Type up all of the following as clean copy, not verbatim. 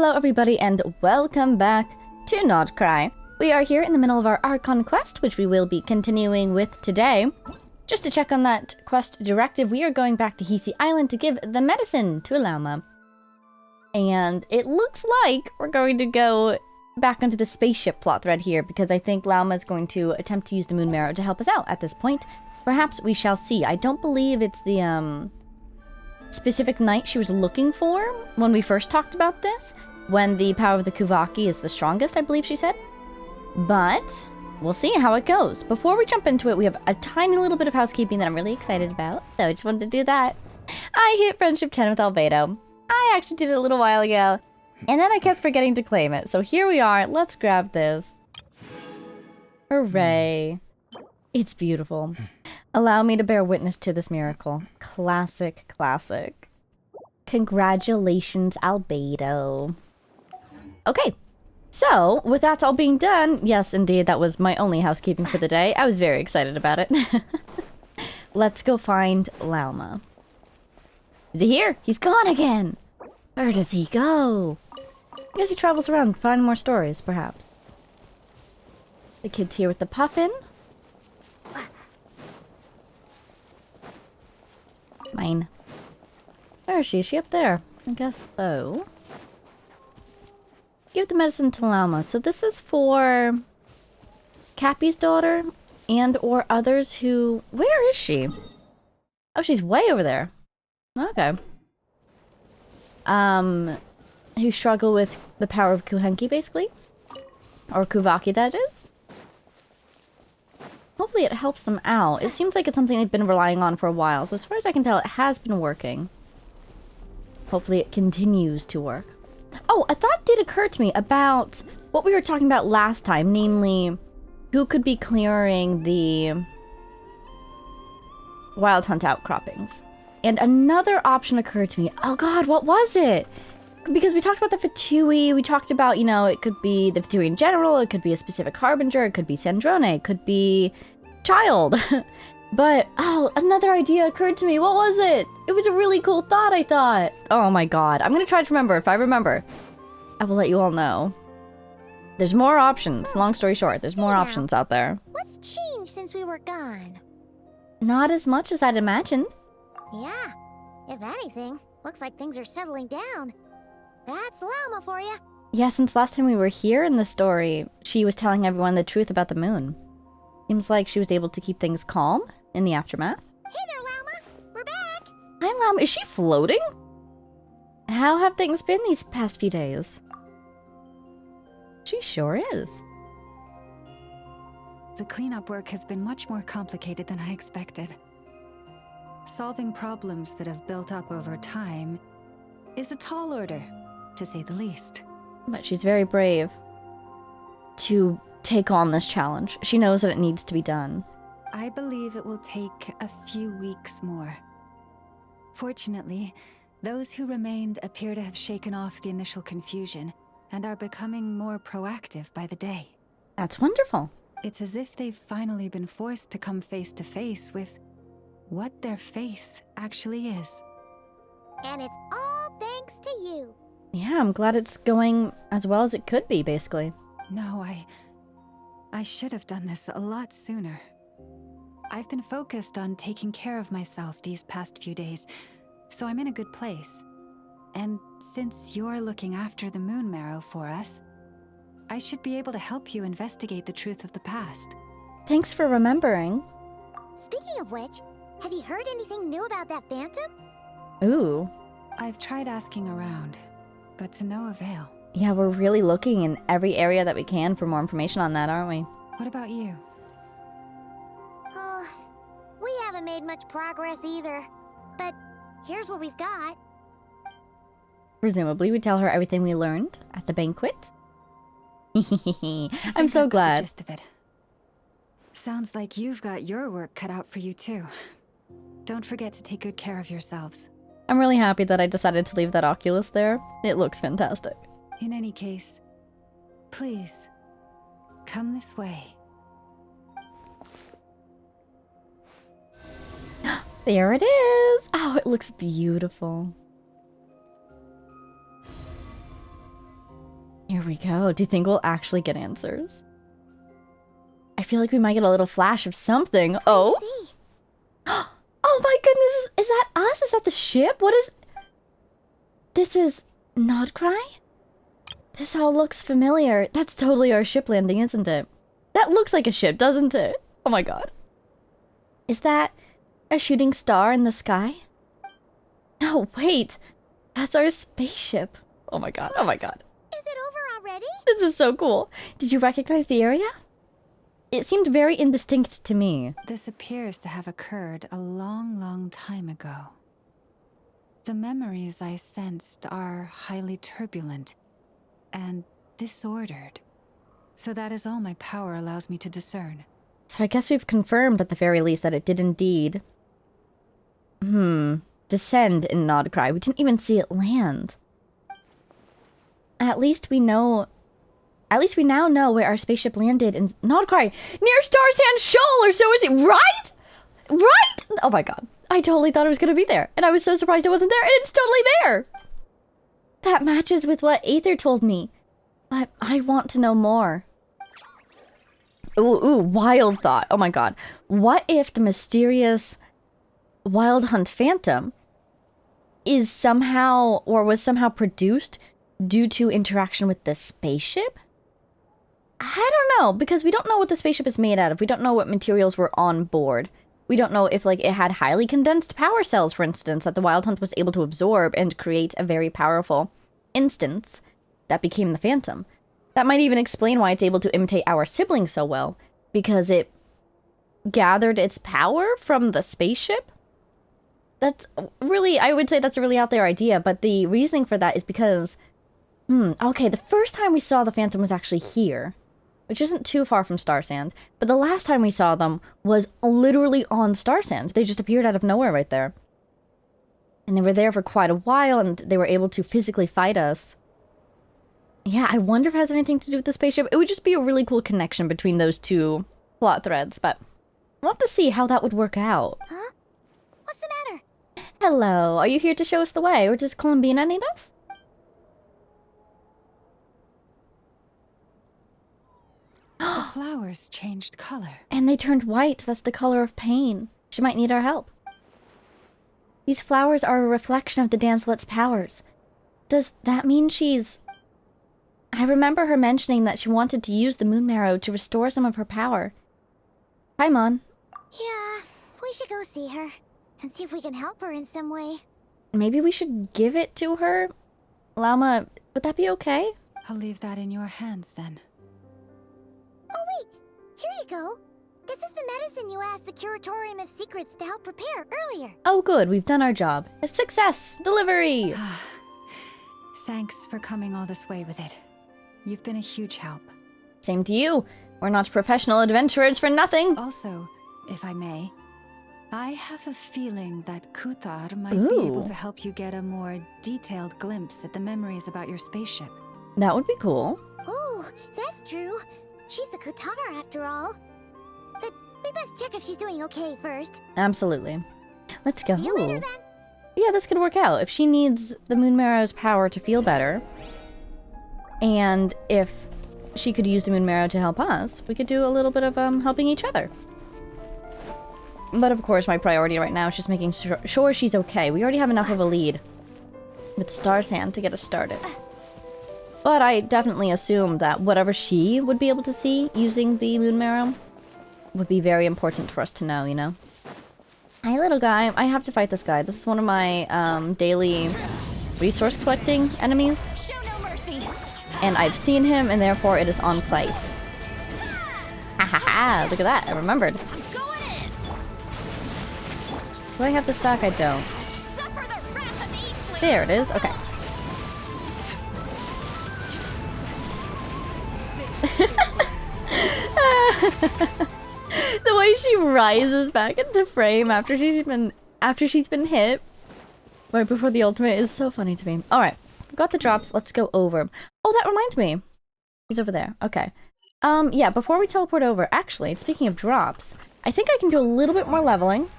Hello everybody and welcome back to Not Cry. We are here in the middle of our Archon quest, which we will be continuing with today. Just to check on that quest directive, we are going back to Hisi Island to give the medicine to Larua. And it looks like we're going to go back onto the spaceship plot thread here, because I think Larua is going to attempt to use the moon marrow to help us out at this point. Perhaps we shall see. I don't believe it's the specific night she was looking for when we first talked about this, when the power of the Kuvaki is the strongest, I believe she said. But we'll see how it goes. Before we jump into it, we have a tiny little bit of housekeeping that I'm really excited about, so I just wanted to do that. I hit Friendship 10 with Albedo. I actually did it a little while ago, and then I kept forgetting to claim it, so here we are. Let's grab this. Hooray. It's beautiful. Allow me to bear witness to this miracle. Classic, classic. Congratulations, Albedo. Okay, so with that all being done, yes, indeed, that was my only housekeeping for the day. I was very excited about it. Let's go find Larua. Is he here? He's gone again. Where does he go? I guess he travels around finding more stories, perhaps. The kid's here with the puffin. Mine. Where is she? Is she up there? I guess so. Give the medicine to Larua. So this is for Cappy's daughter and or others who... Where is she? Oh, she's way over there. Okay. Who struggle with the power of Kuhenki, basically. Or Kuvaki, that is. Hopefully it helps them out. It seems like it's something they've been relying on for a while, so as far as I can tell, it has been working. Hopefully it continues to work. Oh, a thought did occur to me about what we were talking about last time, namely, who could be clearing the wild hunt outcroppings. And another option occurred to me. Oh god, what was it? Because we talked about the Fatui, we talked about, you know, it could be the Fatui in general, it could be a specific Harbinger, it could be Sandrone, it could be Child. But, oh, another idea occurred to me. What was it? It was a really cool thought, I thought. Oh my god. I'm gonna try to remember. If I remember, I will let you all know. There's more options. Long story short, there's more options out there. What's changed since we were gone? Not as much as I'd imagined. Yeah. If anything, looks like things are settling down. That's Larua for you. Yeah, since last time we were here in the story, she was telling everyone the truth about the moon. Seems like she was able to keep things calm in the aftermath. Hey there, Larua! We're back! Hi, Larua. Is she floating? How have things been these past few days? She sure is. The cleanup work has been much more complicated than I expected. Solving problems that have built up over time is a tall order, to say the least. But she's very brave to take on this challenge. She knows that it needs to be done. I believe it will take a few weeks more. Fortunately, those who remained appear to have shaken off the initial confusion and are becoming more proactive by the day. That's wonderful. It's as if they've finally been forced to come face to face with what their faith actually is. And it's all thanks to you. Yeah, I'm glad it's going as well as it could be, basically. No, I should have done this a lot sooner. I've been focused on taking care of myself these past few days, so I'm in a good place. And since you're looking after the moon marrow for us, I should be able to help you investigate the truth of the past. Thanks for remembering. Speaking of which, have you heard anything new about that phantom? Ooh. I've tried asking around, but to no avail. Yeah, we're really looking in every area that we can for more information on that, aren't we? What about you? Oh, we haven't made much progress either. But here's what we've got. Presumably, we tell her everything we learned at the banquet. I'm so I've got glad. the gist of it. Sounds like you've got your work cut out for you too. Don't forget to take good care of yourselves. I'm really happy that I decided to leave that Oculus there. It looks fantastic. In any case, please, come this way. There it is! Oh, it looks beautiful. Here we go. Do you think we'll actually get answers? I feel like we might get a little flash of something. Oh. Oh my goodness. Is that us? Is that the ship? What is... This is Nodcry? This all looks familiar. That's totally our ship landing, isn't it? That looks like a ship, doesn't it? Oh my god. Is that a shooting star in the sky? No, wait. That's our spaceship. Oh my god. Oh my god. Is it over already? This is so cool. Did you recognize the area? It seemed very indistinct to me. This appears to have occurred a long, long time ago. The memories I sensed are highly turbulent and disordered. So that is all my power allows me to discern. So I guess we've confirmed at the very least that it did indeed... descend in Nodcry. We didn't even see it land. At least we know... At least we now know where our spaceship landed in Nodcry. Near Star Sand Shoal, or so is it, right? Right? Oh my god. I totally thought it was gonna be there. And I was so surprised it wasn't there, and it's totally there! That matches with what Aether told me. But I want to know more. Ooh, wild thought. Oh my god. What if the mysterious Wild Hunt Phantom is somehow, or was somehow produced due to interaction with the spaceship? I don't know, because we don't know what the spaceship is made out of. We don't know what materials were on board. We don't know if, like, it had highly condensed power cells, for instance, that the Wild Hunt was able to absorb and create a very powerful instance that became the Phantom. That might even explain why it's able to imitate our sibling so well, because it gathered its power from the spaceship? That's really, I would say that's a really out there idea, but the reasoning for that is because, okay, the first time we saw the Phantom was actually here, which isn't too far from Star Sand, but the last time we saw them was literally on Star Sand. They just appeared out of nowhere right there. And they were there for quite a while, and they were able to physically fight us. Yeah, I wonder if it has anything to do with the spaceship. It would just be a really cool connection between those two plot threads, but we'll have to see how that would work out. Huh? What's the matter? Hello, are you here to show us the way, or does Columbina need us? The flowers changed color. And they turned white. That's the color of pain. She might need our help. These flowers are a reflection of the damselet's powers. Does that mean she's... I remember her mentioning that she wanted to use the moon marrow to restore some of her power. Hi, Mon. Yeah, we should go see her and see if we can help her in some way. Maybe we should give it to her? Llama, would that be okay? I'll leave that in your hands then. Oh wait, here you go. This is the medicine you asked the Curatorium of Secrets to help prepare earlier. Oh good, we've done our job. A success! Delivery! Thanks for coming all this way with it. You've been a huge help. Same to you. We're not professional adventurers for nothing. Also, if I may, I have a feeling that Kuthar might be able to help you get a more detailed glimpse at the memories about your spaceship. That would be cool. Oh, that's true. She's the Kutara after all. But we best check if she's doing okay first. Absolutely. Let's go. See you later then. Yeah, this could work out. If she needs the moon marrow's power to feel better, and if she could use the moon marrow to help us, we could do a little bit of helping each other. But of course, my priority right now is just making sure she's okay. We already have enough of a lead with Star Sand to get us started. But I definitely assume that whatever she would be able to see using the moon marrow would be very important for us to know, you know? Hi, little guy. I have to fight this guy. This is one of my daily resource collecting enemies. Show no mercy. And I've seen him, and therefore it is on site. Ha ha ha! Look at that. I remembered. Going in. Do I have this back? I don't. Suffer the wrath of Eastling. There it is. Okay. The way she rises back into frame after she's been hit right before the ultimate is so funny to me. All right, got the drops. Let's go over. Oh, that reminds me. He's over there. Okay. Yeah. Before we teleport over, actually, speaking of drops, I think I can do a little bit more leveling.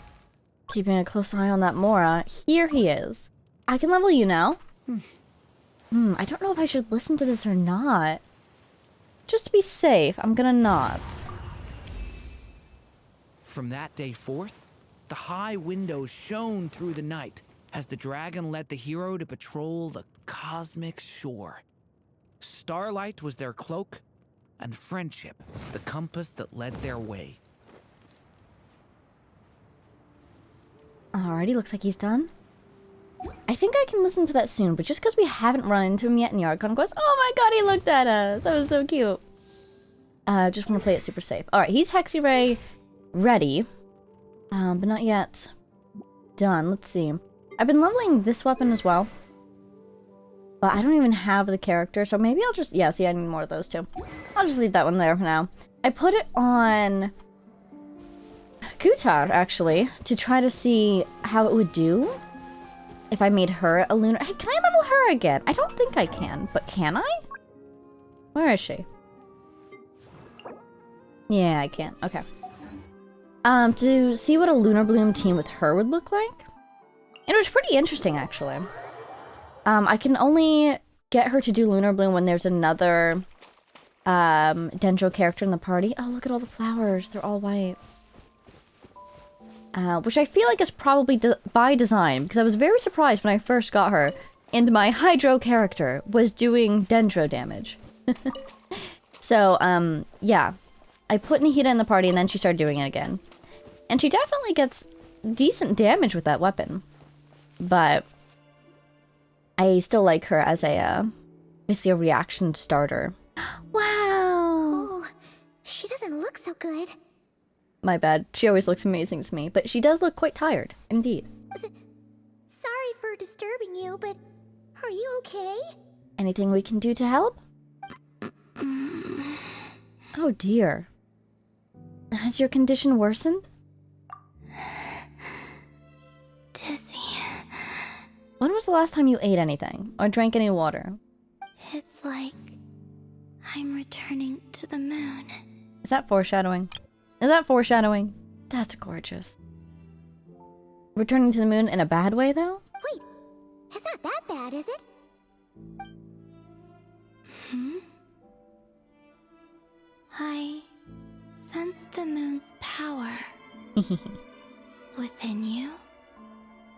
Keeping a close eye on that Mora. Here he is. I can level you now. I don't know if I should listen to this or not. Just to be safe, I'm gonna not. From that day forth, the high windows shone through the night as the dragon led the hero to patrol the cosmic shore. Starlight was their cloak, and friendship the compass that led their way. Alrighty, looks like he's done. I think I can listen to that soon, but just because we haven't run into him yet in the Archon Quest... Oh my god, he looked at us! That was so cute. Just want to play it super safe. Alright, he's Hexy Ray ready. But not yet done. Let's see. I've been leveling this weapon as well. But I don't even have the character, so maybe I'll just... Yeah, see, I need more of those too. I'll just leave that one there for now. I put it on Kutar, actually, to try to see how it would do if I made her a lunar... Hey, can I level her again? I don't think I can, but can I? Where is she? Yeah, I can. Okay. To see what a Lunar Bloom team with her would look like. It was pretty interesting, actually. I can only get her to do Lunar Bloom when there's another Dendro character in the party. Oh, look at all the flowers. They're all white. Which I feel like is probably by design, because I was very surprised when I first got her, and my Hydro character was doing Dendro damage. So, yeah. I put Nahida in the party, and then she started doing it again. And she definitely gets decent damage with that weapon. But I still like her as a, basically a reaction starter. Wow! Oh, she doesn't look so good. My bad. She always looks amazing to me, but she does look quite tired, indeed. Sorry for disturbing you, but are you okay? Anything we can do to help? Oh dear. Has your condition worsened? Dizzy. When was the last time you ate anything, or drank any water? It's like I'm returning to the moon. Is that foreshadowing? Is that foreshadowing? That's gorgeous. Returning to the moon in a bad way, though? Wait, it's not that bad, is it? I sense the moon's power within you.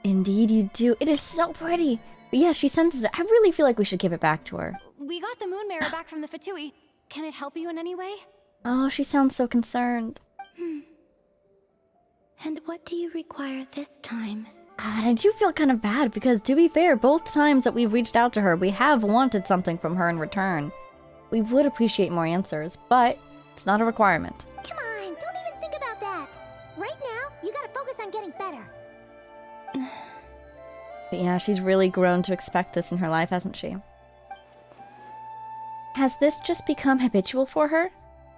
Indeed you do. It is so pretty. But yeah, she senses it. I really feel like we should give it back to her. We got the moon mirror back from the Fatui. Can it help you in any way? Oh, she sounds so concerned. And what do you require this time? I do feel kind of bad because, to be fair, both times that we've reached out to her, we have wanted something from her in return. We would appreciate more answers, but it's not a requirement. Come on, don't even think about that. Right now, you gotta focus on getting better. But yeah, she's really grown to expect this in her life, hasn't she? Has this just become habitual for her?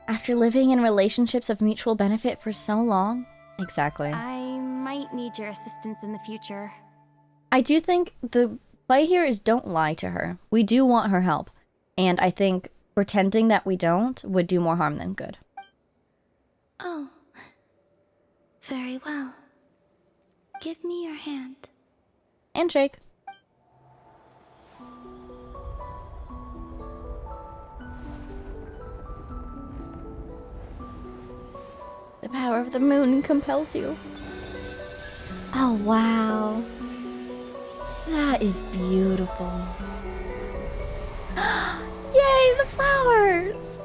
After living in relationships of mutual benefit for so long? Exactly. I might need your assistance in the future. I do think the play here is don't lie to her. We do want her help. And I think pretending that we don't would do more harm than good. Oh. Very well. Give me your hand. Handshake. The power of the moon compels you. Oh, wow. That is beautiful. Yay, the flowers!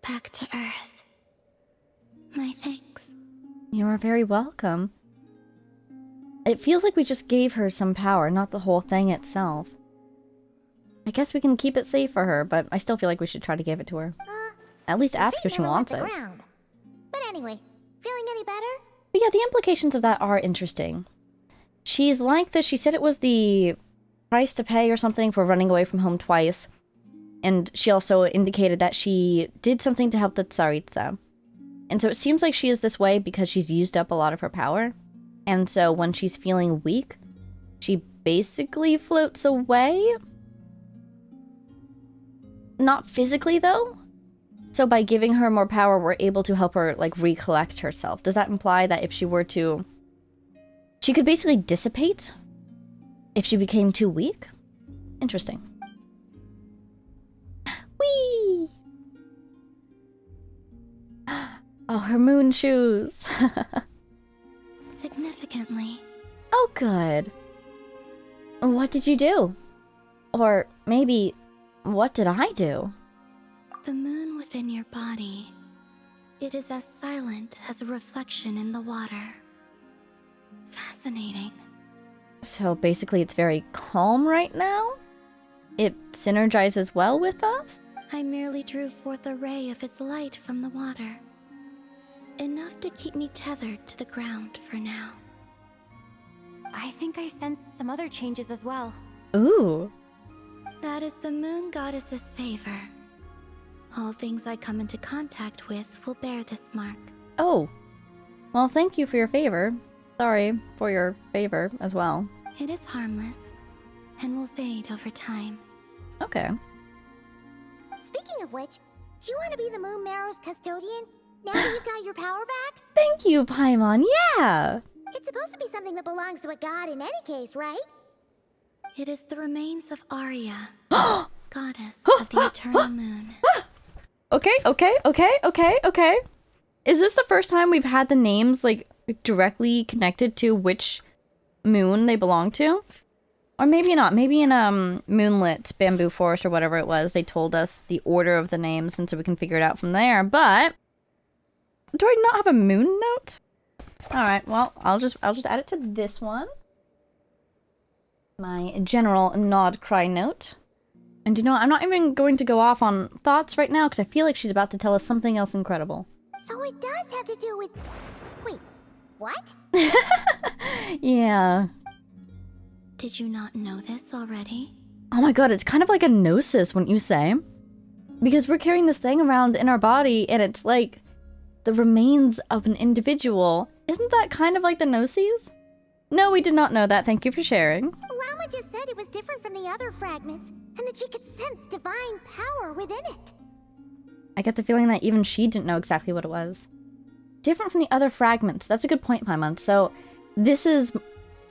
Back to Earth. My thanks. You are very welcome. It feels like we just gave her some power, not the whole thing itself. I guess we can keep it safe for her, but I still feel like we should try to give it to her. At least ask if she wants it. But anyway, feeling any better? But yeah, the implications of that are interesting. She's like this. She said it was the price to pay or something for running away from home twice. And she also indicated that she did something to help the Tsaritsa. And so it seems like she is this way because she's used up a lot of her power. And so when she's feeling weak, she basically floats away. Not physically, though. So by giving her more power, we're able to help her, like, recollect herself. Does that imply that if she were to She could basically dissipate if she became too weak? Interesting. Whee! Oh, her moon shoes. Significantly. Oh, good. What did you do? Or maybe, what did I do? The moon within your body. It is as silent as a reflection in the water. Fascinating. So basically it's very calm right now? It synergizes well with us? I merely drew forth a ray of its light from the water. Enough to keep me tethered to the ground for now. I think I sensed some other changes as well. Ooh. That is the moon goddess's favor. All things I come into contact with will bear this mark. Oh. Well, thank you for your favor. Sorry for your favor as well. It is harmless, and will fade over time. Okay. Speaking of which, do you want to be the Moon Marrow's custodian, now that you've got your power back? Thank you, Paimon. Yeah! It's supposed to be something that belongs to a god in any case, right? It is the remains of Arya, goddess of the eternal moon. Okay. Is this the first time we've had the names, like, directly connected to which moon they belong to? Or maybe not. Maybe in Moonlit Bamboo Forest or whatever it was, they told us the order of the names, and so we can figure it out from there. But do I not have a moon note? All right. Well, I'll just add it to this one. My general nod cry note. And you know, I'm not even going to go off on thoughts right now because I feel like she's about to tell us something else incredible. So it does have to do with... Wait, what? Yeah. Did you not know this already? Oh my god, it's kind of like a gnosis, wouldn't you say? Because we're carrying this thing around in our body and it's like the remains of an individual. Isn't that kind of like the gnosis? No, we did not know that. Thank you for sharing. Lama just said it was different from the other fragments, and that she could sense divine power within it. I get the feeling that even she didn't know exactly what it was. Different from the other fragments. That's a good point, Paimon. So this is...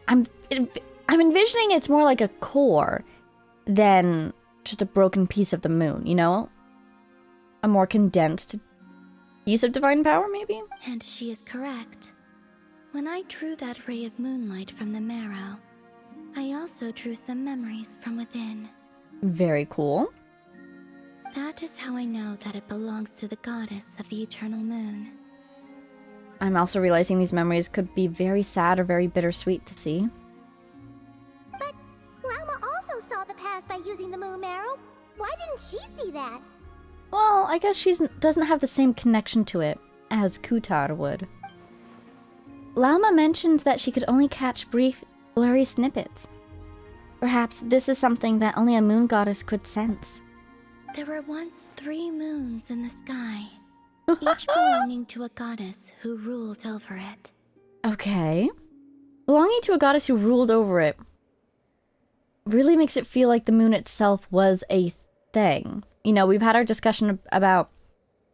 I'm envisioning it's more like a core than just a broken piece of the moon, you know? A more condensed piece of divine power, maybe? And she is correct. When I drew that ray of moonlight from the marrow, I also drew some memories from within. Very cool. That is how I know that it belongs to the goddess of the eternal moon. I'm also realizing these memories could be very sad or very bittersweet to see. But Lama also saw the past by using the moon marrow. Why didn't she see that? Well, I guess she doesn't have the same connection to it as Kutar would. Lauma mentioned that she could only catch brief, blurry snippets. Perhaps this is something that only a moon goddess could sense. There were once 3 moons in the sky, each belonging to a goddess who ruled over it. Okay. Belonging to a goddess who ruled over it really makes it feel like the moon itself was a thing. You know, we've had our discussion about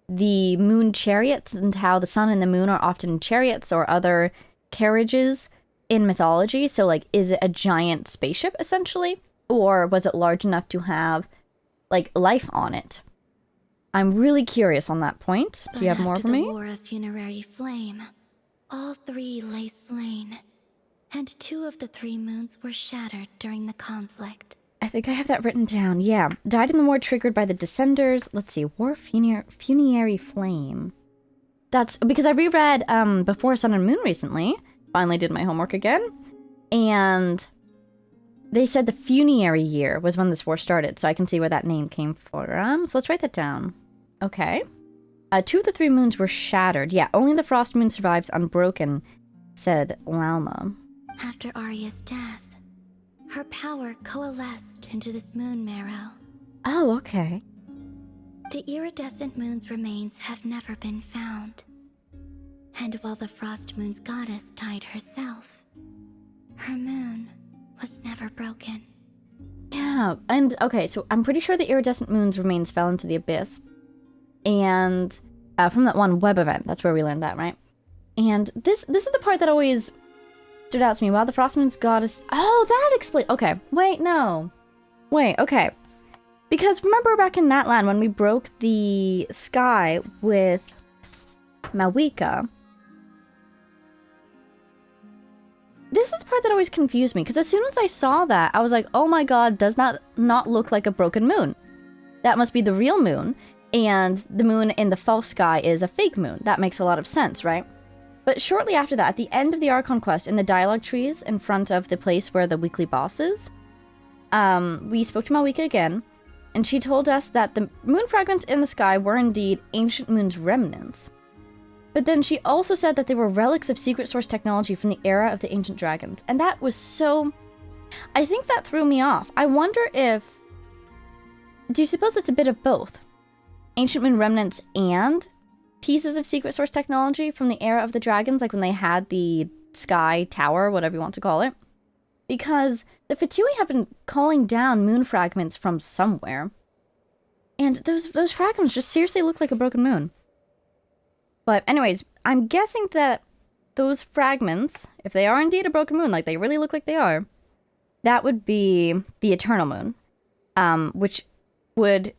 the moon chariots and how the sun and the moon are often chariots or other carriages in mythology. So, like, is it a giant spaceship, essentially? Or was it large enough to have, like, life on it? I'm really curious on that point. Do you have more for me? After the war of funerary flame, all 3 lay slain, and 2 of the 3 moons were shattered during the conflict. I think I have that written down. Yeah. Died in the war triggered by the Descenders. Let's see. War Funerary Flame. That's because I reread Before Sun and Moon recently. Finally did my homework again. And they said the funerary year was when this war started. So I can see where that name came from. So let's write that down. Okay. 2 of the 3 moons were shattered. Yeah, only the Frost Moon survives unbroken, said Lauma. After Arya's death, her power coalesced into this moon marrow. Oh, okay. The iridescent moon's remains have never been found. And while the Frost Moon's goddess died herself, her moon was never broken. Yeah, and okay, so I'm pretty sure the iridescent moon's remains fell into the abyss. And from that one web event, that's where we learned that, right? And this is the part that always stood out to me. While the Frost Moon's goddess... Oh, that explains... Okay, wait, no. Wait, okay. Because remember back in Natlan when we broke the sky with Mawika? This is the part that always confused me, because as soon as I saw that, I was like, oh my god, does that not look like a broken moon? That must be the real moon, and the moon in the false sky is a fake moon. That makes a lot of sense, right? But shortly after that, at the end of the Archon quest, in the dialogue trees in front of the place where the weekly boss is, we spoke to Mawika again, and she told us that the moon fragments in the sky were indeed Ancient Moon's remnants. But then she also said that they were relics of secret source technology from the era of the ancient dragons. And that was so... I think that threw me off. I wonder if... Do you suppose it's a bit of both? Ancient Moon remnants and pieces of secret source technology from the era of the dragons, like when they had the sky tower, whatever you want to call it? Because the Fatui have been calling down moon fragments from somewhere. And those fragments just seriously look like a broken moon. But anyways, I'm guessing that those fragments, if they are indeed a broken moon, like they really look like they are, that would be the Eternal Moon, which would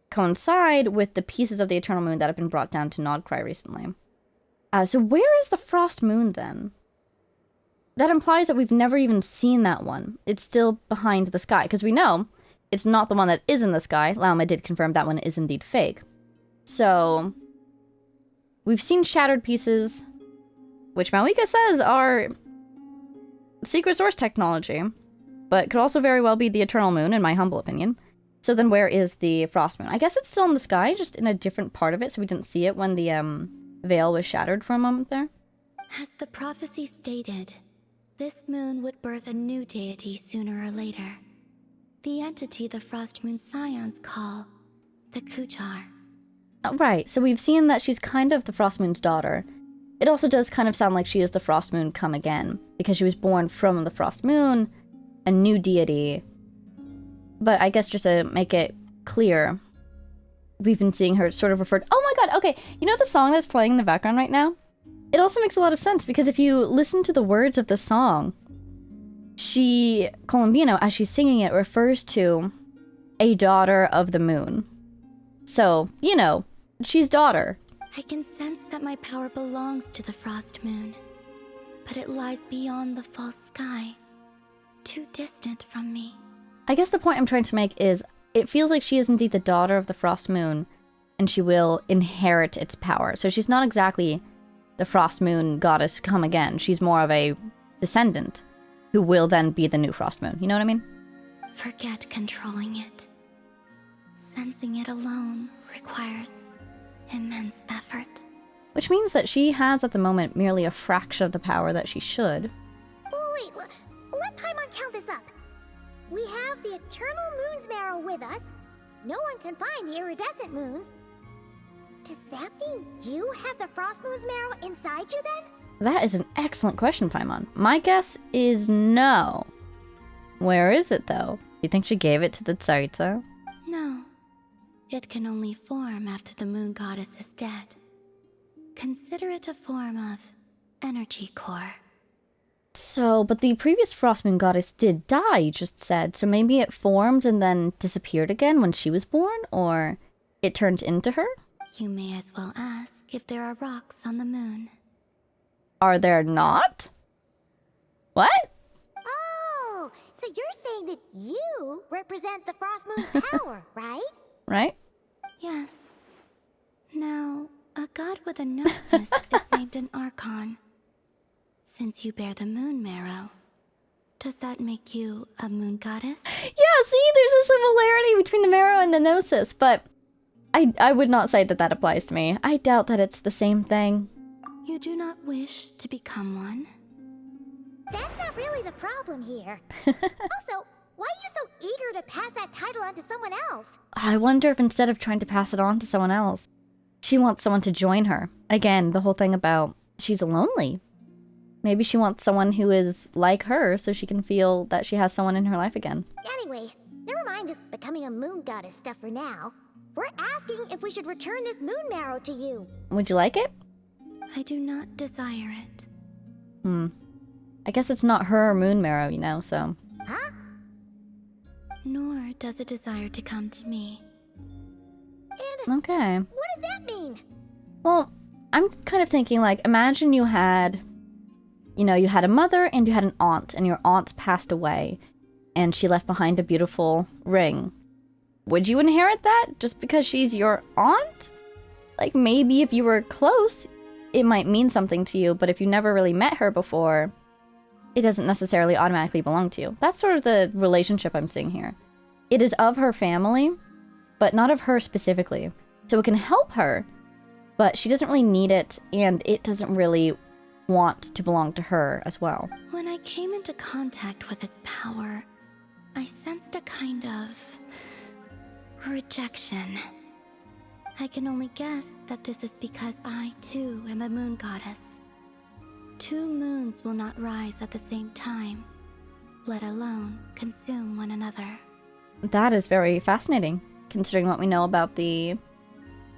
coincide with the pieces of the Eternal Moon that have been brought down to Nodcry recently. So where is the Frost Moon then? That implies that we've never even seen that one. It's still behind the sky, because we know it's not the one that is in the sky. Lauma did confirm that one is indeed fake. So... we've seen shattered pieces, which Mawika says are secret source technology, but could also very well be the Eternal Moon, in my humble opinion. So then where is the Frost Moon? I guess it's still in the sky, just in a different part of it, so we didn't see it when the veil was shattered for a moment there. As the prophecy stated, this moon would birth a new deity sooner or later. The entity the Frost Moon Scions call the Kuchar. Right, so we've seen that she's kind of the Frost Moon's daughter. It also does kind of sound like she is the Frost Moon come again, because she was born from the Frost Moon, a new deity. But I guess just to make it clear, we've been seeing her sort of referred... Oh my god, okay, you know the song that's playing in the background right now? It also makes a lot of sense, because if you listen to the words of the song, she, Colombino, as she's singing it, refers to a daughter of the moon. So, you know, she's daughter. I can sense that my power belongs to the Frost Moon, but it lies beyond the false sky, too distant from me. I guess the point I'm trying to make is, it feels like she is indeed the daughter of the Frost Moon, and she will inherit its power. So she's not exactly the Frost Moon goddess come again. She's more of a descendant, who will then be the new Frost Moon. You know what I mean? Forget controlling it. Sensing it alone requires immense effort. Which means that she has at the moment merely a fraction of the power that she should. Oh wait, let Paimon count this up. We have the Eternal Moon's marrow with us. No one can find the iridescent moons. Does that mean you have the Frost Moon's marrow inside you then? That is an excellent question, Paimon. My guess is no. Where is it though? You think she gave it to the Tsaritsa? No. It can only form after the moon goddess is dead. Consider it a form of energy core. So, but the previous Frost Moon goddess did die, you just said. So maybe it formed and then disappeared again when she was born? Or it turned into her? You may as well ask if there are rocks on the moon. Are there not? What? Oh, so you're saying that you represent the Frost Moon's power, right? Right? Yes. Now, a god with a gnosis is named an Archon. Since you bear the moon marrow, does that make you a moon goddess? Yeah, see, there's a similarity between the marrow and the gnosis, but I would not say that that applies to me. I doubt that it's the same thing. You do not wish to become one? That's not really the problem here. Also, why are you so eager to pass that title on to someone else? I wonder if instead of trying to pass it on to someone else, she wants someone to join her. Again, the whole thing about she's lonely. Maybe she wants someone who is like her so she can feel that she has someone in her life again. Anyway, never mind this becoming a moon goddess stuff for now. We're asking if we should return this moon marrow to you. Would you like it? I do not desire it. I guess it's not her moon marrow, you know, so... Huh? Nor does it desire to come to me. And Okay. what does that mean? Well, I'm kind of thinking, like, imagine you had... You know, you had a mother and you had an aunt, and your aunt passed away, and she left behind a beautiful ring. Would you inherit that just because she's your aunt? Like, maybe if you were close, it might mean something to you, but if you never really met her before, it doesn't necessarily automatically belong to you. That's sort of the relationship I'm seeing here. It is of her family, but not of her specifically. So it can help her, but she doesn't really need it, and it doesn't really want to belong to her as well. When I came into contact with its power, I sensed a kind of rejection. I can only guess that this is because I, too, am a moon goddess. 2 moons will not rise at the same time, let alone consume one another. That is very fascinating, considering what we know about the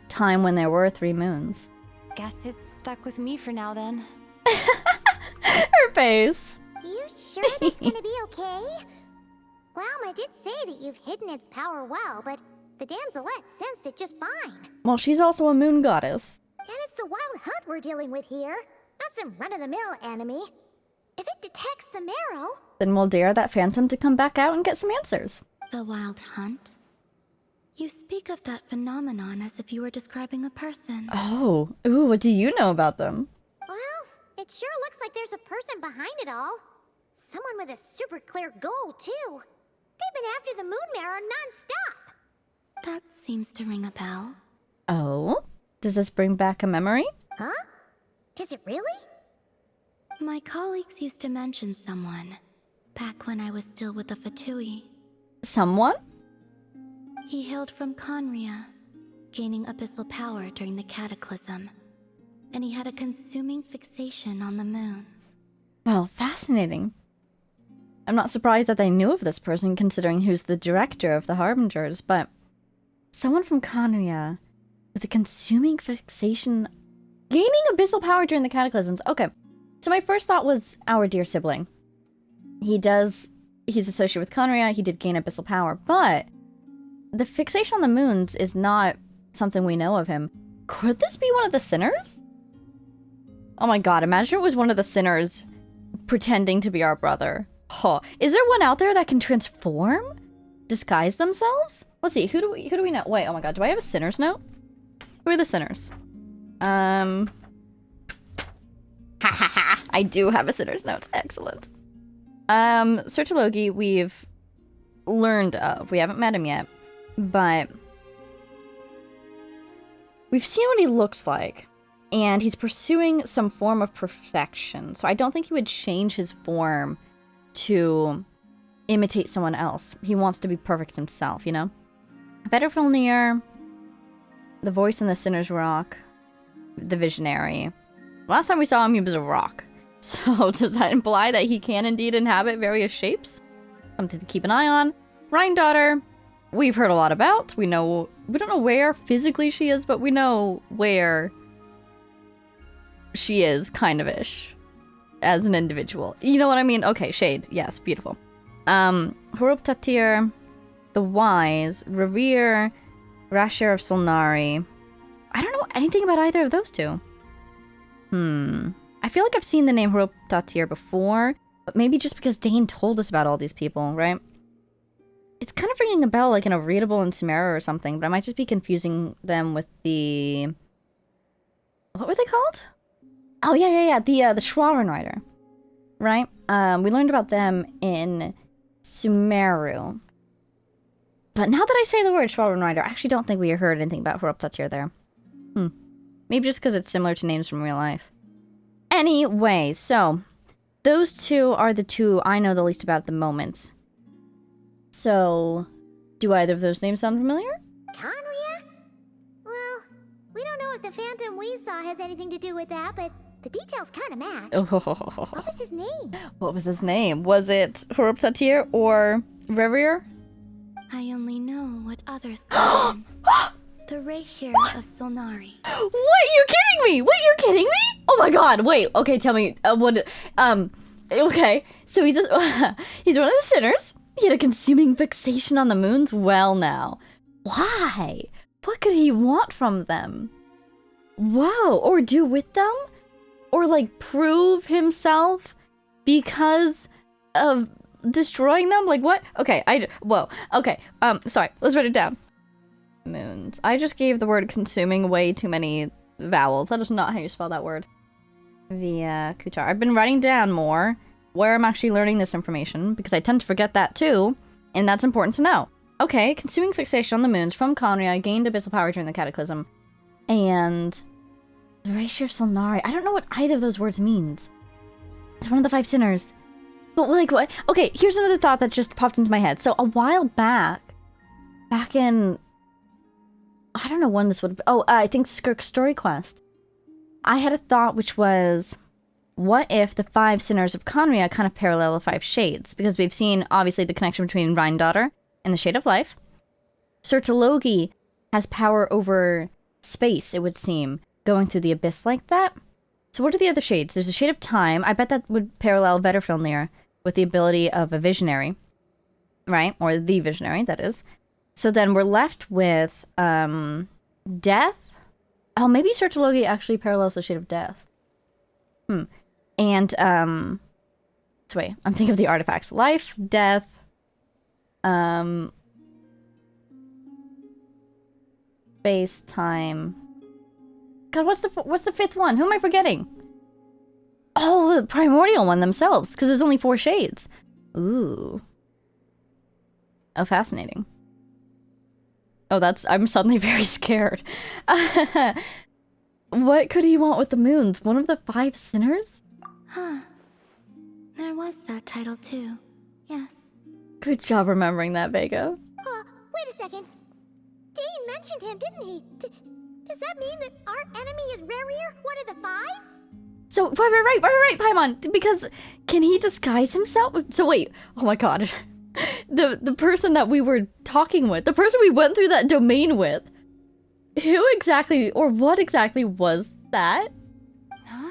time when there were 3 moons. Guess it's stuck with me for now then. Her face. You sure that's gonna be okay? I did say that you've hidden its power well, but the damselette sensed it just fine. Well, she's also a moon goddess. And it's the wild hunt we're dealing with here, not some run-of-the-mill enemy. If it detects the marrow... Then we'll dare that phantom to come back out and get some answers. The wild hunt? You speak of that phenomenon as if you were describing a person. Oh, ooh, what do you know about them? Well, it sure looks like there's a person behind it all. Someone with a super clear goal, too. They've been after the moon marrow non-stop. That seems to ring a bell. Oh? Does this bring back a memory? Huh? Is it really? My colleagues used to mention someone, back when I was still with the Fatui. Someone? He hailed from Conria, gaining abyssal power during the cataclysm, and he had a consuming fixation on the moons. Well, fascinating. I'm not surprised that they knew of this person, considering who's the director of the Harbingers, but someone from Conria with a consuming fixation, gaining abyssal power during the cataclysms. Okay, so my first thought was our dear sibling. He's associated with Conria, he did gain abyssal power, but the fixation on the moons is not something we know of him. Could this be one of the sinners? Oh my god, imagine it was one of the sinners pretending to be our brother. Oh, is there one out there that can transform? Disguise themselves? Let's see, who do we know? Wait, oh my god, do I have a sinner's note? Who are the sinners? Ha ha ha, I do have a sinner's note. Excellent. Sertologi we've learned of. We haven't met him yet, but we've seen what he looks like, and he's pursuing some form of perfection, so I don't think he would change his form to imitate someone else. He wants to be perfect himself, you know? Vetterfilnir, the voice in the Sinner's Rock, the Visionary. Last time we saw him, he was a rock. So does that imply that he can indeed inhabit various shapes? Something to keep an eye on. Rhine-daughter, we've heard a lot about. We don't know where physically she is, but we know where she is, kind of-ish, as an individual. You know what I mean? Okay, Shade. Yes, beautiful. Horuptatir, the Wise, Revere, Rasher of Solnari. I don't know anything about either of those two. I feel like I've seen the name Horuptatir before, but maybe just because Dane told us about all these people, right? It's kind of ringing a bell like in a readable in Samara or something, but I might just be confusing them with the... What were they called? Oh, yeah, the Schwarin Rider, right? We learned about them in Sumeru. But now that I say the word Schwarin Rider, I actually don't think we heard anything about Horuptatir there. Maybe just because it's similar to names from real life. Anyway, so those two are the two I know the least about at the moment. So, do either of those names sound familiar? Conria? Well, we don't know if the phantom we saw has anything to do with that, but the details kind of match. What was his name? What was his name? Was it Horuptatir or Revere? I only know what others call him. The Rehir of Solnari. What? You're kidding me? Wait, you're kidding me? Oh my god, wait. Okay, tell me. Okay, so he's he's one of the sinners. He had a consuming fixation on the moons. Well, now, why? What could he want from them? Whoa, or do with them? Or like prove himself because of destroying them? Like what? Okay, sorry, let's write it down. Moons. I just gave the word consuming way too many vowels. That is not how you spell that word. Via Kutar. I've been writing down more where I'm actually learning this information because I tend to forget that too, and that's important to know. Okay, consuming fixation on the moons from Conria gained abyssal power during the cataclysm. And the ratio of Solnari. I don't know what either of those words means. It's one of the 5 sinners. But like what? Okay, here's another thought that just popped into my head. So a while back in, I don't know when this would be. Oh, I think Skirk's story quest. I had a thought which was, what if the 5 sinners of Conria kind of parallel the 5 shades? Because we've seen, obviously, the connection between Rhine-Daughter and the Shade of Life. Sertologi has power over space, it would seem, going through the abyss like that. So what are the other shades? There's a Shade of Time. I bet that would parallel Vetterfilnir with the ability of a Visionary. Right? Or the Visionary, that is. So then we're left with, Death? Oh, maybe Sertologi actually parallels the Shade of Death. And, so wait, I'm thinking of the artifacts. Life, Death, Space, Time. God, what's the 5th one? Who am I forgetting? Oh, the primordial one themselves, because there's only 4 shades. Ooh. Oh, fascinating. Oh, I'm suddenly very scared. What could he want with the moons? One of the 5 sinners? Huh. There was that title too. Yes. Good job remembering that, Vega. Wait a second. Dane mentioned him, didn't he? Does that mean that our enemy is Rarier, one of the 5? So, right, Paimon. Because, can he disguise himself? So wait, oh my god. The person that we were talking with, the person we went through that domain with, who exactly, or what exactly was that? Huh?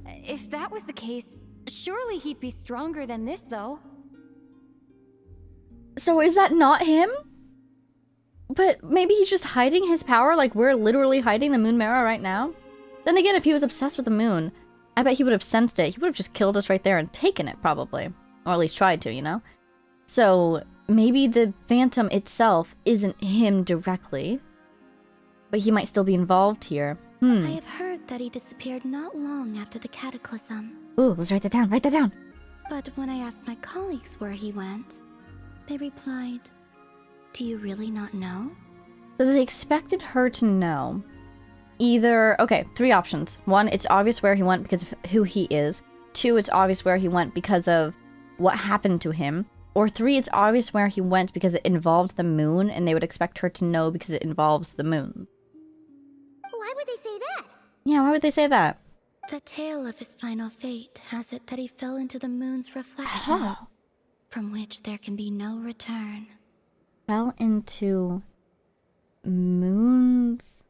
If that was the case, surely he'd be stronger than this, though. So is that not him? But maybe he's just hiding his power like we're literally hiding the moon marrow right now? Then again, if he was obsessed with the moon, I bet he would have sensed it. He would have just killed us right there and taken it, probably. Or at least tried to, you know? So, maybe the Phantom itself isn't him directly. But he might still be involved here. I have heard that he disappeared not long after the cataclysm. Ooh, let's write that down. But when I asked my colleagues where he went, they replied, "Do you really not know?" So they expected her to know. Either, okay, 3 options. 1, it's obvious where he went because of who he is. 2, it's obvious where he went because of what happened to him. Or 3, it's obvious where he went because it involved the moon, and they would expect her to know because it involves the moon. Why would they say that? Yeah, why would they say that? The tale of his final fate has it that he fell into the moon's reflection, from which there can be no return. Fell into moon's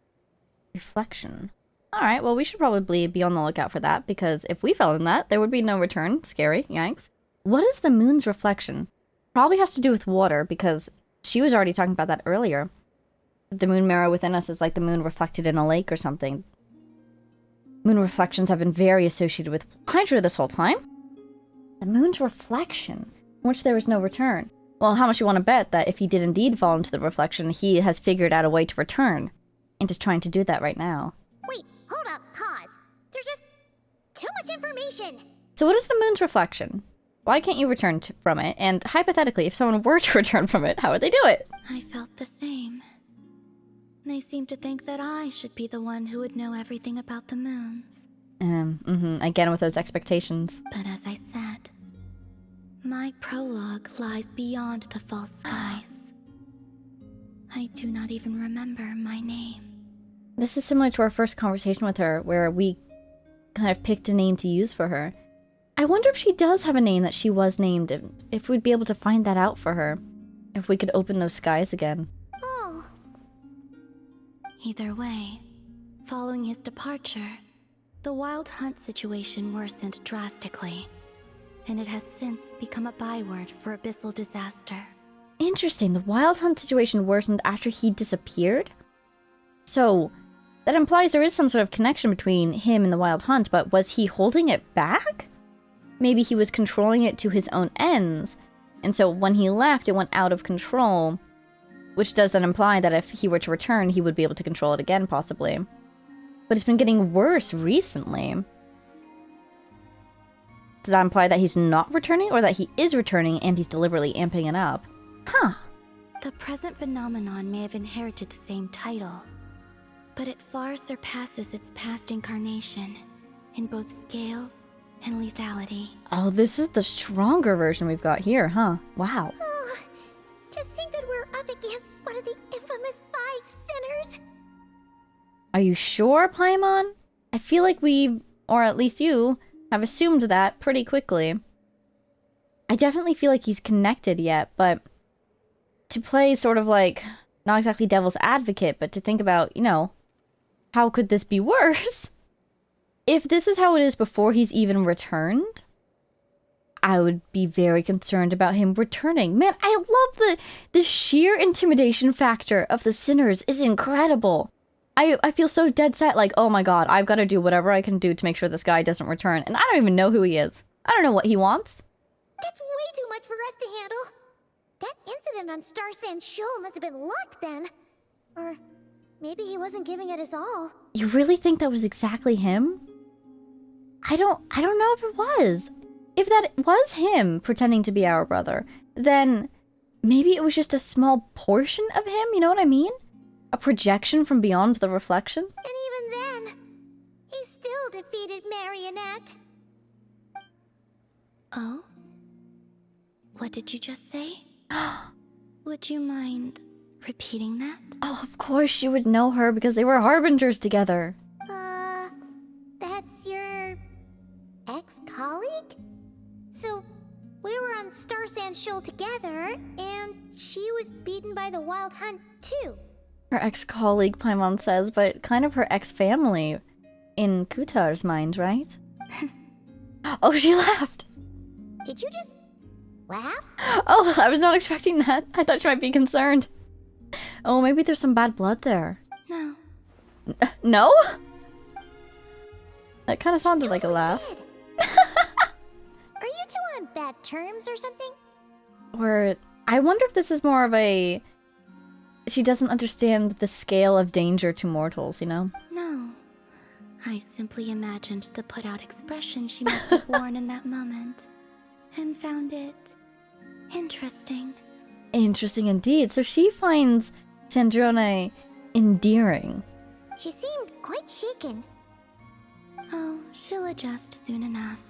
reflection. Alright, well, we should probably be on the lookout for that, because if we fell in that, there would be no return. Scary, yikes. What is the moon's reflection? Probably has to do with water, because she was already talking about that earlier. The moon marrow within us is like the moon reflected in a lake or something. Moon reflections have been very associated with Hydra this whole time. The moon's reflection, from which there was no return. Well, how much you want to bet that if he did indeed fall into the reflection, he has figured out a way to return, and is trying to do that right now. Wait, hold up, pause. There's just too much information. So what is the moon's reflection? Why can't you return from it? And hypothetically, if someone were to return from it, how would they do it? I felt the same. They seemed to think that I should be the one who would know everything about the moons. Again with those expectations. But as I said, my prologue lies beyond the false skies. I do not even remember my name. This is similar to our first conversation with her, where we kind of picked a name to use for her. I wonder if she does have a name that she was named, if we'd be able to find that out for her. If we could open those skies again. Oh. Either way, following his departure, the wild hunt situation worsened drastically, and it has since become a byword for abyssal disaster. Interesting. The Wild Hunt situation worsened after he disappeared? So, that implies there is some sort of connection between him and the Wild Hunt, but was he holding it back? Maybe he was controlling it to his own ends, and so when he left, it went out of control, which does then imply that if he were to return, he would be able to control it again, possibly. But it's been getting worse recently. Does that imply that he's not returning, or that he is returning and he's deliberately amping it up? Huh. The present phenomenon may have inherited the same title, but it far surpasses its past incarnation in both scale and lethality. Oh, this is the stronger version we've got here, huh? Wow. Oh, to think that we're up against one of the infamous 5 sinners. Are you sure, Paimon? I feel like we, or at least you, have assumed that pretty quickly. I definitely feel like he's connected yet, but to play sort of like, not exactly devil's advocate, but to think about, you know, how could this be worse? If this is how it is before he's even returned, I would be very concerned about him returning. Man, I love the sheer intimidation factor of the sinners is incredible. I feel so dead set, like, oh my god, I've got to do whatever I can do to make sure this guy doesn't return. And I don't even know who he is. I don't know what he wants. That's way too much for us to handle. That incident on Star Sand Shoal must have been luck then. Or maybe he wasn't giving it his all. You really think that was exactly him? I don't know if it was. If that was him pretending to be our brother, then maybe it was just a small portion of him, you know what I mean? A projection from beyond the reflection? And even then, he still defeated Marionette. Oh? What did you just say? Would you mind repeating that? Oh, of course you would know her because they were harbingers together. That's your ex-colleague? So, we were on Star Sand Shoal together, and she was beaten by the Wild Hunt too. Her ex-colleague, Paimon says, but kind of her ex-family in Kutar's mind, right? Oh, she laughed! Did you just laugh? Oh, I was not expecting that. I thought she might be concerned. Oh, maybe there's some bad blood there. No. No? That kind of sounded like a laugh. Are you two on bad terms or something? Or, I wonder if this is more of a... She doesn't understand the scale of danger to mortals, you know? No. I simply imagined the put-out expression she must have worn in that moment, and found it interesting. Interesting indeed. So she finds Sandrone endearing. She seemed quite shaken. Oh, she'll adjust soon enough.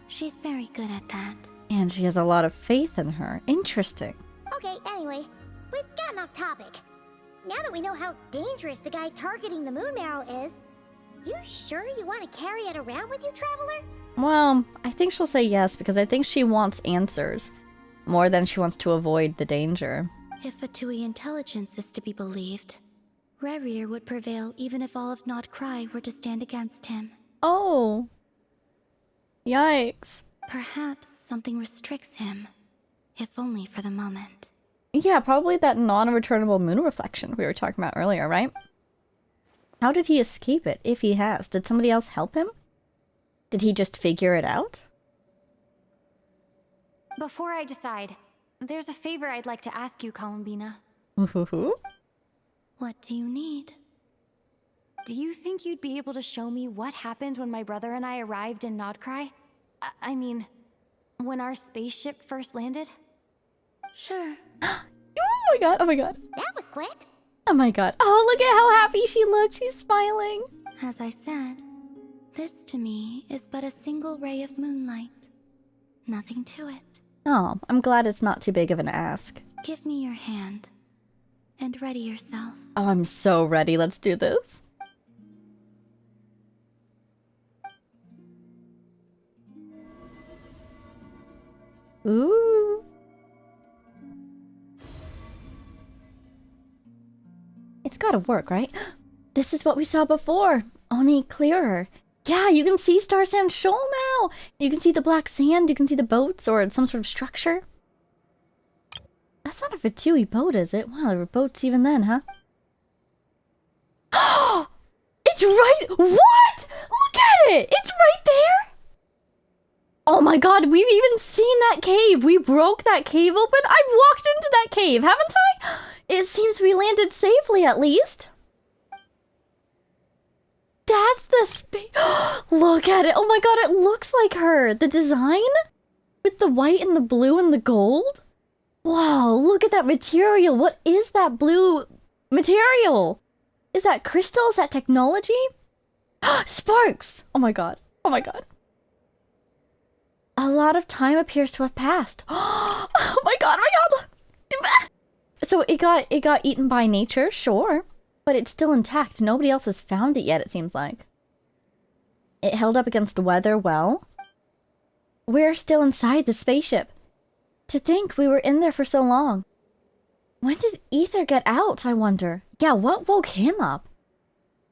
She's very good at that. And she has a lot of faith in her. Interesting. Okay, anyway, we've gotten off topic. Now that we know how dangerous the guy targeting the moon marrow is, you sure you want to carry it around with you, Traveler? Well, I think she'll say yes because I think she wants answers more than she wants to avoid the danger. If Fatui intelligence is to be believed, Rerir would prevail even if all of Nod Cry were to stand against him. Oh. Yikes. Perhaps something restricts him, if only for the moment. Yeah, probably that non-returnable moon reflection we were talking about earlier, right? How did he escape it, if he has? Did somebody else help him? Did he just figure it out? Before I decide, there's a favor I'd like to ask you, Columbina. Woohoo. What do you need? Do you think you'd be able to show me what happened when my brother and I arrived in Nodcry? I mean, when our spaceship first landed? Sure. Oh my god, oh my god. That was quick. Oh my god. Oh, look at how happy she looked. She's smiling. As I said, this to me is but a single ray of moonlight. Nothing to it. Oh, I'm glad it's not too big of an ask. Give me your hand, and ready yourself. Oh, I'm so ready. Let's do this. Ooh. It's gotta work, right? This is what we saw before, only clearer. Yeah, you can see Star Sand Shoal now! Oh, you can see the black sand. You can see the boats or some sort of structure. That's not a Fatui boat, is it? Wow, there were boats even then, huh? Oh, it's right. What? Look at it. It's right there. Oh my god, we've even seen that cave. We broke that cave open. I've walked into that cave, haven't I? It seems we landed safely, at least. That's the space. Look at it. Oh my god, it looks like her. The design? With the white and the blue and the gold? Wow, look at that material. What is that blue material? Is that crystal? Is that technology? Sparks! Oh my god. Oh my god. A lot of time appears to have passed. Oh my god, oh my god! So it got eaten by nature, sure. But it's still intact. Nobody else has found it yet, it seems like. It held up against the weather well. We're still inside the spaceship. To think we were in there for so long. When did Ether get out, I wonder? Yeah, what woke him up?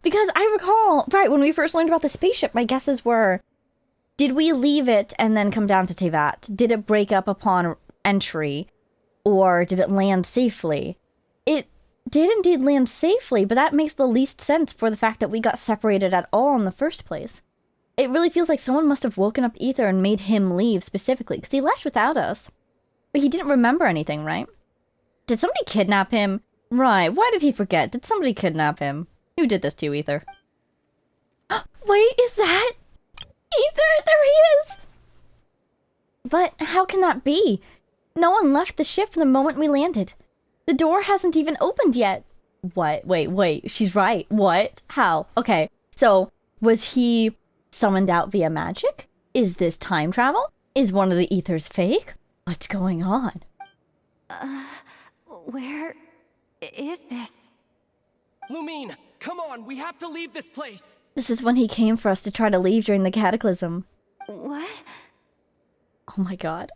Because I recall, right, when we first learned about the spaceship, my guesses were, did we leave it and then come down to Tevat? Did it break up upon entry? Or did it land safely? It did indeed land safely, but that makes the least sense for the fact that we got separated at all in the first place. It really feels like someone must have woken up Ether and made him leave specifically, because he left without us. But he didn't remember anything, right? Did somebody kidnap him? Right, why did he forget? Did somebody kidnap him? Who did this to you, Ether? Wait, is that Ether? There he is! But how can that be? No one left the ship from the moment we landed. The door hasn't even opened yet. What? Wait, she's right. What? How? Okay, so was he summoned out via magic? Is this time travel? Is one of the ethers fake? What's going on? Where is this? Lumine, come on, we have to leave this place. This is when he came for us to try to leave during the cataclysm. What? Oh my god,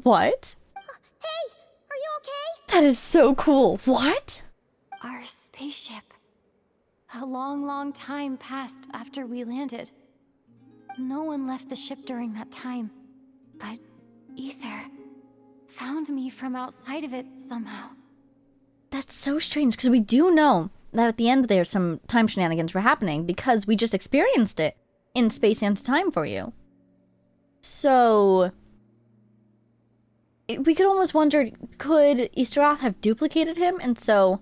what? Hey, are you okay? That is so cool. What? Our spaceship. A long, long time passed after we landed. No one left the ship during that time. But Ether found me from outside of it somehow. That's so strange, because we do know that at the end there some time shenanigans were happening, because we just experienced it in space and time for you. So we could almost wonder, could Easteroth have duplicated him, and so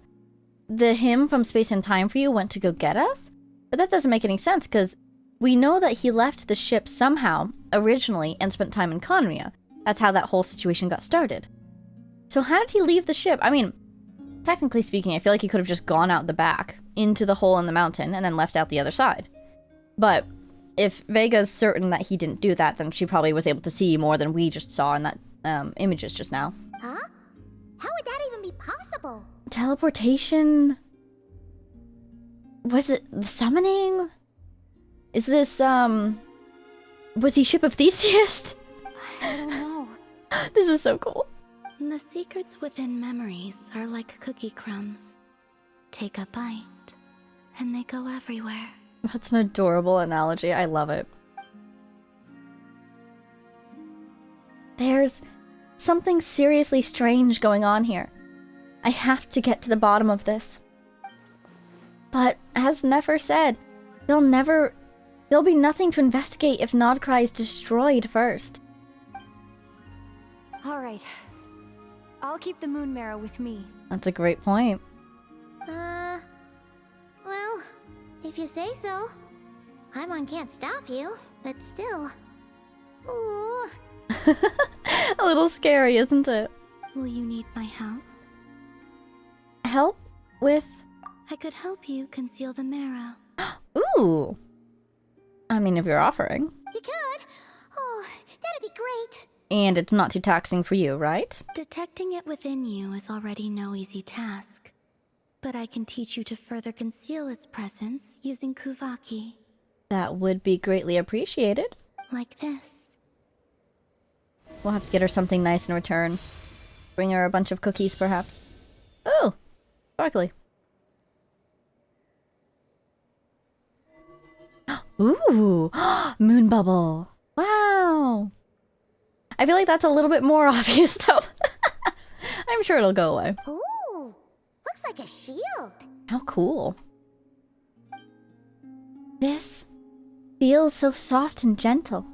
the him from space and time for you went to go get us? But that doesn't make any sense, because we know that he left the ship somehow, originally, and spent time in Conria. That's how that whole situation got started. So how did he leave the ship? I mean, technically speaking, I feel like he could have just gone out the back, into the hole in the mountain, and then left out the other side. But if Vega's certain that he didn't do that, then she probably was able to see more than we just saw in that images just now. Huh? How would that even be possible? Teleportation? Was it the summoning? Is this, was he Ship of Theseus? I don't know. This is so cool. The secrets within memories are like cookie crumbs. Take a bite, and they go everywhere. That's an adorable analogy. I love it. There's something seriously strange going on here. I have to get to the bottom of this. But, as Nefer said, there'll be nothing to investigate if Nodcry is destroyed first. Alright. I'll keep the moon marrow with me. That's a great point. Well, if you say so. Paimon can't stop you, but still. Ooh. A little scary, isn't it? Will you need my help? Help with... I could help you conceal the marrow. Ooh. I mean, if you're offering. You could? Oh, that'd be great. And it's not too taxing for you, right? Detecting it within you is already no easy task. But I can teach you to further conceal its presence using Kuvaki. That would be greatly appreciated. Like this. We'll have to get her something nice in return. Bring her a bunch of cookies, perhaps. Oh, sparkly. Ooh, moon bubble. Wow. I feel like that's a little bit more obvious though. I'm sure it'll go away. Ooh, looks like a shield. How cool. This feels so soft and gentle.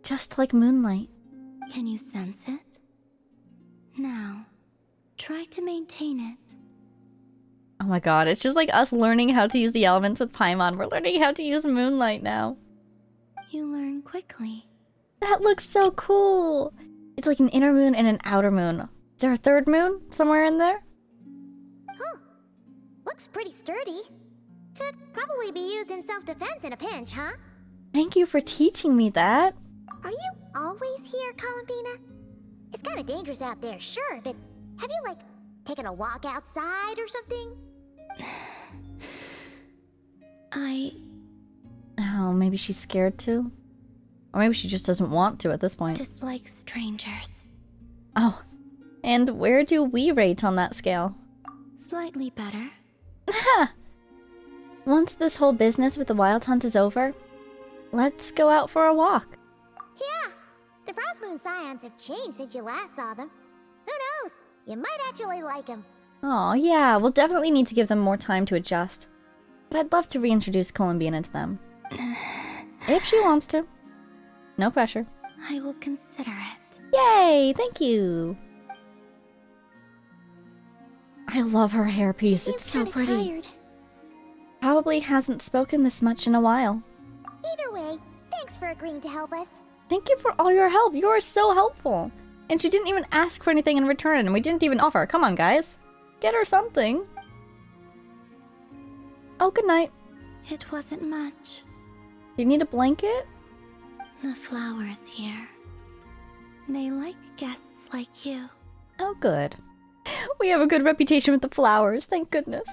Just like moonlight. Can you sense it? Now, try to maintain it. Oh my god, it's just like us learning how to use the elements with Paimon. We're learning how to use moonlight now. You learn quickly. That looks so cool. It's like an inner moon and an outer moon. Is there a third moon somewhere in there? Huh. Looks pretty sturdy. Could probably be used in self-defense in a pinch, huh? Thank you for teaching me that. Are you always here, Columbina? It's kind of dangerous out there, sure, but have you, like, taken a walk outside or something? Oh, maybe she's scared too? Or maybe she just doesn't want to at this point. dislike strangers. Oh, and where do we rate on that scale? Slightly better. Ha! Once this whole business with the wild hunt is over, let's go out for a walk. Yeah, the Frost Moon Scions have changed since you last saw them. Who knows? You might actually like them. Oh yeah, we'll definitely need to give them more time to adjust. But I'd love to reintroduce Columbina to them. If she wants to. No pressure. I will consider it. Yay! Thank you! I love her hairpiece. It's so kinda pretty. tired. Probably hasn't spoken this much in a while. Either way, thanks for agreeing to help us. Thank you for all your help. You are so helpful. And she didn't even ask for anything in return, and we didn't even offer. Come on, guys. Get her something. Oh, good night. It wasn't much. Do you need a blanket? The flowers here. They like guests like you. Oh, good. We have a good reputation with the flowers, thank goodness.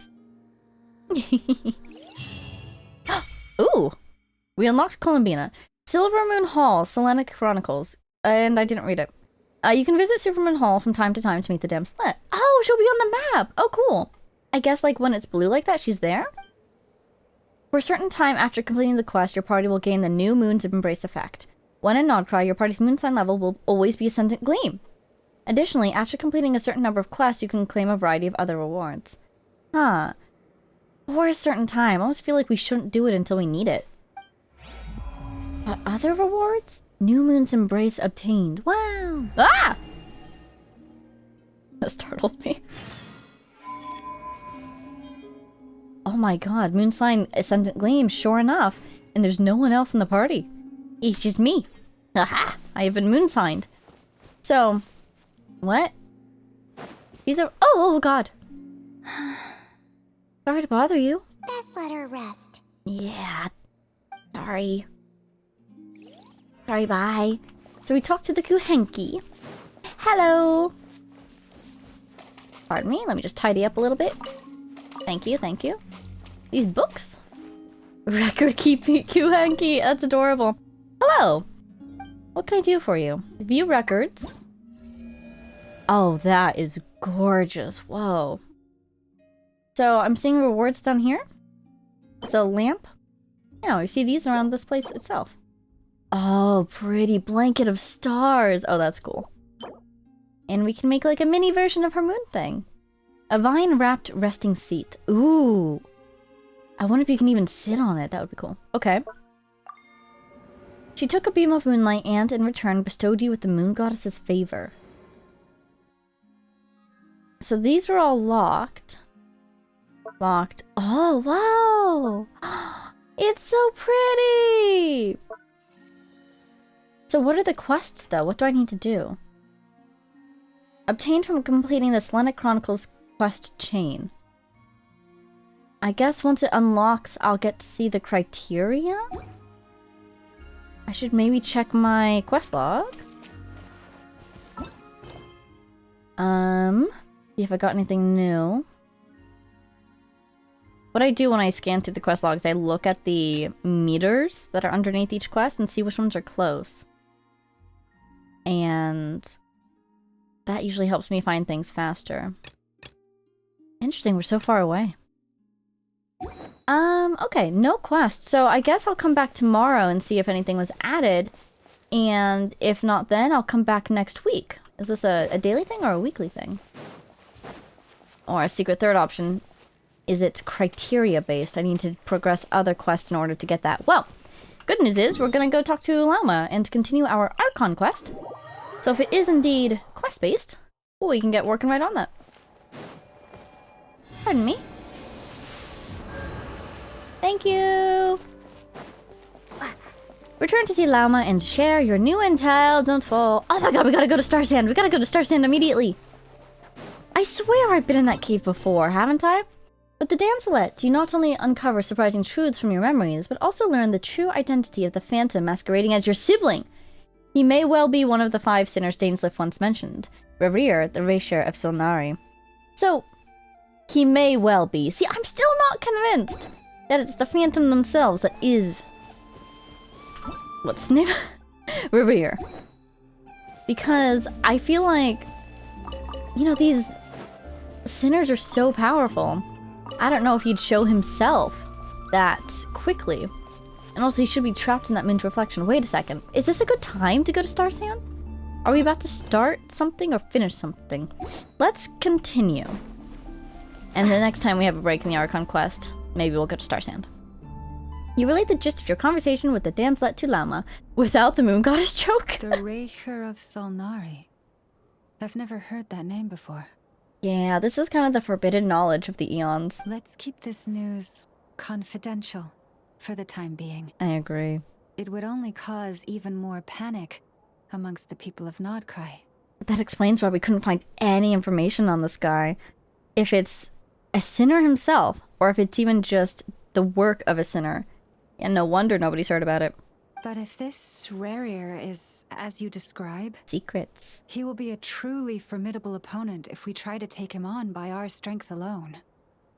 Ooh! We unlocked Columbina. Silver Moon Hall, Selenic Chronicles. And I didn't read it. You can visit Silvermoon Hall from time to time to meet the Damselet. Oh, she'll be on the map! Oh, cool. I guess, like, when it's blue like that, she's there? For a certain time after completing the quest, your party will gain the new Moon's Embrace effect. When in Nodcry, your party's moon sign level will always be Ascendant Gleam. Additionally, after completing a certain number of quests, you can claim a variety of other rewards. Huh. For a certain time. I almost feel like we shouldn't do it until we need it. But other rewards? New Moon's Embrace obtained. Wow! Ah! That startled me. Oh my god, Moon Sign Ascendant Gleam, sure enough. And there's no one else in the party. It's just me. Aha! I have been moon signed. So, what? These are. Oh god. Sorry to bother you. Best let her rest. Yeah. Sorry. Sorry, bye. So we talked to the Kuhenki. Hello. Pardon me, let me just tidy up a little bit. Thank you, thank you. These books? Record keeping Kuhenki, that's adorable. Hello. What can I do for you? View records. Oh, that is gorgeous. Whoa. So I'm seeing rewards down here. It's a lamp. No, you see these around this place itself. Oh, pretty blanket of stars. Oh, that's cool. And we can make like a mini version of her moon thing. A vine-wrapped resting seat. Ooh. I wonder if you can even sit on it. That would be cool. Okay. She took a beam of moonlight and, in return, bestowed you with the moon goddess's favor. So these were all locked. Locked. Oh, wow! It's so pretty! So what are the quests, though? What do I need to do? Obtained from completing the Selenic Chronicles quest chain. I guess once it unlocks, I'll get to see the criteria? I should maybe check my quest log. See if I got anything new. What I do when I scan through the quest logs, I look at the meters that are underneath each quest and see which ones are close. And that usually helps me find things faster. Interesting, we're so far away. Okay, no quest. So I guess I'll come back tomorrow and see if anything was added. And if not then, I'll come back next week. Is this a daily thing or a weekly thing? Or a secret third option. Is it criteria based? I need to progress other quests in order to get that. Well, good news is we're gonna go talk to Larua and continue our Archon quest. So if it is indeed quest based, well, we can get working right on that. Pardon me. Thank you. Return to see Larua and share your new intel. Don't fall. Oh my god, we gotta go to Star Sand. We gotta go to Star Sand immediately. I swear I've been in that cave before, haven't I? With the Damselet, you not only uncover surprising truths from your memories, but also learn the true identity of the Phantom masquerading as your sibling. He may well be one of the 5 sinners Dainsleif once mentioned. Reverie, the Erasure of Solnari. So, he may well be. See, I'm still not convinced that it's the Phantom themselves that is... What's his name? Reverie. Because I feel like... You know, these sinners are so powerful. I don't know if he'd show himself that quickly. And also, he should be trapped in that moon's reflection. Wait a second. Is this a good time to go to Star Sand? Are we about to start something or finish something? Let's continue. And the next time we have a break in the Archon quest, maybe we'll go to Star Sand. You relate the gist of your conversation with the Damselet to Larua without the moon goddess joke. The Erasure of Solnari. I've never heard that name before. Yeah, this is kind of the forbidden knowledge of the Eons. Let's keep this news confidential for the time being. I agree. It would only cause even more panic amongst the people of Nodcry. That explains why we couldn't find any information on this guy. If it's a sinner himself, or if it's even just the work of a sinner. And no wonder nobody's heard about it. But if this Rarier is, as you describe... Secrets. He will be a truly formidable opponent if we try to take him on by our strength alone.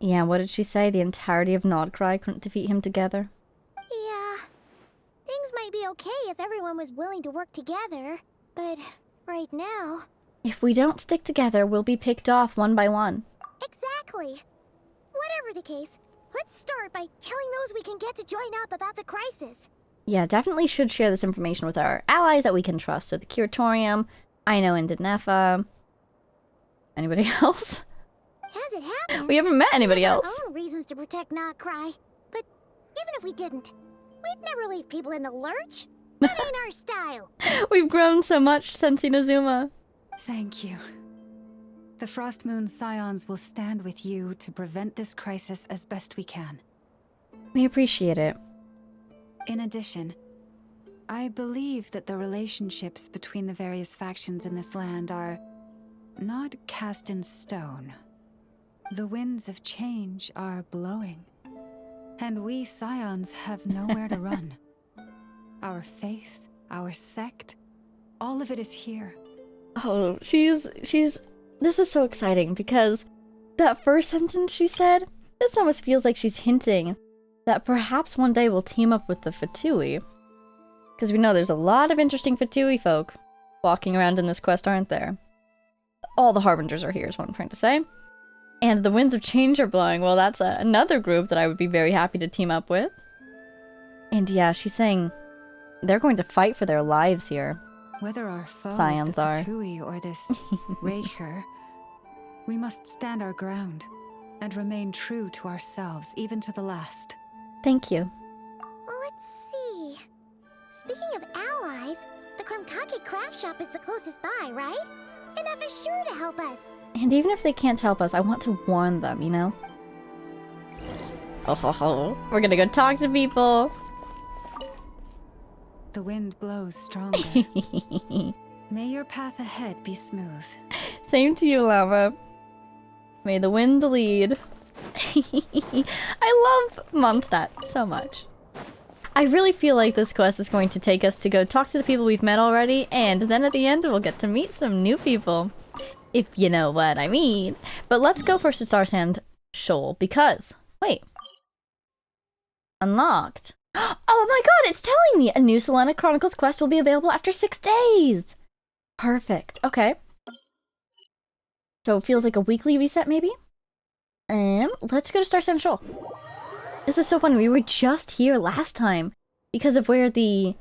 Yeah, what did she say? The entirety of Nodcry couldn't defeat him together? Yeah. Things might be okay if everyone was willing to work together, but right now... If we don't stick together, we'll be picked off one by one. Exactly. Whatever the case, let's start by telling those we can get to join up about the crisis. Yeah, definitely should share this information with our allies that we can trust. So the Curatorium, Aino and Dinefa. Anybody else? As it happens, We haven't met anybody we have else. our own reasons to protect Nodcry. But even if we didn't, we'd never leave people in the lurch. That ain't our style. We've grown so much since Inazuma. Thank you. The Frost Moon Scions will stand with you to prevent this crisis as best we can. We appreciate it. In addition, I believe that the relationships between the various factions in this land are not cast in stone. The winds of change are blowing, and we Scions have nowhere to run. Our faith, our sect, all of it is here. Oh, she's... This is so exciting because that first sentence she said, this almost feels like she's hinting that perhaps one day we'll team up with the Fatui. Because we know there's a lot of interesting Fatui folk walking around in this quest, aren't there? All the Harbingers are here is what I'm trying to say. And the winds of change are blowing. Well, that's another group that I would be very happy to team up with. And yeah, she's saying they're going to fight for their lives here. Whether our foes Scions the are. Fatui or this Raker, we must stand our ground and remain true to ourselves, even to the last. Thank you. Let's see. Speaking of allies, the Krumkake craft shop is the closest by, right? Enough is sure to help us. And even if they can't help us, I want to warn them, you know? Oh ho ho. We're gonna go talk to people. The wind blows stronger. May your path ahead be smooth. Same to you, Larua. May the wind lead. I love Mondstadt so much. I really feel like this quest is going to take us to go talk to the people we've met already, and then at the end we'll get to meet some new people. If you know what I mean. But let's go first to Star Sand Shoal, because... Wait. Unlocked. Oh my god, it's telling me! A new Selena Chronicles quest will be available after 6 days! Perfect. Okay. So it feels like a weekly reset, maybe? Let's go to Star Sand Shoal. This is so fun. We were just here last time because of where the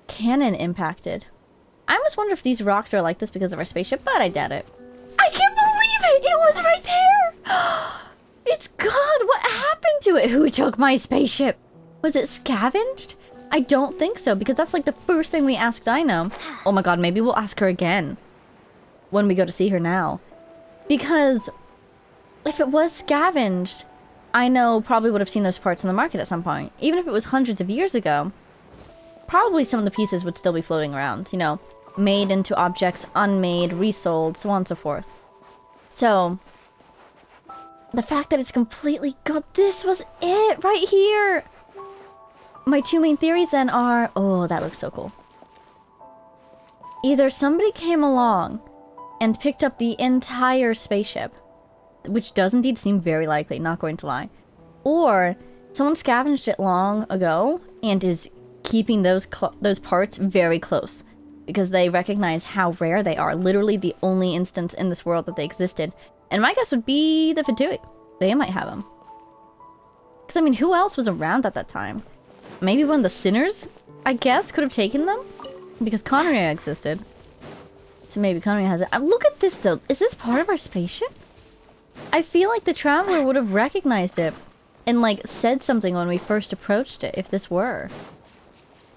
cannon impacted. I almost wonder if these rocks are like this because of our spaceship, but I doubt it. I can't believe it! It was right there! It's gone! What happened to it? Who took my spaceship? Was it scavenged? I don't think so, because that's like the first thing we asked Dino. Oh my god, maybe we'll ask her again when we go to see her now. Because if it was scavenged, I know probably would have seen those parts in the market at some point. Even if it was hundreds of years ago, probably some of the pieces would still be floating around, you know, made into objects, unmade, resold, so on and so forth. So, the fact that it's completely gone, this was it right here. My two main theories then are, oh, that looks so cool. Either somebody came along and picked up the entire spaceship, which does indeed seem very likely, not going to lie. Or someone scavenged it long ago and is keeping those parts very close because they recognize how rare they are. Literally the only instance in this world that they existed. And my guess would be the Fatui. They might have them. Because, I mean, who else was around at that time? Maybe one of the sinners, I guess, could have taken them? Because Conria existed. So maybe Conria has it. Look at this, though. Is this part of our spaceship? I feel like the Traveler would have recognized it and, like, said something when we first approached it, if this were.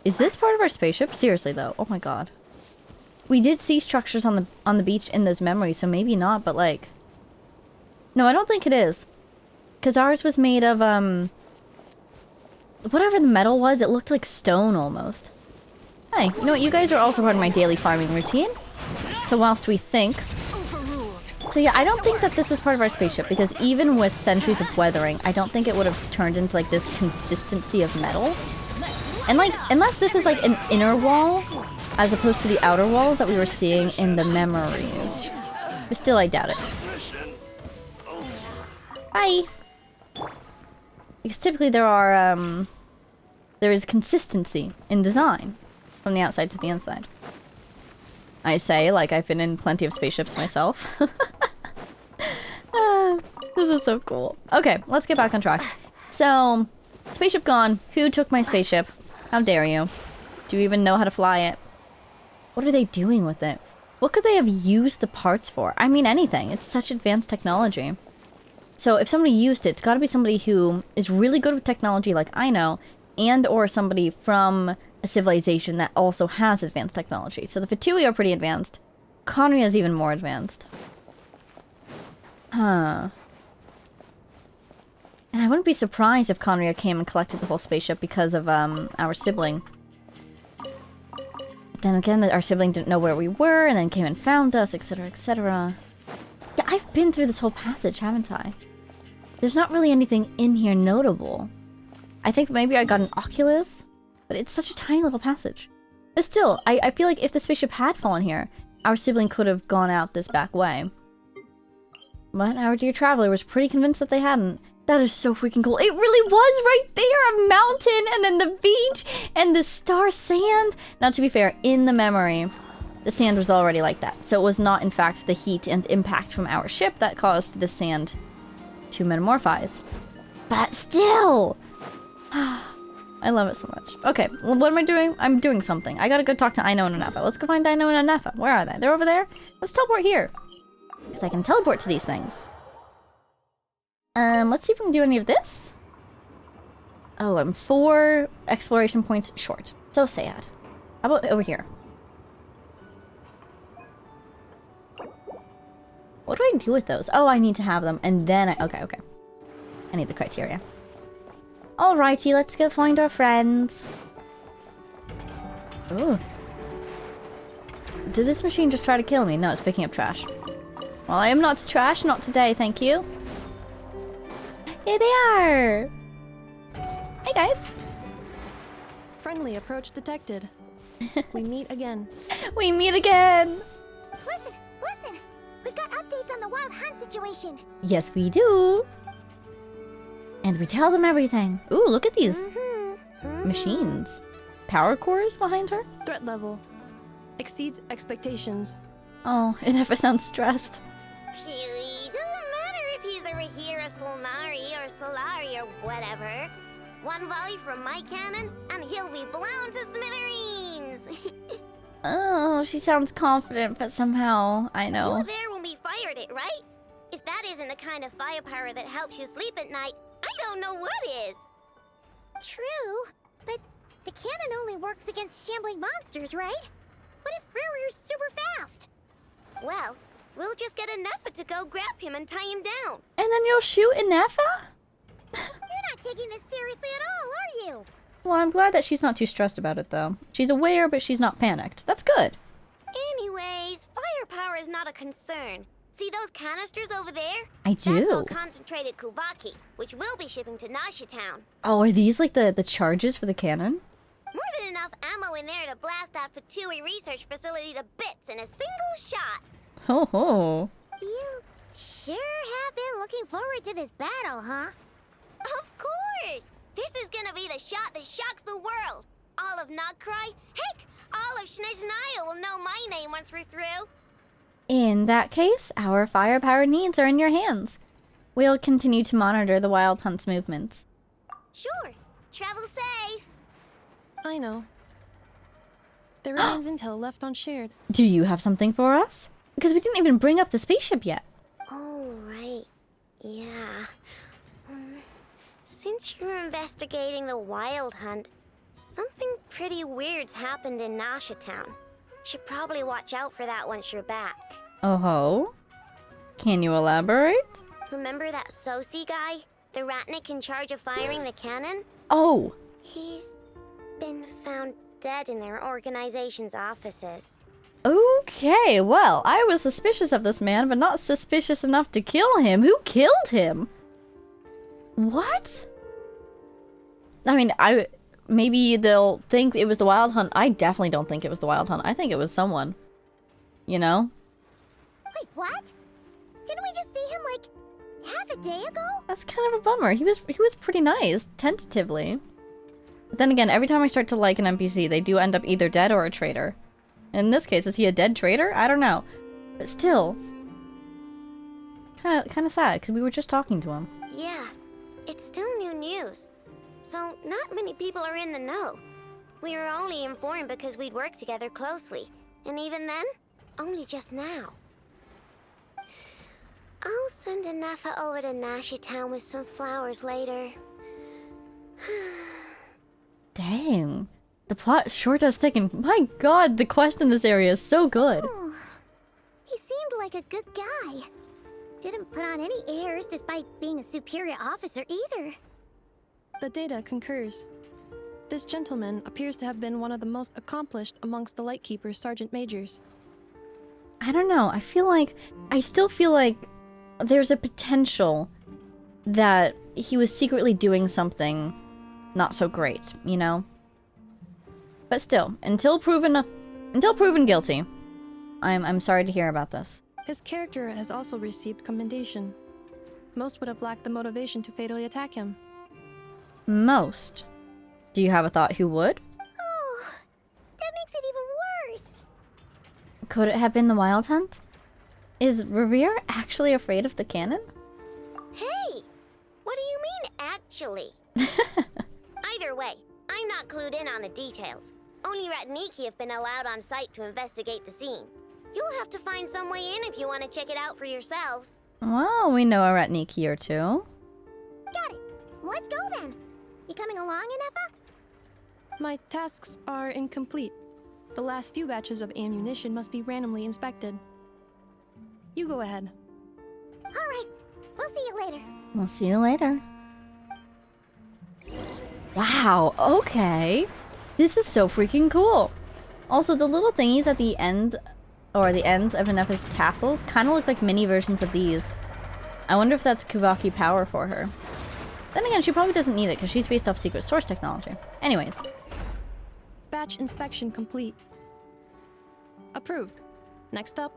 Is this part of our spaceship? Seriously, though. Oh my god. We did see structures on the beach in those memories, so maybe not, but, like... No, I don't think it is. Because ours was made of, whatever the metal was, it looked like stone almost. Hey, you know what? You guys are also part of my daily farming routine. So whilst we think... So yeah, I don't think that this is part of our spaceship, because even with centuries of weathering, I don't think it would have turned into, like, this consistency of metal. And, like, unless this is, like, an inner wall, as opposed to the outer walls that we were seeing in the memories. But still, I doubt it. Bye! Because typically there is consistency in design from the outside to the inside. I say, like I've been in plenty of spaceships myself. This is so cool. Okay, let's get back on track. So, spaceship gone. Who took my spaceship? How dare you? Do you even know how to fly it? What are they doing with it? What could they have used the parts for? I mean, anything. It's such advanced technology. So if somebody used it, it's got to be somebody who is really good with technology like I know, and or somebody from a civilization that also has advanced technology. So the Fatui are pretty advanced. Conria is even more advanced. Huh. And I wouldn't be surprised if Conria came and collected the whole spaceship because of our sibling. But then again, our sibling didn't know where we were, and then came and found us, etc., etc. Yeah, I've been through this whole passage, haven't I? There's not really anything in here notable. I think maybe I got an Oculus, but it's such a tiny little passage. But still, I feel like if the spaceship had fallen here, our sibling could have gone out this back way. But our dear traveler was pretty convinced that they hadn't. That is so freaking cool. It really was right there! A mountain, and then the beach, and the star sand! Now, to be fair, in the memory, the sand was already like that. So it was not, in fact, the heat and impact from our ship that caused the sand to metamorphize. But still! I love it so much. Okay, well, what am I doing? I'm doing something. I gotta go talk to Ino and Anefa. Let's go find Ino and Anefa. Where are they? They're over there? Let's teleport here. Because I can teleport to these things. Let's see if we can do any of this. Oh, I'm 4 exploration points short. So sad. How about over here? What do I do with those? Oh, I need to have them, and then okay. I need the criteria. Alrighty, let's go find our friends. Ooh. Did this machine just try to kill me? No, it's picking up trash. Well, I am not trash, not today, thank you. Here they are! Hey, guys. Friendly approach detected. We meet again. We meet again! Listen! We've got updates on the wild hunt situation. Yes, we do. And we tell them everything. Ooh, look at these machines. Power cores behind her? Threat level exceeds expectations. Oh, it never sounds stressed. Phew, doesn't matter if he's a Rahira Solnari or Solari or whatever. One volley from my cannon, and he'll be blown to smithereens! Oh, she sounds confident, but somehow, I You know. were there when we fired it, right? If that isn't the kind of firepower that helps you sleep at night, I don't know what is. True, but the cannon only works against shambling monsters, right? What if Rearier's super fast? Well, we'll just get Nefa to go grab him and tie him down. And then you'll shoot Nefa? You're not taking this seriously at all, are you? Well, I'm glad that she's not too stressed about it, though. She's aware, but she's not panicked. That's good. Anyways, firepower is not a concern. See those canisters over there? I That's all do. concentrated Kuvaki, which we'll be shipping to Nasha Town. Oh, are these like the charges for the cannon? More than enough ammo in there to blast that Fatui research facility to bits in a single shot. Ho ho. You sure have been looking forward to this battle, huh? Of course! This is gonna be the shot that shocks the world. All of Nogcry, heck, all of Snezhnaya will know my name once we're through. In that case, our firepower needs are in your hands. We'll continue to monitor the Wild Hunt's movements. Sure, travel safe. I know. There remains intel left unshared. Do you have something for us? Because we didn't even bring up the spaceship yet. Oh, right. Yeah. Since you're investigating the Wild Hunt, something pretty weird's happened in Nasha Town. Should probably watch out for that once you're back. Oh ho? Can you elaborate? Remember that Sosi guy? The Ratnik in charge of firing the cannon? Oh! He's been found dead in their organization's offices. Okay, well, I was suspicious of this man, but not suspicious enough to kill him. Who killed him? What? I mean, maybe they'll think it was the Wild Hunt. I definitely don't think it was the Wild Hunt. I think it was someone. You know? Wait, what? Didn't we just see him like half a day ago? That's kind of a bummer. He was pretty nice, tentatively. But then again, every time I start to like an NPC, they do end up either dead or a traitor. In this case, is he a dead traitor? I don't know. But still, kind of sad, because we were just talking to him. Yeah, it's still new news. So not many people are in the know. We were only informed because we'd worked together closely. And even then, only just now. I'll send Nefa over to Nasha Town with some flowers later. Dang. The plot sure does thicken. My god, the quest in this area is so good. Oh, he seemed like a good guy. Didn't put on any airs despite being a superior officer either. The data concurs. This gentleman appears to have been one of the most accomplished amongst the Lightkeeper's Sergeant Majors. I don't know. I still feel like there's a potential that he was secretly doing something not so great, you know? But still, until proven guilty, I'm sorry to hear about this. His character has also received commendation. Most would have lacked the motivation to fatally attack him. Most. Do you have a thought who would? Oh, that makes it even worse. Could it have been the Wild Hunt? Is Revere actually afraid of the cannon? Hey, what do you mean, actually? Either way, I'm not clued in on the details. Only Ratniki have been allowed on site to investigate the scene. You'll have to find some way in if you want to check it out for yourselves. Well, we know a Ratniki or two. Got it. Let's go then. You coming along, Nefa? My tasks are incomplete. The last few batches of ammunition must be randomly inspected. You go ahead. All right. We'll see you later. We'll see you later. Wow, okay. This is so freaking cool. Also, the little thingies at the end, or the ends of Nefa's tassels, kind of look like mini versions of these. I wonder if that's Kuvaki power for her. Then again, she probably doesn't need it because she's based off secret source technology. Anyways. Batch inspection complete. Approved. Next up.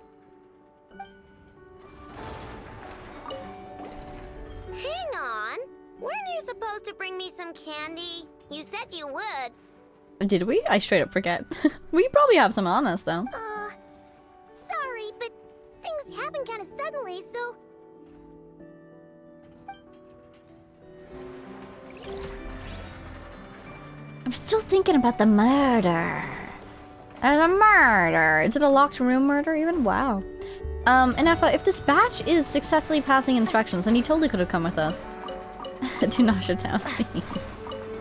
Hang on. Weren't you supposed to bring me some candy? You said you would. Did we? I straight up forget. We probably have some on us, though. Sorry, but things happened kind of suddenly, so... I'm still thinking about the murder. There's a murder. Is it a locked room murder even? Wow. And if this batch is successfully passing inspections, then he totally could have come with us. To Nasha Town.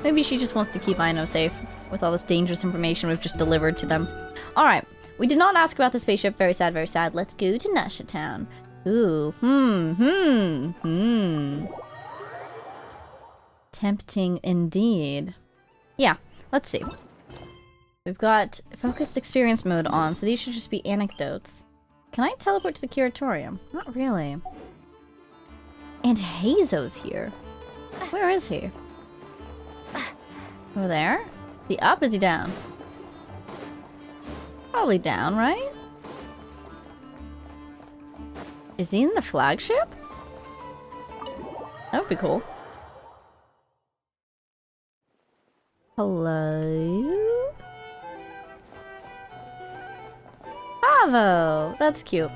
Maybe she just wants to keep Aino safe with all this dangerous information we've just delivered to them. Alright, we did not ask about the spaceship. Very sad, very sad. Let's go to Nasha Town. Ooh, tempting indeed. Yeah, let's see. We've got focused experience mode on, so these should just be anecdotes. Can I teleport to the curatorium? Not really. And Hazo's here. Where is he? Over there? Is he up? Is he down? Probably down, right? Is he in the flagship? That would be cool. Hello? Bravo! That's cute.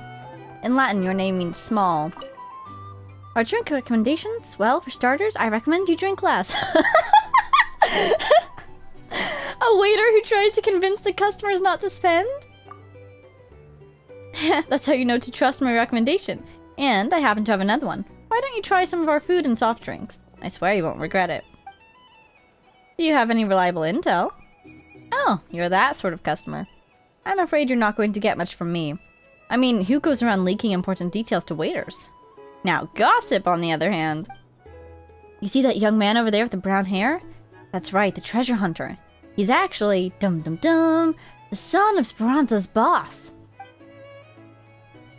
In Latin, your name means small. Our drink recommendations? Well, for starters, I recommend you drink less. A waiter who tries to convince the customers not to spend? That's how you know to trust my recommendation. And I happen to have another one. Why don't you try some of our food and soft drinks? I swear you won't regret it. Do you have any reliable intel? Oh, you're that sort of customer. I'm afraid you're not going to get much from me. I mean, who goes around leaking important details to waiters? Now, gossip, on the other hand. You see that young man over there with the brown hair? That's right, the treasure hunter. He's actually, dum-dum-dum, the son of Speranza's boss.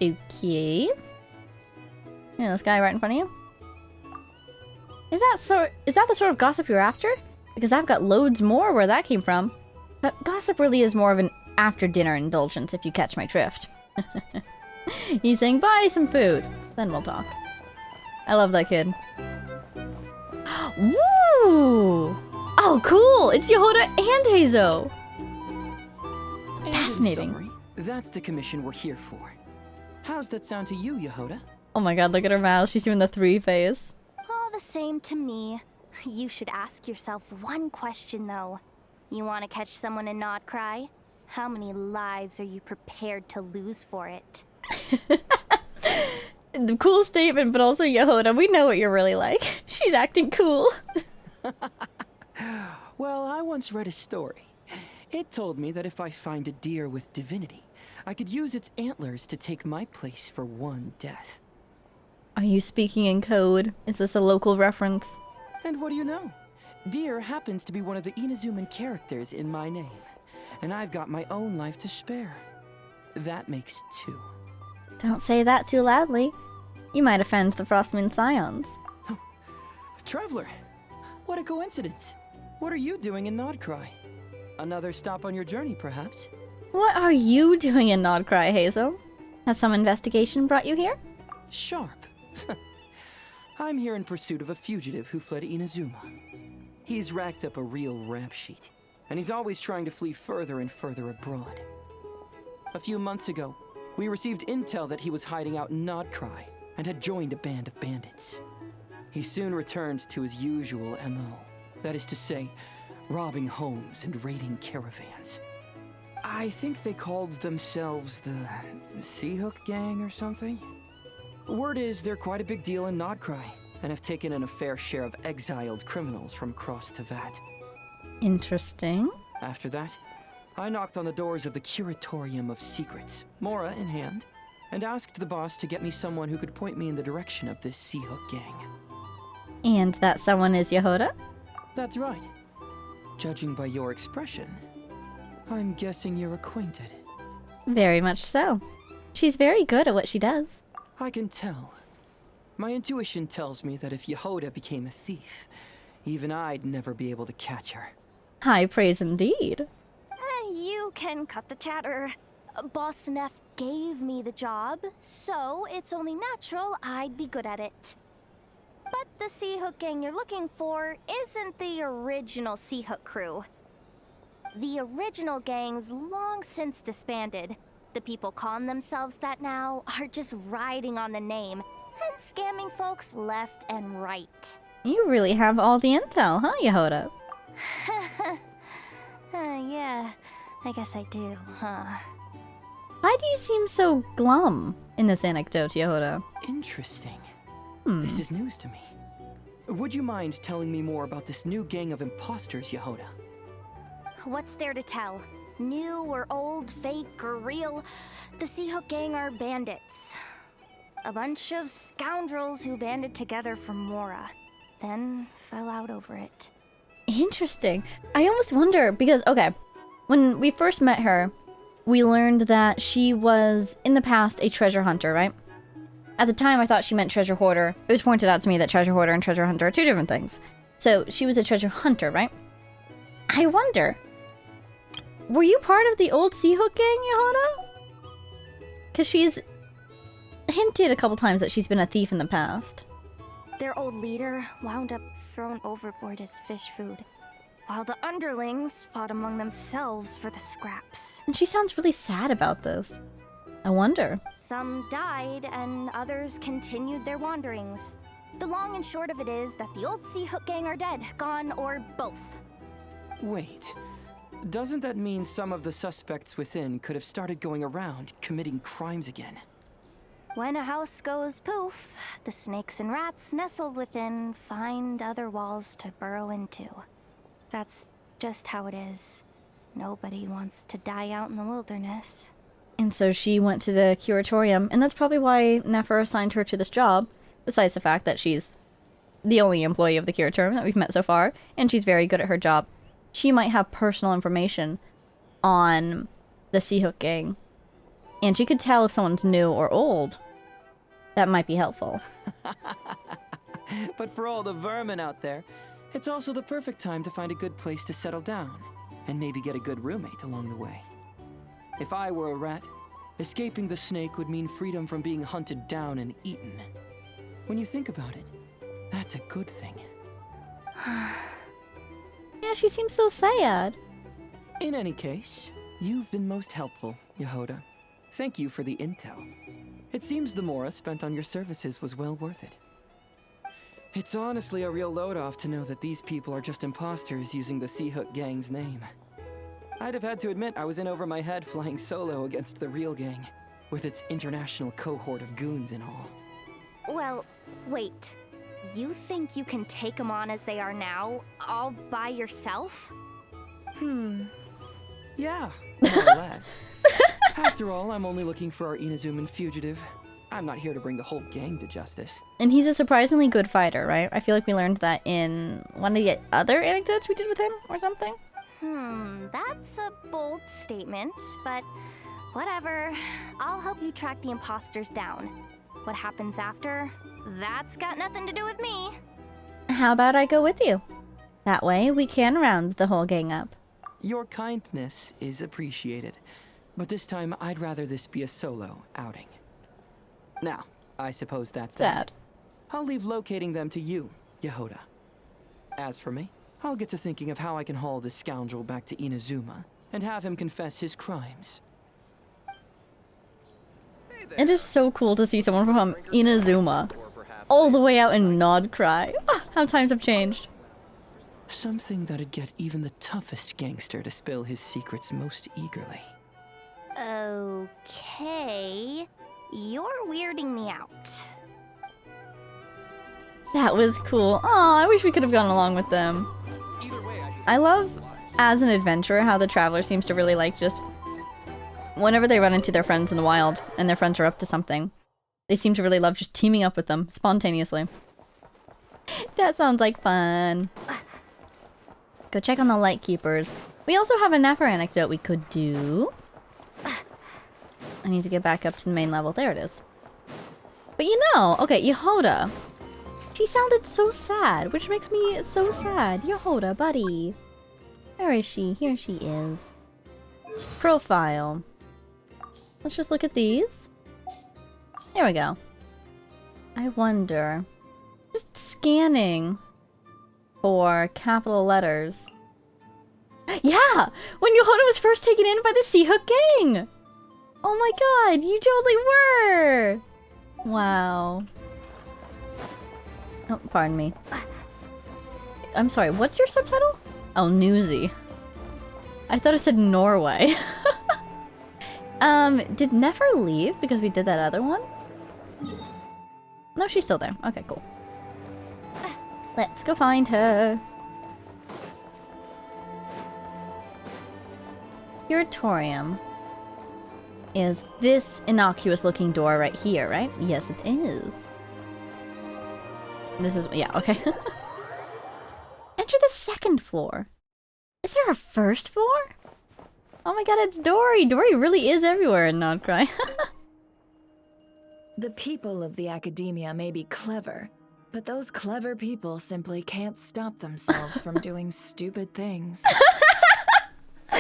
Okay. Yeah, this guy right in front of you? Is that the sort of gossip you're after? Because I've got loads more where that came from. But gossip really is more of an after-dinner indulgence, if you catch my drift. He's saying, buy some food. Then we'll talk. I love that kid. Woo! Oh, cool! It's Yehoda and Hazo! And Fascinating. in summary, that's the commission we're here for. How's that sound to you, Yehoda? Oh my god, look at her mouth. She's doing the 3 face. All the same to me. You should ask yourself one question, though. You want to catch someone and not cry? How many lives are you prepared to lose for it? Cool statement, but also Yehoda, we know what you're really like. She's acting cool. Well, I once read a story. It told me that if I find a deer with divinity, I could use its antlers to take my place for one death. Are you speaking in code? Is this a local reference? And what do you know? Deer happens to be one of the Inazuman characters in my name. And I've got my own life to spare. That makes 2. Don't say that too loudly. You might offend the Frostmoon Scions. Oh, Traveler, what a coincidence. What are you doing in Nodcry? Another stop on your journey, perhaps? What are you doing in Nodcry, Hazel? Has some investigation brought you here? Sharp. I'm here in pursuit of a fugitive who fled Inazuma. He's racked up a real rap sheet, and he's always trying to flee further and further abroad. A few months ago, we received intel that he was hiding out in Nodcry and had joined a band of bandits. He soon returned to his usual MO. That is to say, robbing homes and raiding caravans. I think they called themselves the Seahook Gang or something. Word is they're quite a big deal in Nodcry and have taken in a fair share of exiled criminals from across Tevat. Interesting. After that, I knocked on the doors of the Curatorium of Secrets, Mora in hand, and asked the boss to get me someone who could point me in the direction of this Seahook Gang. And that someone is Yehoda? That's right. Judging by your expression, I'm guessing you're acquainted. Very much so. She's very good at what she does. I can tell. My intuition tells me that if Yehoda became a thief, even I'd never be able to catch her. High praise indeed. You can cut the chatter. Boss Neff gave me the job, so it's only natural I'd be good at it. But the Seahook Gang you're looking for isn't the original Seahook crew. The original gang's long since disbanded. The people calling themselves that now are just riding on the name and scamming folks left and right. You really have all the intel, huh, Yehoda? Yeah, I guess I do, huh? Why do you seem so glum in this anecdote, Yehoda? Interesting. This is news to me. Would you mind telling me more about this new gang of imposters, Yehoda? What's there to tell? New or old, fake or real, the Seahook Gang are bandits. A bunch of scoundrels who banded together for Mora, then fell out over it. Interesting. I almost wonder, because, okay, when we first met her, we learned that she was, in the past, a treasure hunter, right? At the time, I thought she meant treasure hoarder. It was pointed out to me that treasure hoarder and treasure hunter are two different things. So, she was a treasure hunter, right? I wonder, were you part of the old Seahook Gang, Yehoda? Because she's hinted a couple times that she's been a thief in the past. Their old leader wound up thrown overboard as fish food, while the underlings fought among themselves for the scraps. And she sounds really sad about this. I wonder. Some died, and others continued their wanderings. The long and short of it is that the old Seahook Gang are dead, gone, or both. Wait. Doesn't that mean some of the suspects within could have started going around committing crimes again? When a house goes poof, the snakes and rats nestled within find other walls to burrow into. That's just how it is. Nobody wants to die out in the wilderness. And so she went to the curatorium, and that's probably why Nefer assigned her to this job, besides the fact that she's the only employee of the curatorium that we've met so far, and she's very good at her job. She might have personal information on the Seahook Gang, and she could tell if someone's new or old. That might be helpful. But for all the vermin out there, it's also the perfect time to find a good place to settle down, and maybe get a good roommate along the way. If I were a rat, escaping the snake would mean freedom from being hunted down and eaten. When you think about it, that's a good thing. Yeah, she seems so sad. In any case, you've been most helpful, Yehoda. Thank you for the intel. It seems the Mora spent on your services was well worth it. It's honestly a real load-off to know that these people are just imposters using the Seahook Gang's name. I'd have had to admit I was in over my head flying solo against the real gang, with its international cohort of goons and all. Well, wait. You think you can take them on as they are now, all by yourself? Yeah, more or less. After all, I'm only looking for our Inazuman fugitive. I'm not here to bring the whole gang to justice. And he's a surprisingly good fighter, right? I feel like we learned that in one of the other anecdotes we did with him, or something. That's a bold statement, but whatever. I'll help you track the imposters down. What happens after? That's got nothing to do with me. How about I go with you? That way we can round the whole gang up. Your kindness is appreciated, but this time I'd rather this be a solo outing. Now, I suppose that's Sad. I'll leave locating them to you, Yehoda. As for me, I'll get to thinking of how I can haul this scoundrel back to Inazuma and have him confess his crimes. It is so cool to see someone from Inazuma all the way out in Nodcry. How times have changed. Something that'd get even the toughest gangster to spill his secrets most eagerly. Okay. You're weirding me out. That was cool. Aw, I wish we could have gone along with them. I love, as an adventurer, how the Traveler seems to really like just... Whenever they run into their friends in the wild, and their friends are up to something, they seem to really love just teaming up with them, spontaneously. That sounds like fun. Go check on the Lightkeepers. We also have a Nefer anecdote we could do. I need to get back up to the main level. There it is. But you know, okay, Yehoda. She sounded so sad, which makes me so sad. Yehoda, buddy. Where is she? Here she is. Profile. Let's just look at these. There we go. I wonder. Just scanning for capital letters. Yeah! When Yehoda was first taken in by the Seahook Gang! Oh my god, you totally were! Wow. Oh, pardon me. I'm sorry, what's your subtitle? Oh, newsy. I thought it said Norway. Did Nefer leave because we did that other one? No, she's still there. Okay, cool. Let's go find her. Curatorium is this innocuous looking door right here, right? Yes, it is. This is, yeah, okay. Enter the second floor. Is there a first floor? Oh my god, it's Dory! Dory really is everywhere in Nodcry. The people of the academia may be clever, but those clever people simply can't stop themselves from doing stupid things. The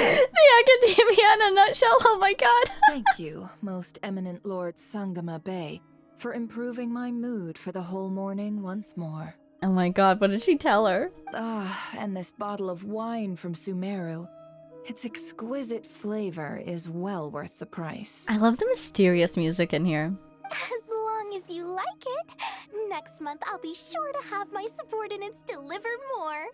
academia in a nutshell, oh my god. Thank you, most eminent Lord Sangama Bey, for improving my mood for the whole morning once more. Oh my god, what did she tell her? Ah, and this bottle of wine from Sumeru. Its exquisite flavor is well worth the price. I love the mysterious music in here. As long as you like it. Next month, I'll be sure to have my subordinates deliver more.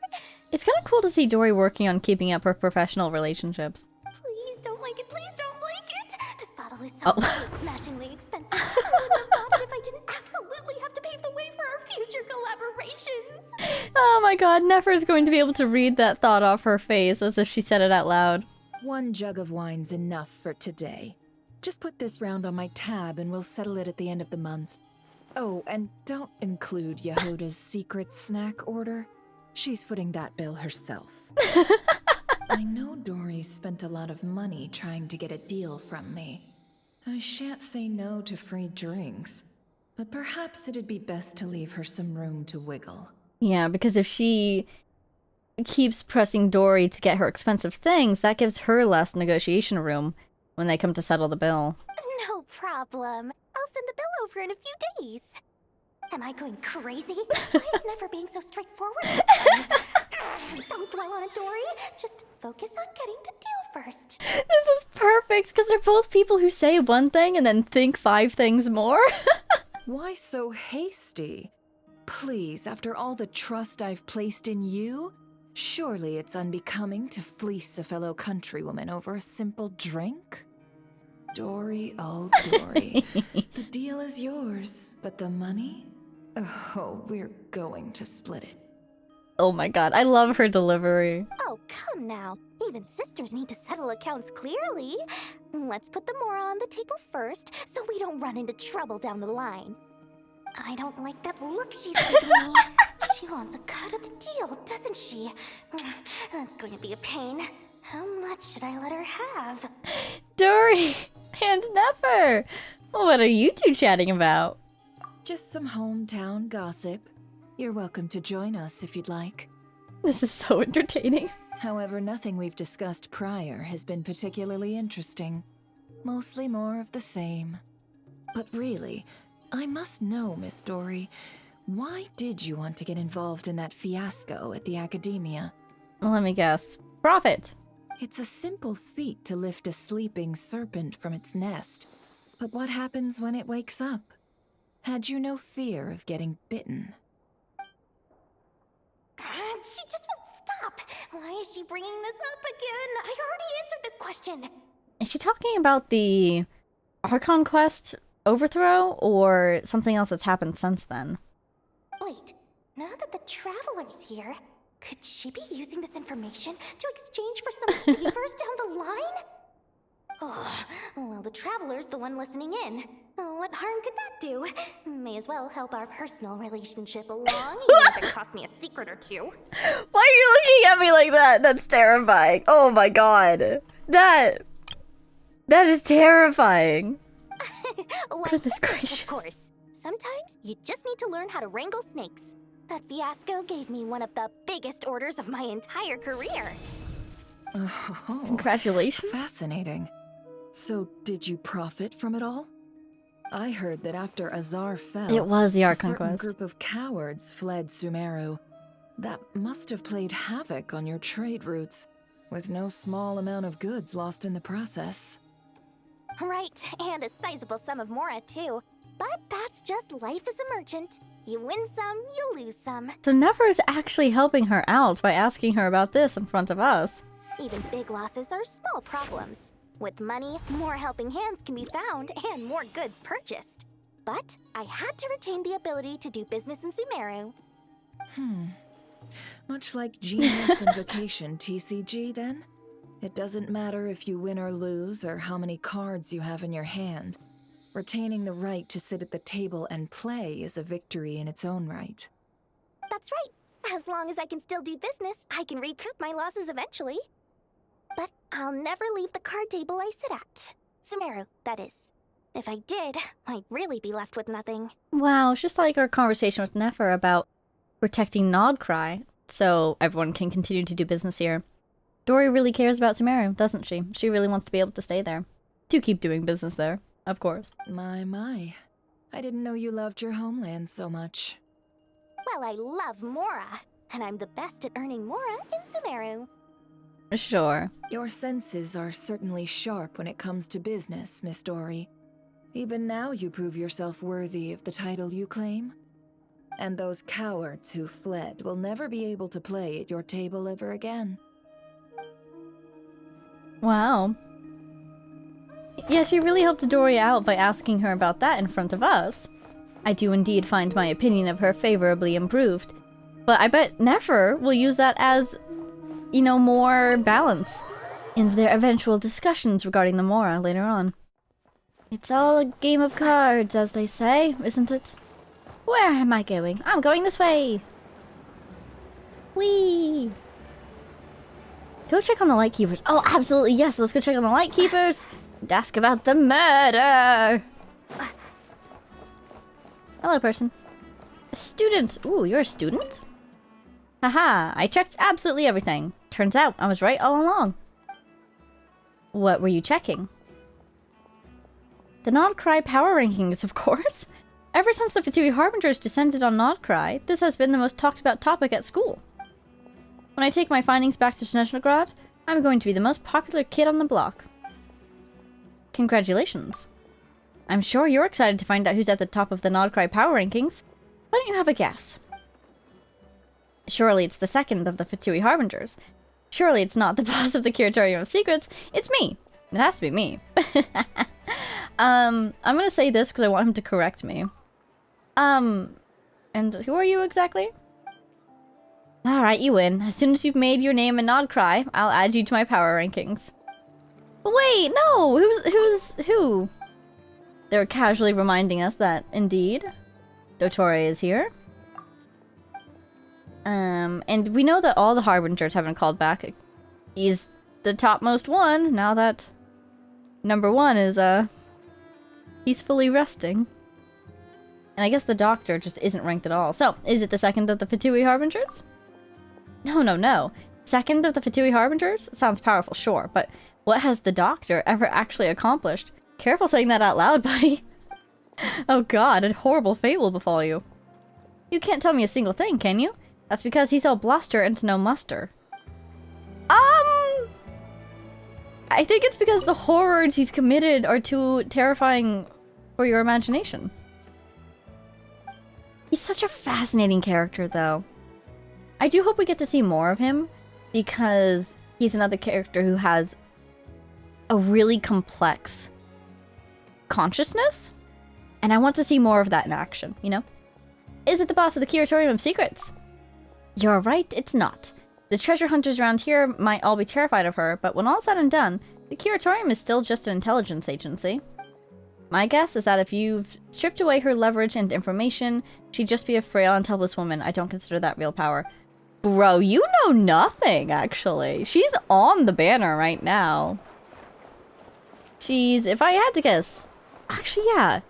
It's kind of cool to see Dory working on keeping up her professional relationships. Please don't like it. Please don't like it. This bottle is so smashingly expensive. I wouldn't have bought it if I didn't absolutely have to pave the way for our future collaborations. Oh my god, Nefer's going to be able to read that thought off her face as if she said it out loud. One jug of wine's enough for today. Just put this round on my tab and we'll settle it at the end of the month. Oh, and don't include Yehuda's secret snack order. She's footing that bill herself. I know Dory spent a lot of money trying to get a deal from me. I shan't say no to free drinks, but perhaps it'd be best to leave her some room to wiggle. Yeah, because if she keeps pressing Dory to get her expensive things, that gives her less negotiation room when they come to settle the bill. No problem. I'll send the bill over in a few days. Am I going crazy? Why is Never being so straightforward this time? Don't dwell on it, Dory. Just focus on getting the deal first. This is perfect, because they're both people who say one thing and then think 5 things more. Why so hasty? Please, after all the trust I've placed in you, surely it's unbecoming to fleece a fellow countrywoman over a simple drink? Dory, oh Dory, the deal is yours, but the money? Oh, we're going to split it. Oh my god, I love her delivery. Oh, come now. Even sisters need to settle accounts clearly. Let's put the mora on the table first, so we don't run into trouble down the line. I don't like that look she's giving me. She wants a cut of the deal, doesn't she? That's going to be a pain. How much should I let her have? Dory and Nefer, what are you two chatting about? Just some hometown gossip. You're welcome to join us if you'd like. This is so entertaining. However, nothing we've discussed prior has been particularly interesting. Mostly more of the same. But really, I must know, Miss Dory, why did you want to get involved in that fiasco at the academia? Well, let me guess. Profit. It's a simple feat to lift a sleeping serpent from its nest. But what happens when it wakes up? Had you no fear of getting bitten? She just won't stop. Why is she bringing this up again? I already answered this question. Is she talking about the Archon quest overthrow or something else that's happened since then? Wait, now that the Traveler's here, could she be using this information to exchange for some favors down the line? Oh, well, the Traveler's the one listening in. Oh, what harm could that do? May as well help our personal relationship along, even if it costs me a secret or two. Why are you looking at me like that? That's terrifying. Oh my god. That is terrifying. Why, Goodness yes, gracious. of course. Sometimes you just need to learn how to wrangle snakes. That fiasco gave me one of the biggest orders of my entire career. Oh, Congratulations. fascinating. So, did you profit from it all? I heard that after Azar fell, It was the a Archon certain quest. group of cowards fled Sumeru. That must have played havoc on your trade routes, with no small amount of goods lost in the process. Right, and a sizable sum of mora too. But that's just life as a merchant. You win some, you lose some. So Nefer's actually helping her out by asking her about this in front of us. Even big losses are small problems. With money, more helping hands can be found and more goods purchased. But I had to retain the ability to do business in Sumeru. Much like Genius Invocation TCG, then? It doesn't matter if you win or lose or how many cards you have in your hand. Retaining the right to sit at the table and play is a victory in its own right. That's right. As long as I can still do business, I can recoup my losses eventually. But I'll never leave the card table I sit at. Sumeru, that is. If I did, I'd really be left with nothing. Wow, it's just like our conversation with Nefer about protecting Nodcry, so everyone can continue to do business here. Dory really cares about Sumeru, doesn't she? She really wants to be able to stay there. To keep doing business there, of course. My. I didn't know you loved your homeland so much. Well, I love Mora, and I'm the best at earning Mora in Sumeru. Sure. Your senses are certainly sharp when it comes to business, Miss Dory. Even now you prove yourself worthy of the title you claim. And those cowards who fled will never be able to play at your table ever again. Wow. Yeah, she really helped Dory out by asking her about that in front of us. I do indeed find my opinion of her favorably improved. But I bet Nefer will use that as, you know, more balance in their eventual discussions regarding the Mora later on. It's all a game of cards, as they say, isn't it? Where am I going? I'm going this way! Whee! Go check on the Lightkeepers. Oh, absolutely, yes, let's go check on the Lightkeepers and ask about the murder! Hello, person. A student! Ooh, you're a student? Haha, I checked absolutely everything. Turns out I was right all along. What were you checking? The Nodcry power rankings, of course. Ever since the Fatui Harbingers descended on Nodcry, this has been the most talked about topic at school. When I take my findings back to Snezhnograd, I'm going to be the most popular kid on the block. Congratulations. I'm sure you're excited to find out who's at the top of the Nodcry power rankings. Why don't you have a guess? Surely it's the second of the Fatui Harbingers. Surely it's not the boss of the Curatorium of Secrets. It's me. It has to be me. I'm gonna say this because I want him to correct me. And who are you exactly? Alright, you win. As soon as you've made your name a Nodcry, I'll add you to my power rankings. Wait, no! Who? They're casually reminding us that, indeed, Dottore is here. And we know that all the Harbingers haven't called back. He's the topmost one, now that number one is, peacefully resting. And I guess the Doctor just isn't ranked at all. So, is it the second of the Fatui Harbingers? No. Second of the Fatui Harbingers? Sounds powerful, sure, but what has the Doctor ever actually accomplished? Careful saying that out loud, buddy. Oh god, a horrible fate will befall you. You can't tell me a single thing, can you? That's because he's all bluster and no muster. I think it's because the horrors he's committed are too terrifying for your imagination. He's such a fascinating character, though. I do hope we get to see more of him, because he's another character who has a really complex consciousness, and I want to see more of that in action, you know? Is it the boss of the Curatorium of Secrets? You're right, it's not. The treasure hunters around here might all be terrified of her, but when all's said and done, the Curatorium is still just an intelligence agency. My guess is that if you've stripped away her leverage and information, she'd just be a frail and helpless woman. I don't consider that real power. Bro, you know nothing, actually. She's on the banner right now. She's, if I had to guess, actually, yeah.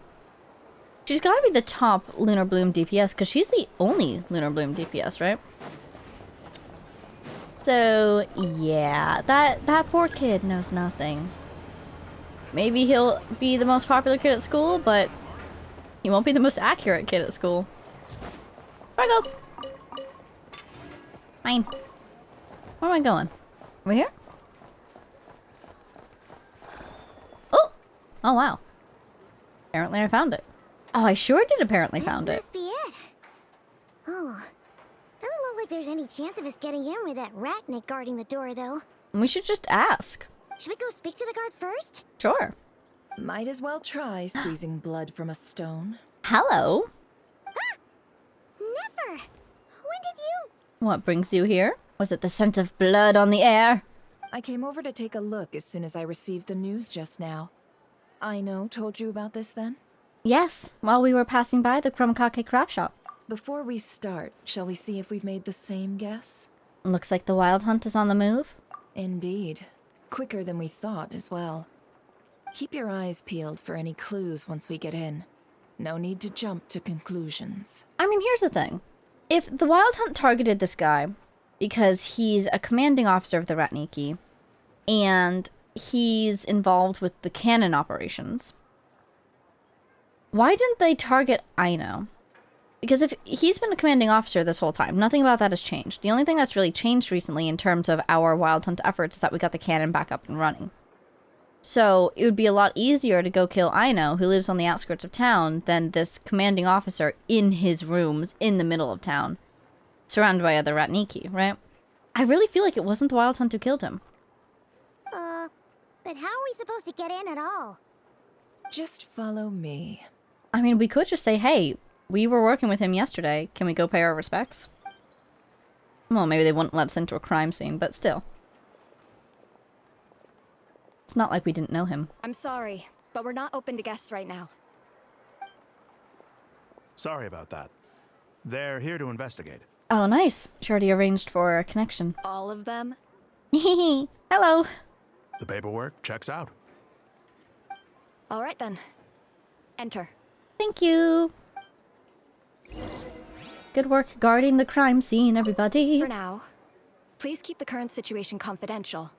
She's gotta be the top Lunar Bloom DPS, because she's the only Lunar Bloom DPS, right? So, yeah, that poor kid knows nothing. Maybe he'll be the most popular kid at school, but he won't be the most accurate kid at school. Sprinkles! Fine. Where am I going? Over here? Oh! Oh, wow. Apparently I found it. Oh, I sure did apparently found it. This must be it. Oh. Doesn't look like there's any chance of us getting in with that ratnik guarding the door, though. We should just ask. Should we go speak to the guard first? Sure. Might as well try squeezing blood from a stone. Hello. Never. When did you... What brings you here? Was it the scent of blood on the air? I came over to take a look as soon as I received the news just now. Aino told you about this then? Yes, while we were passing by the Krumkake craft shop. Before we start, shall we see if we've made the same guess? Looks like the wild hunt is on the move. Indeed. Quicker than we thought as well. Keep your eyes peeled for any clues once we get in. No need to jump to conclusions. I mean, here's the thing. If the wild hunt targeted this guy because he's a commanding officer of the Ratniki and he's involved with the cannon operations, why didn't they target Aino? Because if he's been a commanding officer this whole time, nothing about that has changed. The only thing that's really changed recently in terms of our wild hunt efforts is that we got the cannon back up and running. So it would be a lot easier to go kill Aino, who lives on the outskirts of town, than this commanding officer in his rooms in the middle of town, surrounded by other Ratniki, right? I really feel like it wasn't the wild hunt who killed him. But how are we supposed to get in at all? Just follow me. I mean, we could just say, hey, we were working with him yesterday. Can we go pay our respects? Well, maybe they wouldn't let us into a crime scene, but still. It's not like we didn't know him. I'm sorry, but we're not open to guests right now. Sorry about that. They're here to investigate. Oh, nice. She already arranged for a connection. All of them? Hello. The paperwork checks out. All right then. Enter. Thank you. Good work guarding the crime scene, everybody. For now, please keep the current situation confidential.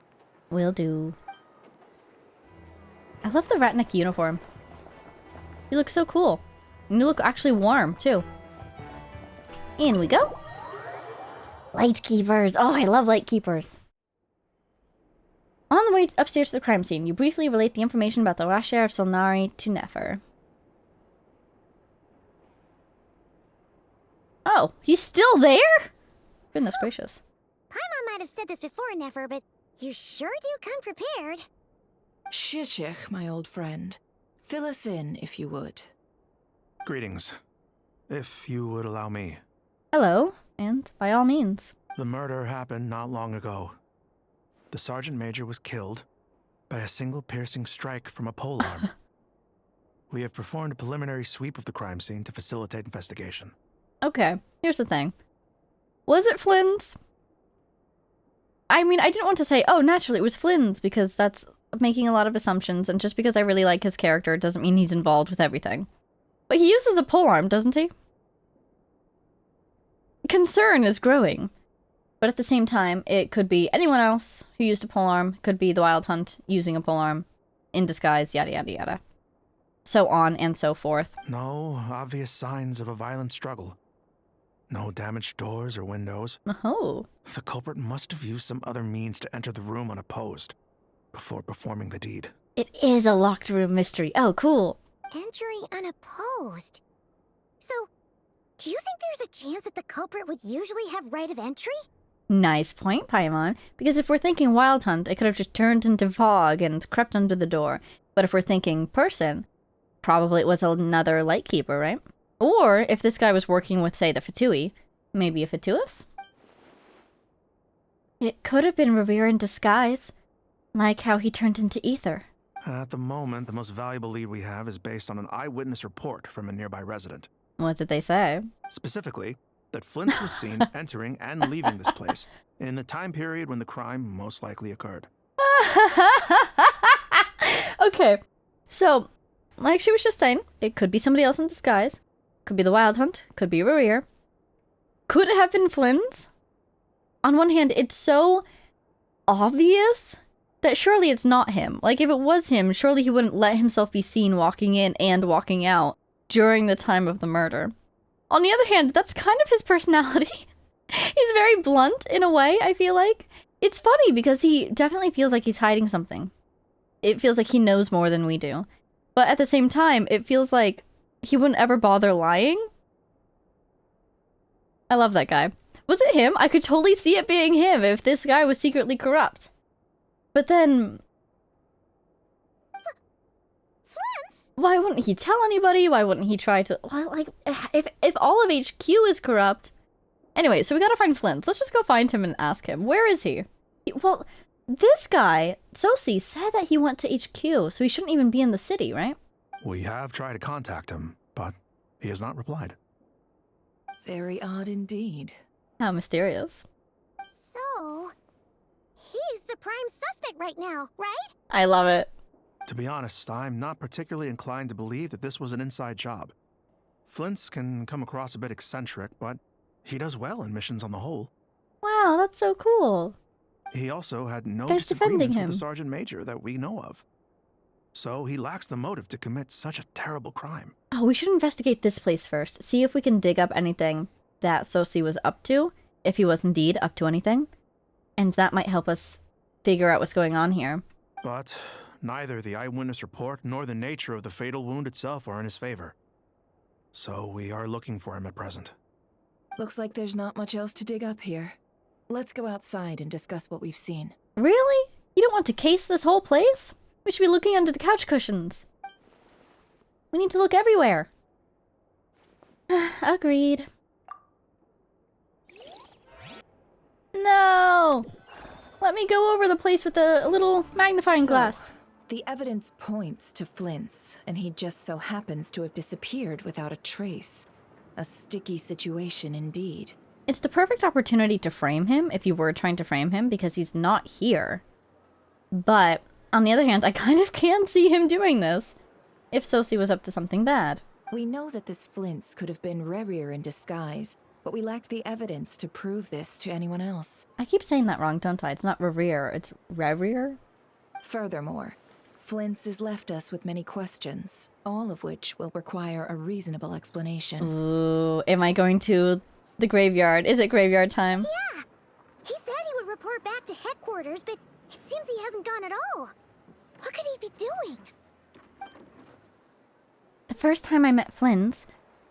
Will do. I love the Ratnik uniform. You look so cool. And you look actually warm, too. In we go. Lightkeepers. Oh, I love lightkeepers. On the way upstairs to the crime scene, you briefly relate the information about the Rasher of Solnari to Nefer. Oh, he's still there? Goodness gracious. Paimon might have said this before, Nefer, but you sure do come prepared. Shishich, my old friend. Fill us in, if you would. Greetings. If you would allow me. Hello, and by all means. The murder happened not long ago. The Sergeant Major was killed by a single piercing strike from a polearm. We have performed a preliminary sweep of the crime scene to facilitate investigation. Okay, here's the thing. Was it Flynn's? I mean, I didn't want to say, oh, naturally it was Flynn's, because that's making a lot of assumptions, and just because I really like his character doesn't mean he's involved with everything. But he uses a polearm, doesn't he? Concern is growing. But at the same time, it could be anyone else who used a polearm, could be the Wild Hunt using a polearm, in disguise, yada yada yada. So on and so forth. No obvious signs of a violent struggle. No damaged doors or windows. Oh. The culprit must have used some other means to enter the room unopposed before performing the deed. It is a locked room mystery. Oh, cool. Entering unopposed. So, do you think there's a chance that the culprit would usually have right of entry? Nice point, Paimon. Because if we're thinking Wild Hunt, it could have just turned into fog and crept under the door. But if we're thinking person, probably it was another lightkeeper, right? Or if this guy was working with, say, the Fatui, maybe a Fatuus? It could have been Revere in disguise, like how he turned into ether. At the moment, the most valuable lead we have is based on an eyewitness report from a nearby resident. What did they say? Specifically, that Flint was seen entering and leaving this place in the time period when the crime most likely occurred. Okay, so, like she was just saying, it could be somebody else in disguise. Could be the Wild Hunt. Could be Revere. Could it have been Flynn's? On one hand, it's so obvious that surely it's not him. Like, if it was him, surely he wouldn't let himself be seen walking in and walking out during the time of the murder. On the other hand, that's kind of his personality. He's very blunt in a way, I feel like. It's funny because he definitely feels like he's hiding something. It feels like he knows more than we do. But at the same time, it feels like he wouldn't ever bother lying. I love that guy. Was it him? I could totally see it being him if this guy was secretly corrupt. But then... Flint's? Why wouldn't he tell anybody? Why wouldn't he try to... Well, like, if all of HQ is corrupt... Anyway, so we gotta find Flint. Let's just go find him and ask him. Where is he? Well, this guy, Sosi, said that he went to HQ, so he shouldn't even be in the city, right? We have tried to contact him, but he has not replied. Very odd indeed. How mysterious. So, he's the prime suspect right now, right? I love it. To be honest, I'm not particularly inclined to believe that this was an inside job. Flint's can come across a bit eccentric, but he does well in missions on the whole. Wow, that's so cool. He also had no Guy's defending disagreements with him. the Sergeant Major that we know of. So he lacks the motive to commit such a terrible crime. Oh, we should investigate this place first. See if we can dig up anything that Sosi was up to, if he was indeed up to anything. And that might help us figure out what's going on here. But neither the eyewitness report nor the nature of the fatal wound itself are in his favor. So we are looking for him at present. Looks like there's not much else to dig up here. Let's go outside and discuss what we've seen. Really? You don't want to case this whole place? We should be looking under the couch cushions. We need to look everywhere. Agreed. No! Let me go over the place with a little magnifying glass. The evidence points to Flint's, and he just so happens to have disappeared without a trace. A sticky situation indeed. It's the perfect opportunity to frame him, if you were trying to frame him, because he's not here. But, on the other hand, I kind of can see him doing this, if Sosi was up to something bad. We know that this Flint's could have been Rerir in disguise, but we lack the evidence to prove this to anyone else. I keep saying that wrong, don't I? It's not Rerir, it's Rerir? Furthermore, Flint's has left us with many questions, all of which will require a reasonable explanation. Ooh, am I going to the graveyard? Is it graveyard time? Yeah! He said he would report back to headquarters, but it seems he hasn't gone at all. What could he be doing? The first time I met Flynn's,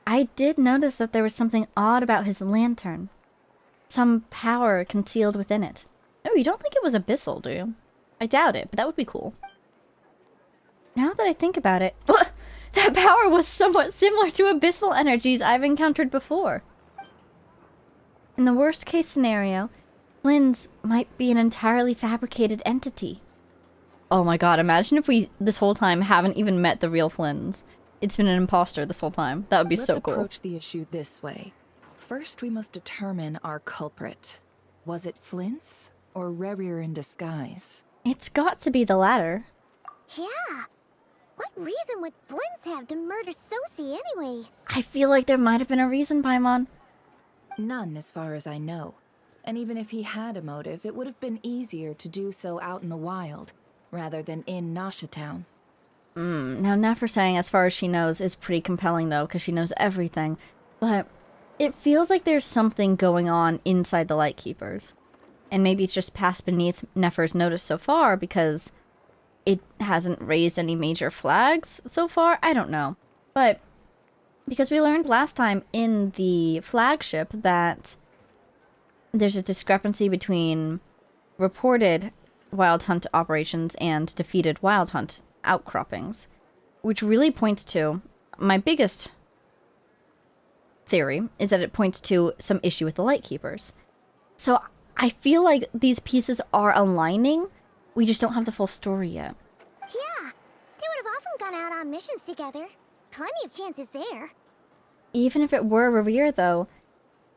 I did notice that there was something odd about his lantern. Some power concealed within it. Oh, you don't think it was abyssal, do you? I doubt it, but that would be cool. Now that I think about it, that power was somewhat similar to abyssal energies I've encountered before. In the worst case scenario, Flynn's might be an entirely fabricated entity. Oh my god, imagine if we, this whole time, haven't even met the real Flynn's. It's been an imposter this whole time. That would be so cool. Let's approach the issue this way. First, we must determine our culprit. Was it Flint's or Rerir in disguise? It's got to be the latter. Yeah. What reason would Flint's have to murder Sosi anyway? I feel like there might have been a reason, Paimon. None, as far as I know. And even if he had a motive, it would have been easier to do so out in the wild, rather than in Nasha Town. Now Nefer saying as far as she knows is pretty compelling though, because she knows everything. But it feels like there's something going on inside the Lightkeepers. And maybe it's just passed beneath Nefer's notice so far because it hasn't raised any major flags so far. I don't know. But because we learned last time in the flagship that there's a discrepancy between reported Wild Hunt operations and defeated Wild Hunt outcroppings, which really points to, my biggest theory is that it points to some issue with the Lightkeepers. So I feel like these pieces are aligning, we just don't have the full story yet. Yeah, they would have often gone out on missions together. Plenty of chances there. Even if it were Rerir though,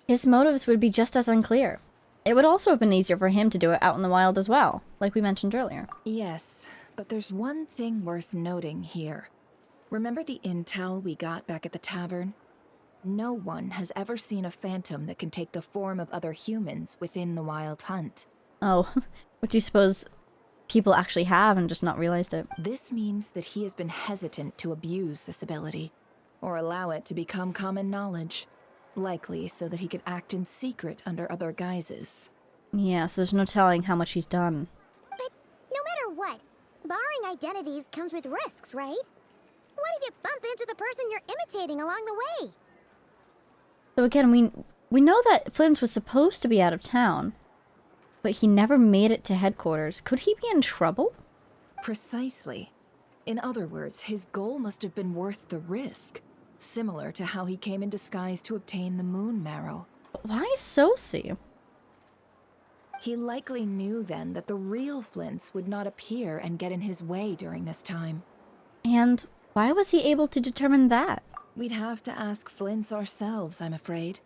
his motives would be just as unclear. It would also have been easier for him to do it out in the wild as well, like we mentioned earlier. Yes, but there's one thing worth noting here. Remember the intel we got back at the tavern? No one has ever seen a phantom that can take the form of other humans within the Wild Hunt. Oh, what do you suppose people actually have and just not realized it? This means that he has been hesitant to abuse this ability, or allow it to become common knowledge. Likely so that he could act in secret under other guises. Yeah, so there's no telling how much he's done. But no matter what, borrowing identities comes with risks, right? What if you bump into the person you're imitating along the way? So again, we know that Flint was supposed to be out of town. But he never made it to headquarters. Could he be in trouble? Precisely. In other words, his goal must have been worth the risk, similar to how he came in disguise to obtain the moon marrow. But why Sosi? He likely knew then that the real Flints would not appear and get in his way during this time. And why was he able to determine that? We'd have to ask Flints ourselves, I'm afraid.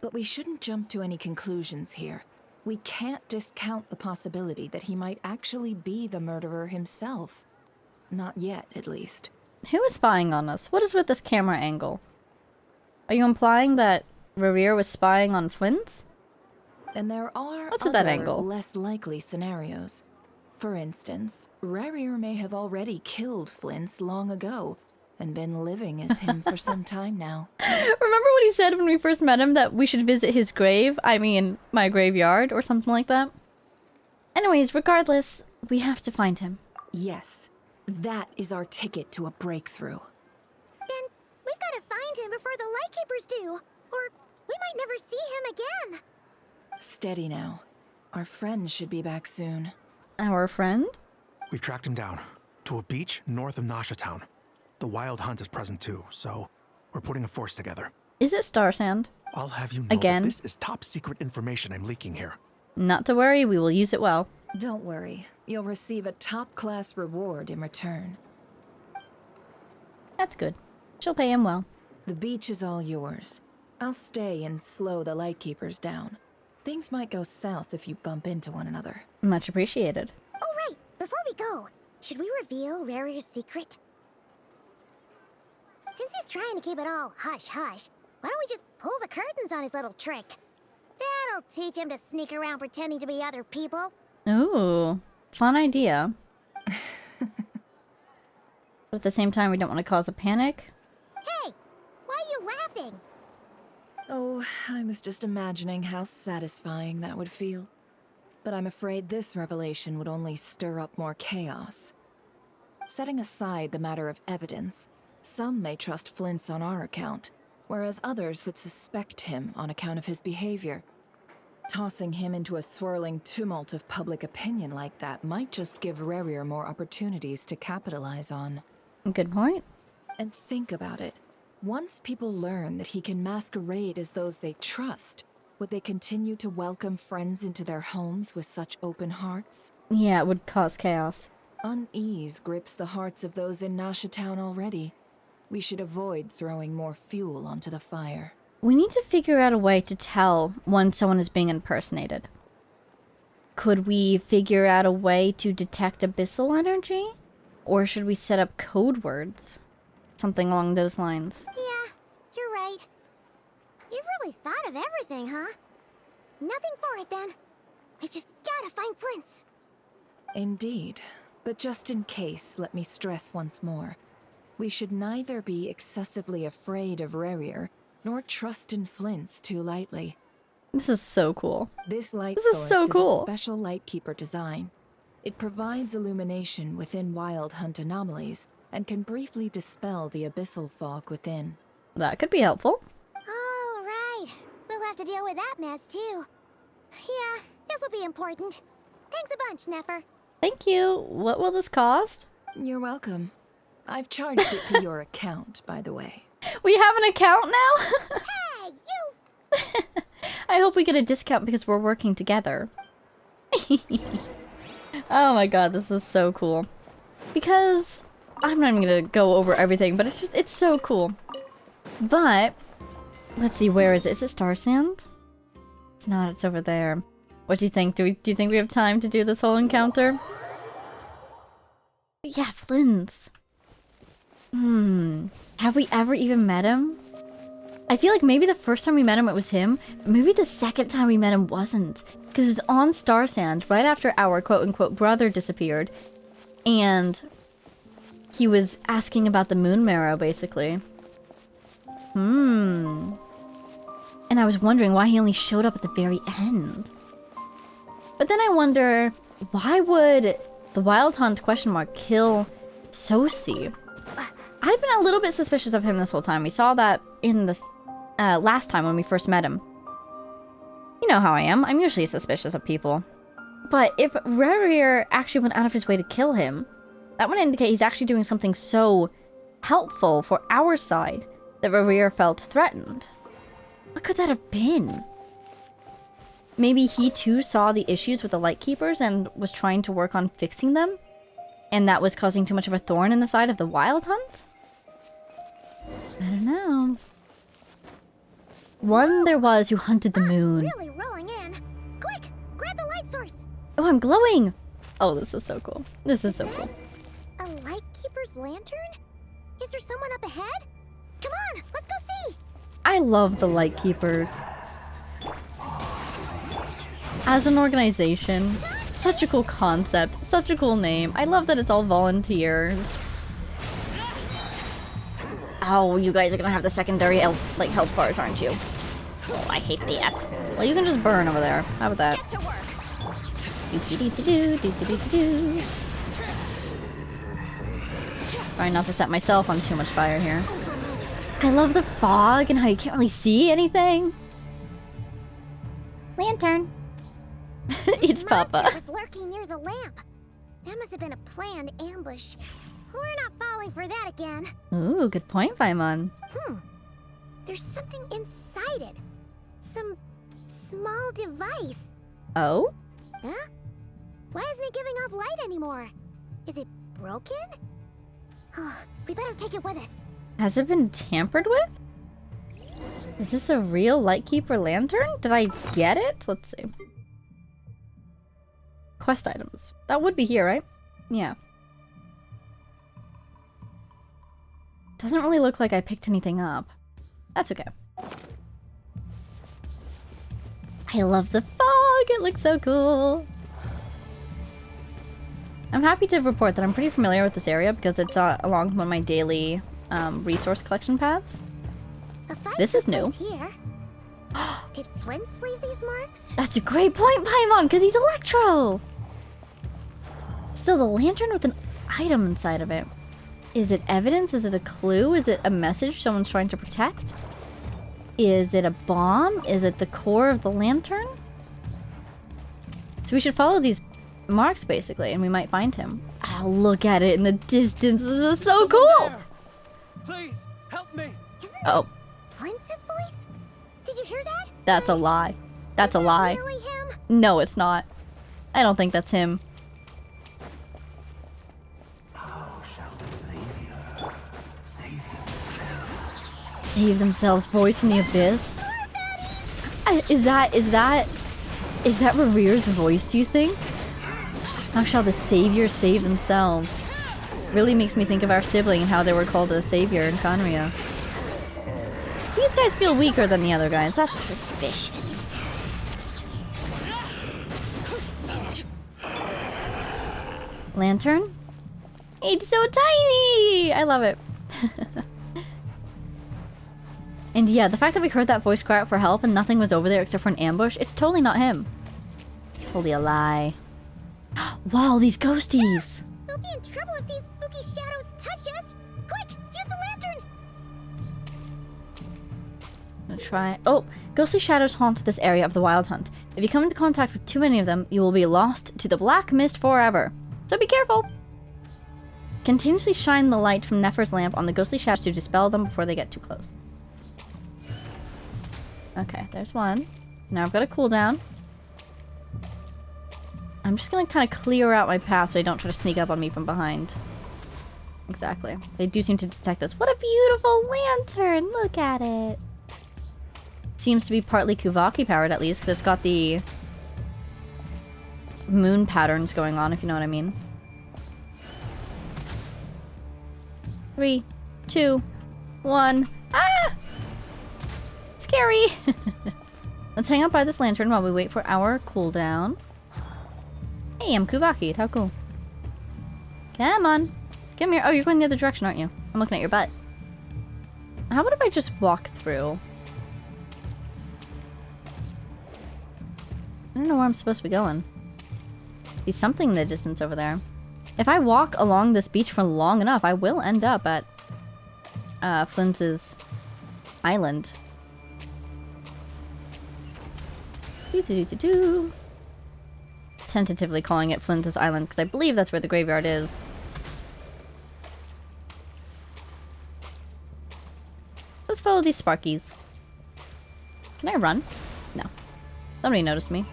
But we shouldn't jump to any conclusions here. We can't discount the possibility that he might actually be the murderer himself. Not yet, at least. Who is spying on us? What is with this camera angle? Are you implying that Rerir was spying on Flints? And there are What's with that other, angle? less likely scenarios. For instance, Rerir may have already killed Flints long ago, and been living as him for some time now. Remember what he said when we first met him, that we should visit his grave? I mean, my graveyard, or something like that? Anyways, regardless, we have to find him. Yes, that is our ticket to a breakthrough. Then we've got to find him before the Lightkeepers do, or we might never see him again. Steady now. Our friend should be back soon. Our friend? We've tracked him down to a beach north of Nasha Town. The Wild Hunt is present too, so we're putting a force together. Is it Star Sand? I'll have you know Again? that this is top secret information I'm leaking here. Not to worry, we will use it well. Don't worry. You'll receive a top-class reward in return. That's good. She'll pay him well. The beach is all yours. I'll stay and slow the Lightkeepers down. Things might go south if you bump into one another. Much appreciated. Oh, right. Before we go, should we reveal Rarir's secret? Since he's trying to keep it all hush-hush, why don't we just pull the curtains on his little trick? That'll teach him to sneak around pretending to be other people. Ooh, fun idea. But at the same time, we don't want to cause a panic. Hey, why are you laughing? Oh, I was just imagining how satisfying that would feel. But I'm afraid this revelation would only stir up more chaos. Setting aside the matter of evidence, some may trust Flint's on our account, whereas others would suspect him on account of his behavior. Tossing him into a swirling tumult of public opinion like that might just give Rerir more opportunities to capitalize on. Good point. And think about it. Once people learn that he can masquerade as those they trust, would they continue to welcome friends into their homes with such open hearts? Yeah, it would cause chaos. Unease grips the hearts of those in Nasha Town already. We should avoid throwing more fuel onto the fire. We need to figure out a way to tell when someone is being impersonated. Could we figure out a way to detect abyssal energy? Or should we set up code words? Something along those lines. Yeah, you're right. You've really thought of everything, huh? Nothing for it, then. We've just gotta find Flint's. Indeed. But just in case, let me stress once more. We should neither be excessively afraid of Rerir, nor trust in Flint's too lightly. This is so cool. This light This is source so is cool. of special Lightkeeper design. It provides illumination within Wild Hunt anomalies, and can briefly dispel the abyssal fog within. That could be helpful. All right. We'll have to deal with that mess, too. Yeah, this will be important. Thanks a bunch, Nefer. Thank you. What will this cost? You're welcome. I've charged it to your account, by the way. We have an account now? Hey, you! I hope we get a discount because we're working together. Oh my god, this is so cool. Because I'm not even gonna go over everything, but it's so cool. But let's see, where is it? Is it Star Sand? It's not, it's over there. What do you think? Do you think we have time to do this whole encounter? Yeah, Flynn's. Have we ever even met him? I feel like maybe the first time we met him it was him, but maybe the second time we met him wasn't. Because it was on Star Sand right after our quote-unquote brother disappeared. And he was asking about the moon marrow, basically. And I was wondering why he only showed up at the very end. But then I wonder, why would the Wild Hunt kill Sosi? I've been a little bit suspicious of him this whole time. We saw that in the last time when we first met him. You know how I am. I'm usually suspicious of people. But if Rarier actually went out of his way to kill him, that would indicate he's actually doing something so helpful for our side that Rarier felt threatened. What could that have been? Maybe he too saw the issues with the Lightkeepers and was trying to work on fixing them? And that was causing too much of a thorn in the side of the Wild Hunt? I don't know. One there was who hunted the moon. Really rolling in. Quick, grab the light source. Oh, I'm glowing! Oh, this is so cool. This is so cool. A Lightkeeper's lantern? Is there someone up ahead? Come on, let's go see. I love the Lightkeepers. As an organization, such a cool concept, such a cool name. I love that it's all volunteers. Oh, you guys are gonna have the secondary health bars, aren't you? Oh, I hate that. Well, you can just burn over there. How about that? Get to work. Do-do-do-do-do-do-do-do. Trying not to set myself on too much fire here. I love the fog and how you can't really see anything. Lantern. It's Papa. Was lurking near the lamp. That must have been a planned ambush. We're not falling for that again. Ooh, good point, Paimon. There's something inside it. Some small device. Oh? Huh? Why isn't it giving off light anymore? Is it broken? Oh, we better take it with us. Has it been tampered with? Is this a real Lightkeeper lantern? Did I get it? Let's see. Quest items. That would be here, right? Yeah. Doesn't really look like I picked anything up. That's okay. I love the fog! It looks so cool! I'm happy to report that I'm pretty familiar with this area because it's along one of my daily resource collection paths. This is new. Here. Did Flint leave these marks? That's a great point, Paimon, because he's Electro! Still, the lantern with an item inside of it. Is it evidence? Is it a clue? Is it a message someone's trying to protect? Is it a bomb? Is it the core of the lantern? So we should follow these marks, basically, and we might find him. Ah, look at it in the distance. This is so cool! Please, help me! Oh. Flint's voice? Did you hear that? That's a lie. That's a lie. Really him? No, it's not. I don't think that's him. Save themselves, voice from the abyss. Is that Rarier's voice, do you think? How shall the savior save themselves? Really makes me think of our sibling and how they were called a savior in Conria. These guys feel weaker than the other guys. That's suspicious. Lantern? It's so tiny! I love it. And yeah, the fact that we heard that voice cry out for help and nothing was over there except for an ambush, it's totally not him. Totally a lie. Wow, these ghosties! We'll be in trouble if these spooky shadows touch us! Quick, use the lantern! I'm gonna try... Oh! Ghostly shadows haunt this area of the Wild Hunt. If you come into contact with too many of them, you will be lost to the black mist forever. So be careful! Continuously shine the light from Nefer's lamp on the ghostly shadows to dispel them before they get too close. Okay, there's one. Now I've got a cooldown. I'm just gonna kind of clear out my path so they don't try to sneak up on me from behind. Exactly. They do seem to detect us. What a beautiful lantern! Look at it! Seems to be partly Kuvaki powered at least, because it's got the moon patterns going on, if you know what I mean. 3, 2, 1. Ah! Scary! Let's hang out by this lantern while we wait for our cooldown. Hey, I'm Kuvaki. How cool. Come on. Come here. Oh, you're going the other direction, aren't you? I'm looking at your butt. How about if I just walk through? I don't know where I'm supposed to be going. There's something in the distance over there. If I walk along this beach for long enough, I will end up at Flint's island. tentatively calling it Flynn's Island, because I believe that's where the graveyard is. Let's follow these Sparkies. Can I run? No. Somebody noticed me.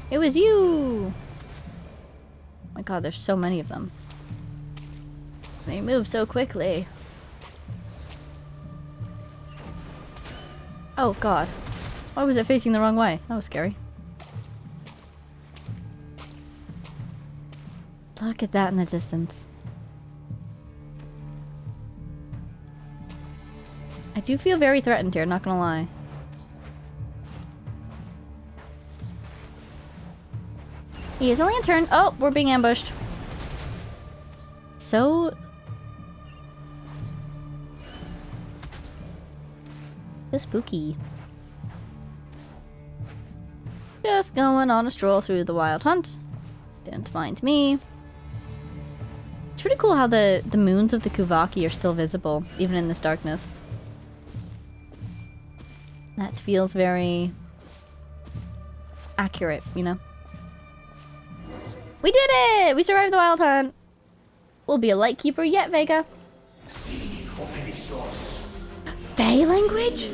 It was you! Oh my god, there's so many of them. They move so quickly. Oh god. Why was it facing the wrong way? That was scary. Look at that in the distance. I do feel very threatened here, not gonna lie. He is a lantern. Oh, we're being ambushed. So spooky. Just going on a stroll through the Wild Hunt. Didn't mind me. It's pretty cool how the moons of the Kuvaki are still visible, even in this darkness. That feels very accurate, you know? We did it! We survived the Wild Hunt! We'll be a Lightkeeper yet, Vega. Fae language?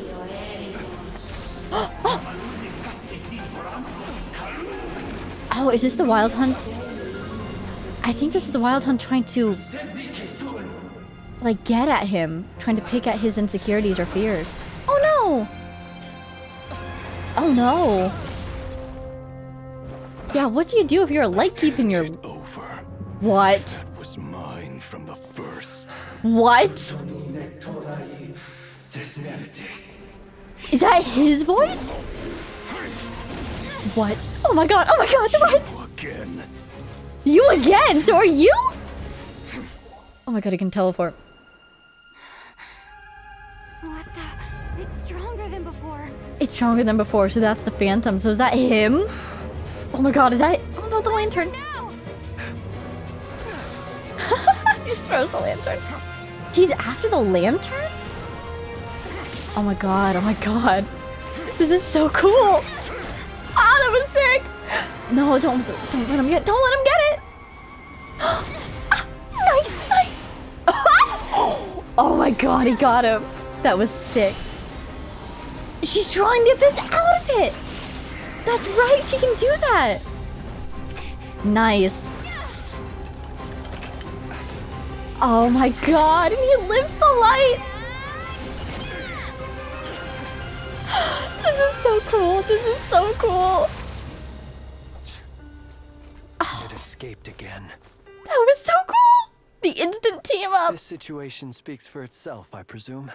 Oh, is this the Wild Hunt? I think this is the Wild Hunt trying to, like, get at him. Trying to pick at his insecurities or fears. Oh no! Oh no! Yeah, what do you do if you're a Lightkeep and you're... Over. What? That was mine from the first. What? Is that his voice? What? Oh my god, oh my god, what? Again. You again? So are you? Oh my god, I can teleport. What the? It's stronger than before. It's stronger than before, so that's the Phantom. So is that him? Oh my god, is that... Oh no, the lantern. No! He just throws the lantern. He's after the lantern? Oh my god, oh my god. This is so cool. Ah, that was sick. No, don't let him get it. Ah, nice, nice. Oh my god, he got him. That was sick. She's drawing the abyss out of it. That's right, she can do that. Nice. Oh my god, and he lifts the light. This is so cool. This is so cool. It escaped again. That was so cool. The instant team up. This situation speaks for itself, I presume.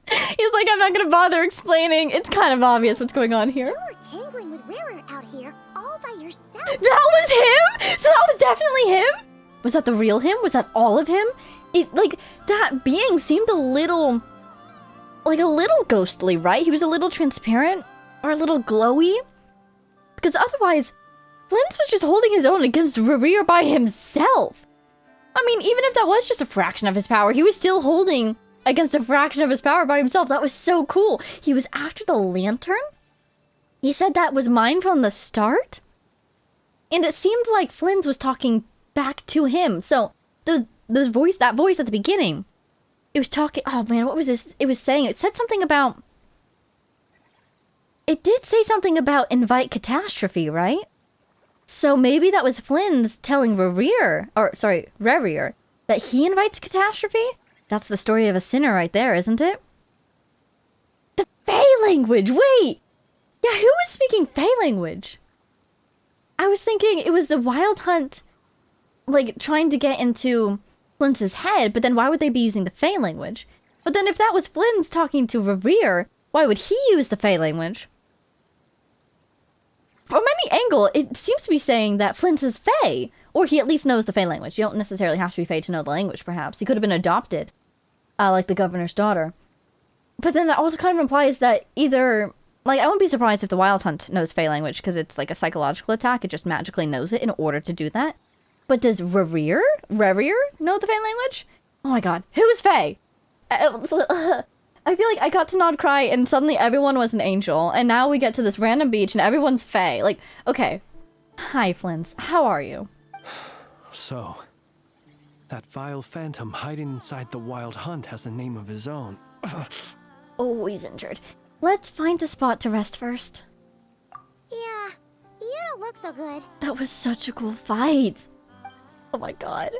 He's like, I'm not gonna bother explaining. It's kind of obvious what's going on here. You were tangling with Rara out here all by yourself. That was him? So that was definitely him? Was that the real him? Was that all of him? It, like, that being seemed a little ghostly, right? He was a little transparent or a little glowy. Because otherwise, Flint was just holding his own against Rerir by himself. I mean, even if that was just a fraction of his power, he was still holding against a fraction of his power by himself. That was so cool. He was after the lantern? He said that was mine from the start? And it seemed like Flint was talking back to him. So, that voice at the beginning, it was talking... Oh man, what was this? It said something about... It did say something about invite catastrophe, right? So maybe that was Flynn's telling Rerir, that he invites catastrophe? That's the story of a sinner right there, isn't it? The Fae language! Wait! Yeah, who was speaking Fae language? I was thinking it was the Wild Hunt, like, trying to get into Flynn's head, but then why would they be using the Fae language? But then if that was Flynn's talking to Rerir, why would he use the Fae language? From any angle, it seems to be saying that Flint is Fae, or he at least knows the Fae language. You don't necessarily have to be Fae to know the language, perhaps. He could have been adopted, like the governor's daughter. But then that also kind of implies that either... Like, I wouldn't be surprised if the Wild Hunt knows Fae language, because it's like a psychological attack. It just magically knows it in order to do that. But does Rerir know the Fae language? Oh my god, who's Fae? I feel like I got to Nod Cry and suddenly everyone was an angel, and now we get to this random beach and everyone's Fae. Like, okay, Hi, Flint. How are you? So, that vile phantom hiding inside the Wild Hunt has a name of his own. Oh, he's injured. Let's find a spot to rest first. Yeah, you don't look so good. That was such a cool fight. Oh my god.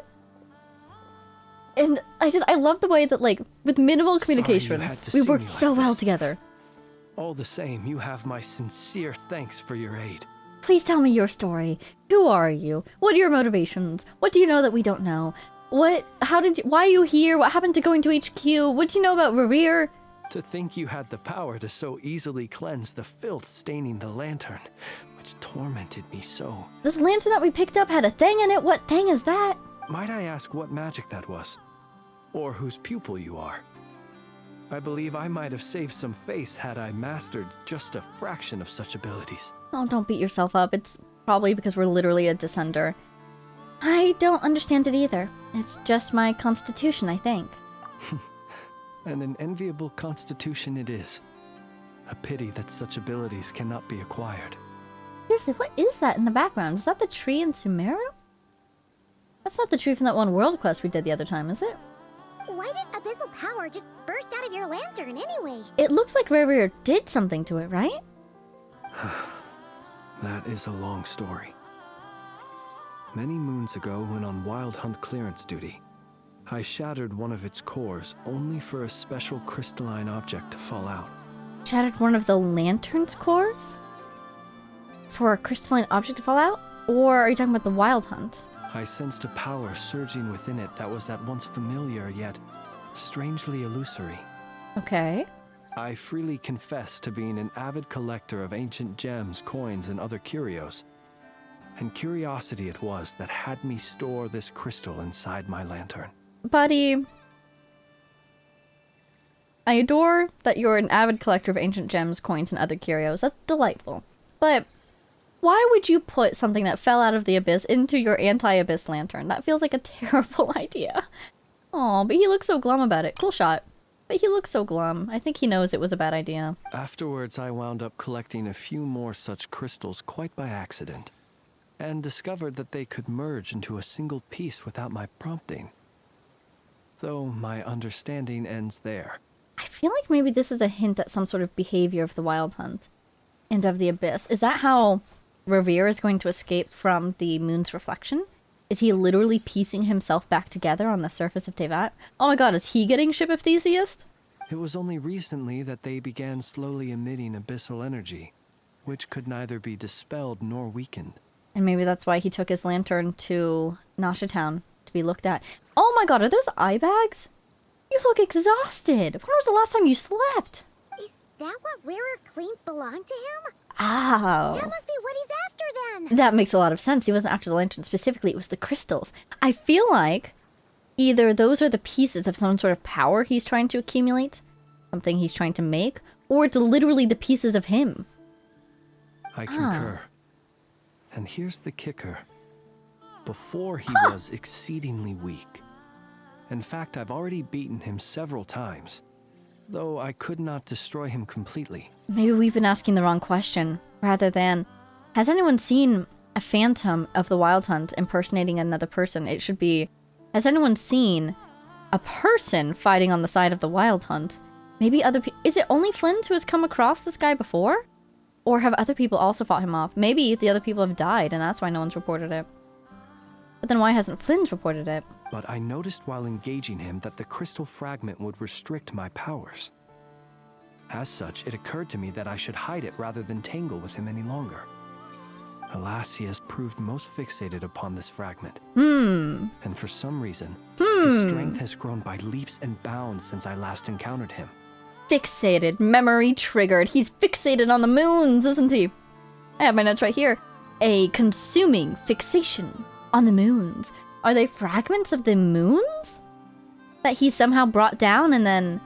And I love the way that, like, with minimal communication, we worked so well together. All the same, you have my sincere thanks for your aid. Please tell me your story. Who are you? What are your motivations? What do you know that we don't know? Why are you here? What happened to going to HQ? What do you know about Revere? To think you had the power to so easily cleanse the filth staining the lantern, which tormented me so. This lantern that we picked up had a thing in it. What thing is that? Might I ask what magic that was? Or whose pupil you are? I believe I might have saved some face had I mastered just a fraction of such abilities. Oh, don't beat yourself up. It's probably because we're literally a descender. I don't understand it either. It's just my constitution, I think. And an enviable constitution it is. A pity that such abilities cannot be acquired. Seriously, what is that in the background? Is that the tree in Sumeru? That's not the tree from that one world quest we did the other time, is it? Why did abyssal power just burst out of your lantern anyway? It looks like Revere did something to it, right? That is a long story. Many moons ago, when on Wild Hunt clearance duty, I shattered one of its cores only for a special crystalline object to fall out. Shattered one of the lantern's cores? For a crystalline object to fall out? Or are you talking about the Wild Hunt? I sensed a power surging within it that was at once familiar yet strangely illusory. Okay. I freely confess to being an avid collector of ancient gems, coins, and other curios. And curiosity it was that had me store this crystal inside my lantern. Buddy, I adore that you're an avid collector of ancient gems, coins, and other curios. That's delightful. But why would you put something that fell out of the abyss into your anti-abyss lantern? That feels like a terrible idea. Aw, but he looks so glum about it. Cool shot. But he looks so glum. I think he knows it was a bad idea. Afterwards, I wound up collecting a few more such crystals quite by accident, and discovered that they could merge into a single piece without my prompting. Though my understanding ends there. I feel like maybe this is a hint at some sort of behavior of the Wild Hunt and of the Abyss. Is that how Revere is going to escape from the moon's reflection? Is he literally piecing himself back together on the surface of Tevat? Oh my god, is he getting Ship of Theseus? It was only recently that they began slowly emitting abyssal energy, which could neither be dispelled nor weakened. And maybe that's why he took his lantern to Nasha Town to be looked at. Oh my god, are those eye bags? You look exhausted. When was the last time you slept? Is that what Rarer claimed belonged to him? Oh. That must be what he's after then. That makes a lot of sense. He wasn't after the lantern specifically, it was the crystals. I feel like either those are the pieces of some sort of power he's trying to accumulate, something he's trying to make, or it's literally the pieces of him. I concur. And here's the kicker. Before he was exceedingly weak. In fact, I've already beaten him several times, though I could not destroy him completely. Maybe we've been asking the wrong question, rather than, has anyone seen a phantom of the Wild Hunt impersonating another person? It should be, has anyone seen a person fighting on the side of the Wild Hunt? Maybe other people. Is it only Flint who has come across this guy before? Or have other people also fought him off? Maybe the other people have died and that's why no one's reported it. But then why hasn't Flint reported it? But I noticed while engaging him that the crystal fragment would restrict my powers. As such, it occurred to me that I should hide it rather than tangle with him any longer. Alas, he has proved most fixated upon this fragment. And for some reason, his strength has grown by leaps and bounds since I last encountered him. Fixated. Memory triggered. He's fixated on the moons, isn't he? I have my notes right here. A consuming fixation on the moons. Are they fragments of the moons? That he somehow brought down and then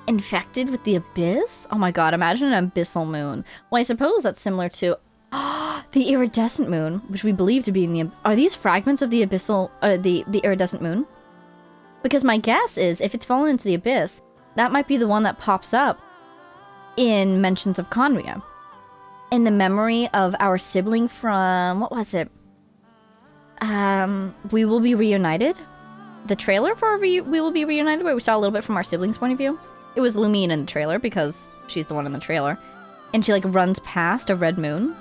infected with the abyss? Oh my god, imagine an abyssal moon. Well, I suppose that's similar to the iridescent moon, which we believe to be in the... Are these fragments of the abyssal... the iridescent moon? Because my guess is, if it's fallen into the abyss, that might be the one that pops up in Mentions of Conria. in the memory of our sibling from, what was it? We Will Be Reunited? The trailer for We Will Be Reunited, where we saw a little bit from our siblings' point of view. It was Lumine in the trailer, because she's the one in the trailer. And she, like, runs past a red moon.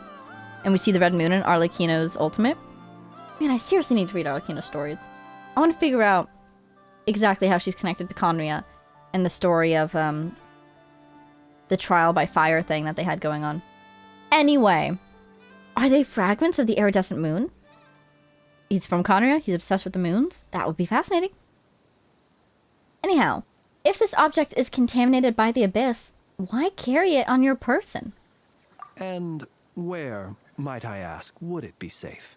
And we see the red moon in Arlecchino's ultimate. Man, I seriously need to read Arlecchino's stories. I want to figure out exactly how she's connected to Conria and the story of, the trial by fire thing that they had going on. Anyway, are they fragments of the iridescent moon? He's from Conria, he's obsessed with the moons. That would be fascinating. Anyhow, if this object is contaminated by the abyss, why carry it on your person? And where, might I ask, would it be safe?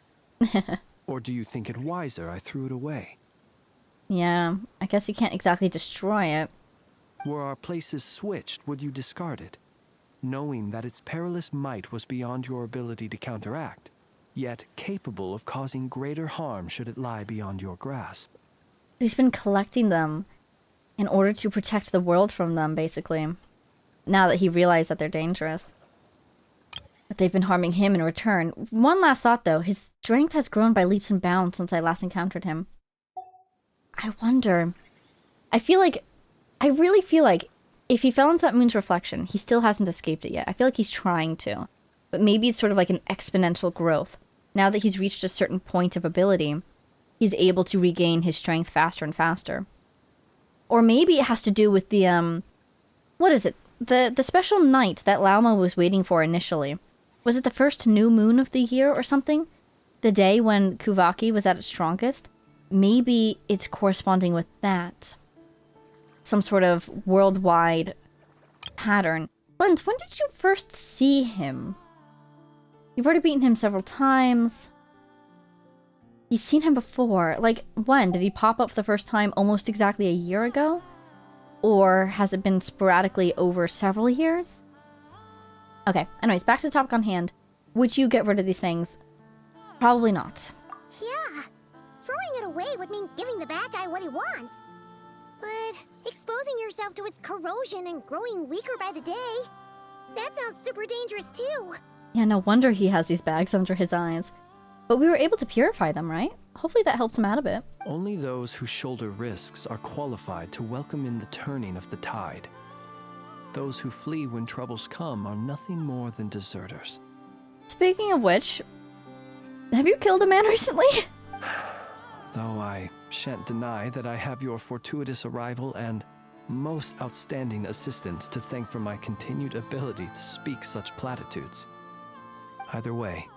Or do you think it wiser I threw it away? Yeah, I guess you can't exactly destroy it. Were our places switched, would you discard it? Knowing that its perilous might was beyond your ability to counteract, yet capable of causing greater harm should it lie beyond your grasp. He's been collecting them in order to protect the world from them, basically. Now that he realized that they're dangerous. But they've been harming him in return. One last thought, though. His strength has grown by leaps and bounds since I last encountered him. I wonder... I really feel like if he fell into that moon's reflection, he still hasn't escaped it yet. I feel like he's trying to. But maybe it's sort of like an exponential growth. Now that he's reached a certain point of ability, he's able to regain his strength faster and faster. Or maybe it has to do with the, what is it? The special night that Lauma was waiting for initially. Was it the first new moon of the year or something? The day when Kuvaki was at its strongest? Maybe it's corresponding with that. Some sort of worldwide pattern. Flint, when did you first see him? You've already beaten him several times. You've seen him before. Like, when? Did he pop up for the first time almost exactly a year ago? Or has it been sporadically over several years? Okay, anyways, back to the topic on hand. Would you get rid of these things? Probably not. Yeah, throwing it away would mean giving the bad guy what he wants. But exposing yourself to its corrosion and growing weaker by the day, that sounds super dangerous too. Yeah, no wonder he has these bags under his eyes. But we were able to purify them, right? Hopefully that helped him out a bit. Only those who shoulder risks are qualified to welcome in the turning of the tide. Those who flee when troubles come are nothing more than deserters. Speaking of which, have you killed a man recently? Though I shan't deny that I have your fortuitous arrival and most outstanding assistance to thank for my continued ability to speak such platitudes. Either way,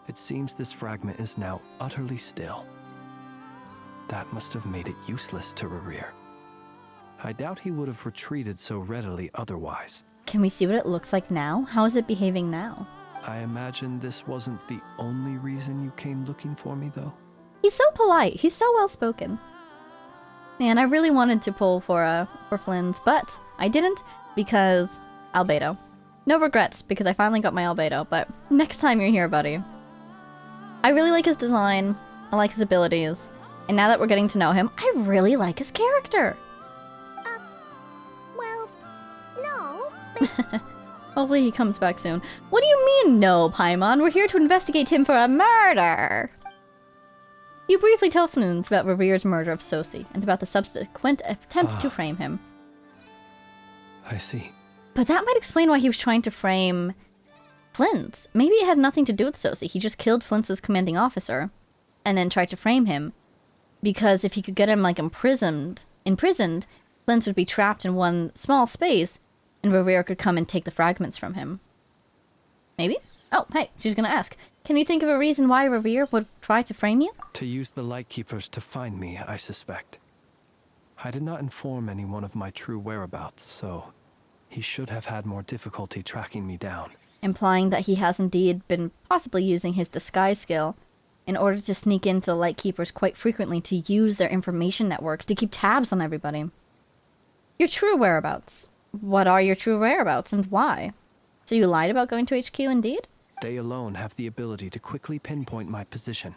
it seems this fragment is now utterly still. That must have made it useless to Rerir. I doubt he would have retreated so readily otherwise. Can we see what it looks like now? How is it behaving now? I imagine this wasn't the only reason you came looking for me, though. He's so polite. He's so well-spoken. Man, I really wanted to pull for Flynn's, but I didn't because Albedo. No regrets, because I finally got my Albedo, but next time you're here, buddy. I really like his design. I like his abilities. And now that we're getting to know him, I really like his character. Well, no, but... Hopefully he comes back soon. What do you mean, no, Paimon? We're here to investigate him for a murder! You briefly tell Flunes about Revere's murder of Sosi, and about the subsequent attempt to frame him. I see. But that might explain why he was trying to frame Flint's. Maybe it had nothing to do with Sosi. He just killed Flint's commanding officer, and then tried to frame him. Because if he could get him, like, imprisoned, Flint would be trapped in one small space, and Revere could come and take the fragments from him. Maybe? Oh, hey, she's gonna ask. Can you think of a reason why Revere would try to frame you? To use the Lightkeepers to find me, I suspect. I did not inform anyone of my true whereabouts, so he should have had more difficulty tracking me down. Implying that he has indeed been possibly using his disguise skill in order to sneak into the Lightkeepers quite frequently to use their information networks to keep tabs on everybody. Your true whereabouts. What are your true whereabouts and why? So you lied about going to HQ indeed? They alone have the ability to quickly pinpoint my position.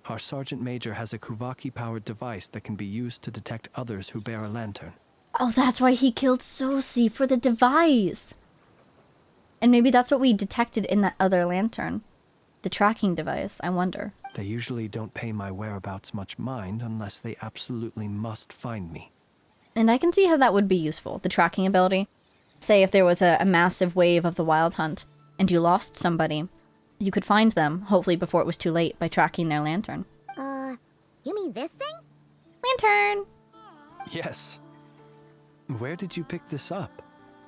Our Sergeant Major has a Kuvaki-powered device that can be used to detect others who bear a lantern. Oh, that's why he killed Sosi, for the device! And maybe that's what we detected in that other lantern. The tracking device, I wonder. They usually don't pay my whereabouts much mind unless they absolutely must find me. And I can see how that would be useful, the tracking ability. Say if there was a massive wave of the Wild Hunt, and you lost somebody, you could find them, hopefully before it was too late, by tracking their lantern. You mean this thing? Lantern! Yes. Where did you pick this up?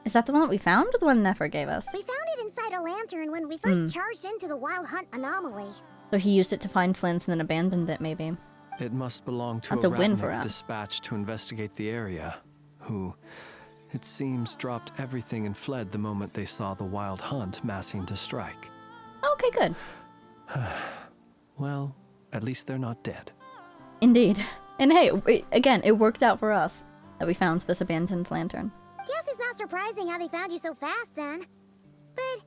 Is that the one that we found, or the one Nefer gave us? We found it inside a lantern when we first charged into the Wild Hunt anomaly. So he used it to find Flynn's and then abandoned it, maybe. It must belong to That's a a win for Ratnik us. dispatched to investigate the area, who, it seems, dropped everything and fled the moment they saw the Wild Hunt massing to strike. Okay, good. Well, at least they're not dead. Indeed. And hey, again, it worked out for us that we found this abandoned lantern. Guess it's not surprising how they found you so fast then. But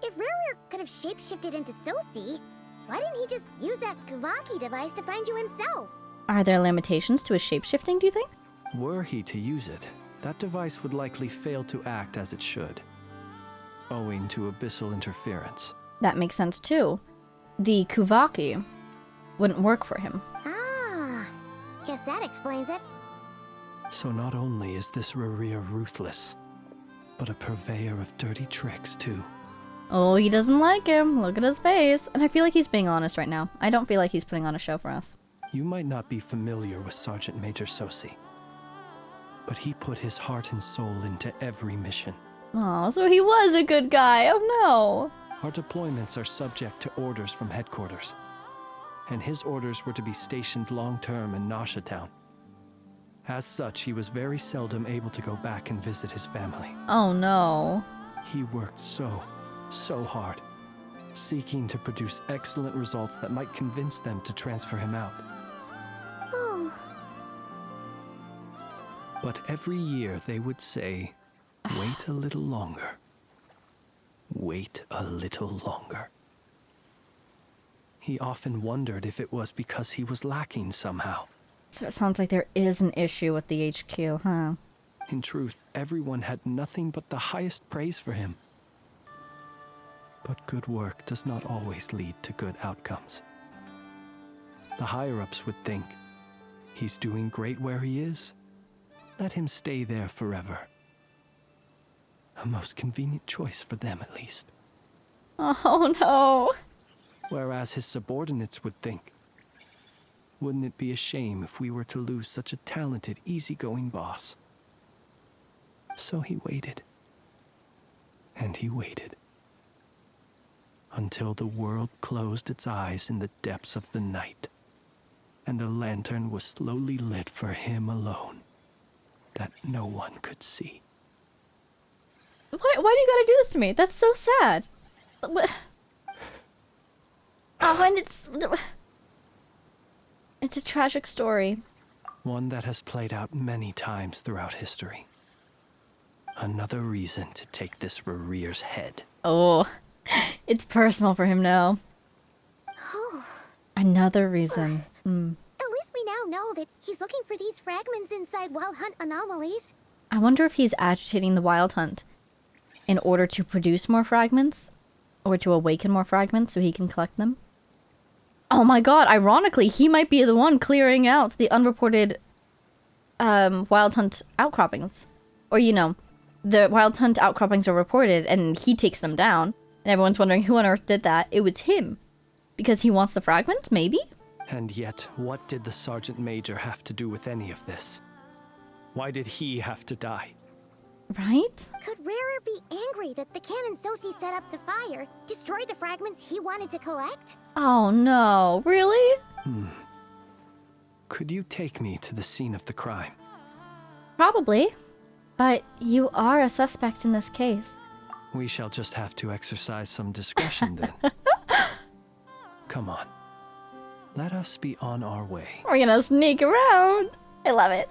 if Ruru could have shapeshifted into Sosi, why didn't he just use that Kavaki device to find you himself? Are there limitations to his shapeshifting, do you think? Were he to use it, that device would likely fail to act as it should, owing to abyssal interference. That makes sense too. The Kuvaki wouldn't work for him. Guess that explains it. So not only is this Rarir ruthless, but a purveyor of dirty tricks too. Oh, he doesn't like him. Look at his face. And I feel like he's being honest right now. I don't feel like he's putting on a show for us. You might not be familiar with Sergeant Major Sosi, but he put his heart and soul into every mission. Oh, so he was a good guy. Oh no. Our deployments are subject to orders from headquarters, and his orders were to be stationed long-term in Nasha Town. As such, he was very seldom able to go back and visit his family. Oh no. He worked so hard, seeking to produce excellent results that might convince them to transfer him out. Oh. But every year they would say, wait a little longer. Wait a little longer. He often wondered if it was because he was lacking somehow. So it sounds like there is an issue with the HQ, huh? In truth, everyone had nothing but the highest praise for him. But good work does not always lead to good outcomes. The higher-ups would think, he's doing great where he is. Let him stay there forever. A most convenient choice for them, at least. Oh no. Whereas his subordinates would think, wouldn't it be a shame if we were to lose such a talented, easygoing boss? So he waited. And he waited. Until the world closed its eyes in the depths of the night, and a lantern was slowly lit for him alone, that no one could see. Why do you gotta do this to me? That's so sad. Oh, and it's a tragic story. One that has played out many times throughout history. Another reason to take this Rarir's head. Oh, it's personal for him now. Oh. Another reason. At least we now know that he's looking for these fragments inside Wild Hunt anomalies. I wonder if he's agitating the Wild Hunt in order to produce more fragments, or to awaken more fragments so he can collect them. Oh my god, ironically, he might be the one clearing out the unreported Wild Hunt outcroppings. Or, you know, the Wild Hunt outcroppings are reported and he takes them down. And everyone's wondering who on earth did that. It was him. Because he wants the fragments, maybe? And yet, what did the Sergeant Major have to do with any of this? Why did he have to die? Right? Could Rarer be angry that the cannon Sosi set up to fire destroyed the fragments he wanted to collect? Oh no, really? Could you take me to the scene of the crime? Probably. But you are a suspect in this case. We shall just have to exercise some discretion then. Come on. Let us be on our way. We're gonna sneak around. I love it.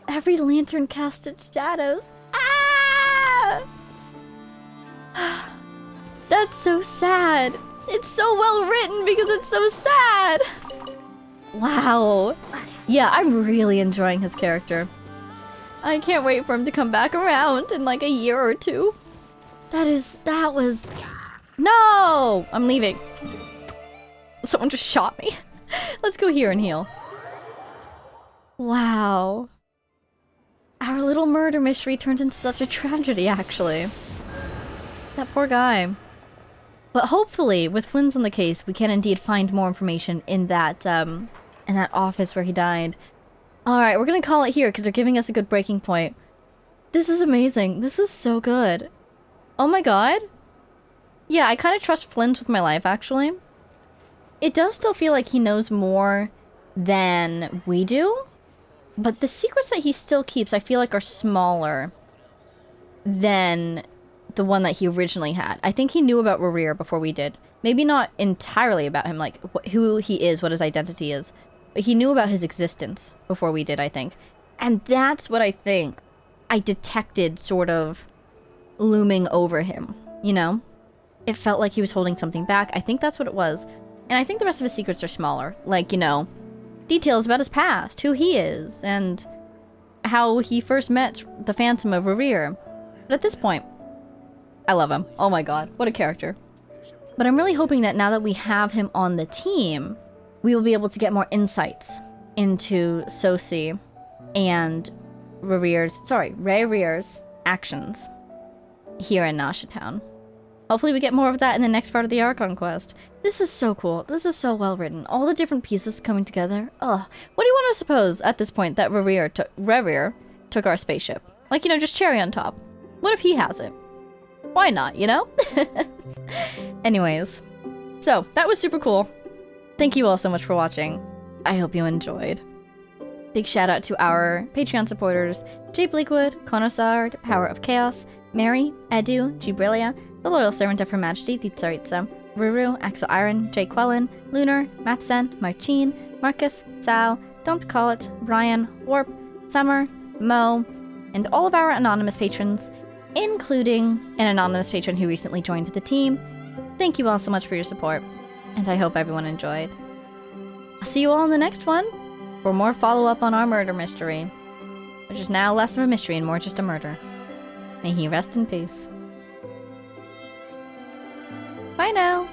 Every lantern casts its shadows. Ah! That's so sad. It's so well written because it's so sad. Wow. Yeah, I'm really enjoying his character. I can't wait for him to come back around in like a year or two. That was... No! I'm leaving. Someone just shot me. Let's go here and heal. Wow. Our little murder mystery turned into such a tragedy, actually. That poor guy. But hopefully, with Flynn's on the case, we can indeed find more information in that office where he died. Alright, we're gonna call it here, because they're giving us a good breaking point. This is amazing. This is so good. Oh my god. Yeah, I kind of trust Flynn's with my life, actually. It does still feel like he knows more than we do. But the secrets that he still keeps, I feel like, are smaller than the one that he originally had. I think he knew about Rerir before we did. Maybe not entirely about him, like who he is, what his identity is. But he knew about his existence before we did, I think. And that's what I think I detected sort of looming over him, you know? It felt like he was holding something back. I think that's what it was. And I think the rest of his secrets are smaller. Like, you know, details about his past, who he is, and how he first met the Phantom of Rerir. But at this point, I love him. Oh my god, what a character. But I'm really hoping that now that we have him on the team, we will be able to get more insights into Sosi and Rerir's actions here in Nasha Town. Hopefully we get more of that in the next part of the Archon quest. This is so cool. This is so well written. All the different pieces coming together. Ugh. What do you want to suppose at this point that Rerir took our spaceship? Like, you know, just cherry on top. What if he has it? Why not, you know? Anyways. So, that was super cool. Thank you all so much for watching. I hope you enjoyed. Big shout out to our Patreon supporters, Jay Bleakwood, Konosard, Power of Chaos, Mary, Edu, Gibrilia, The Loyal Servant of Her Majesty, the Tsaritsa, Ruru, Axel Iron, Jay Quellen, Lunar, Mattsen, Marcin, Marcus, Sal, Don't Call It, Ryan, Warp, Summer, Mo, and all of our anonymous patrons, including an anonymous patron who recently joined the team. Thank you all so much for your support, and I hope everyone enjoyed. I'll see you all in the next one for more follow-up on our murder mystery, which is now less of a mystery and more just a murder. May he rest in peace. Bye now!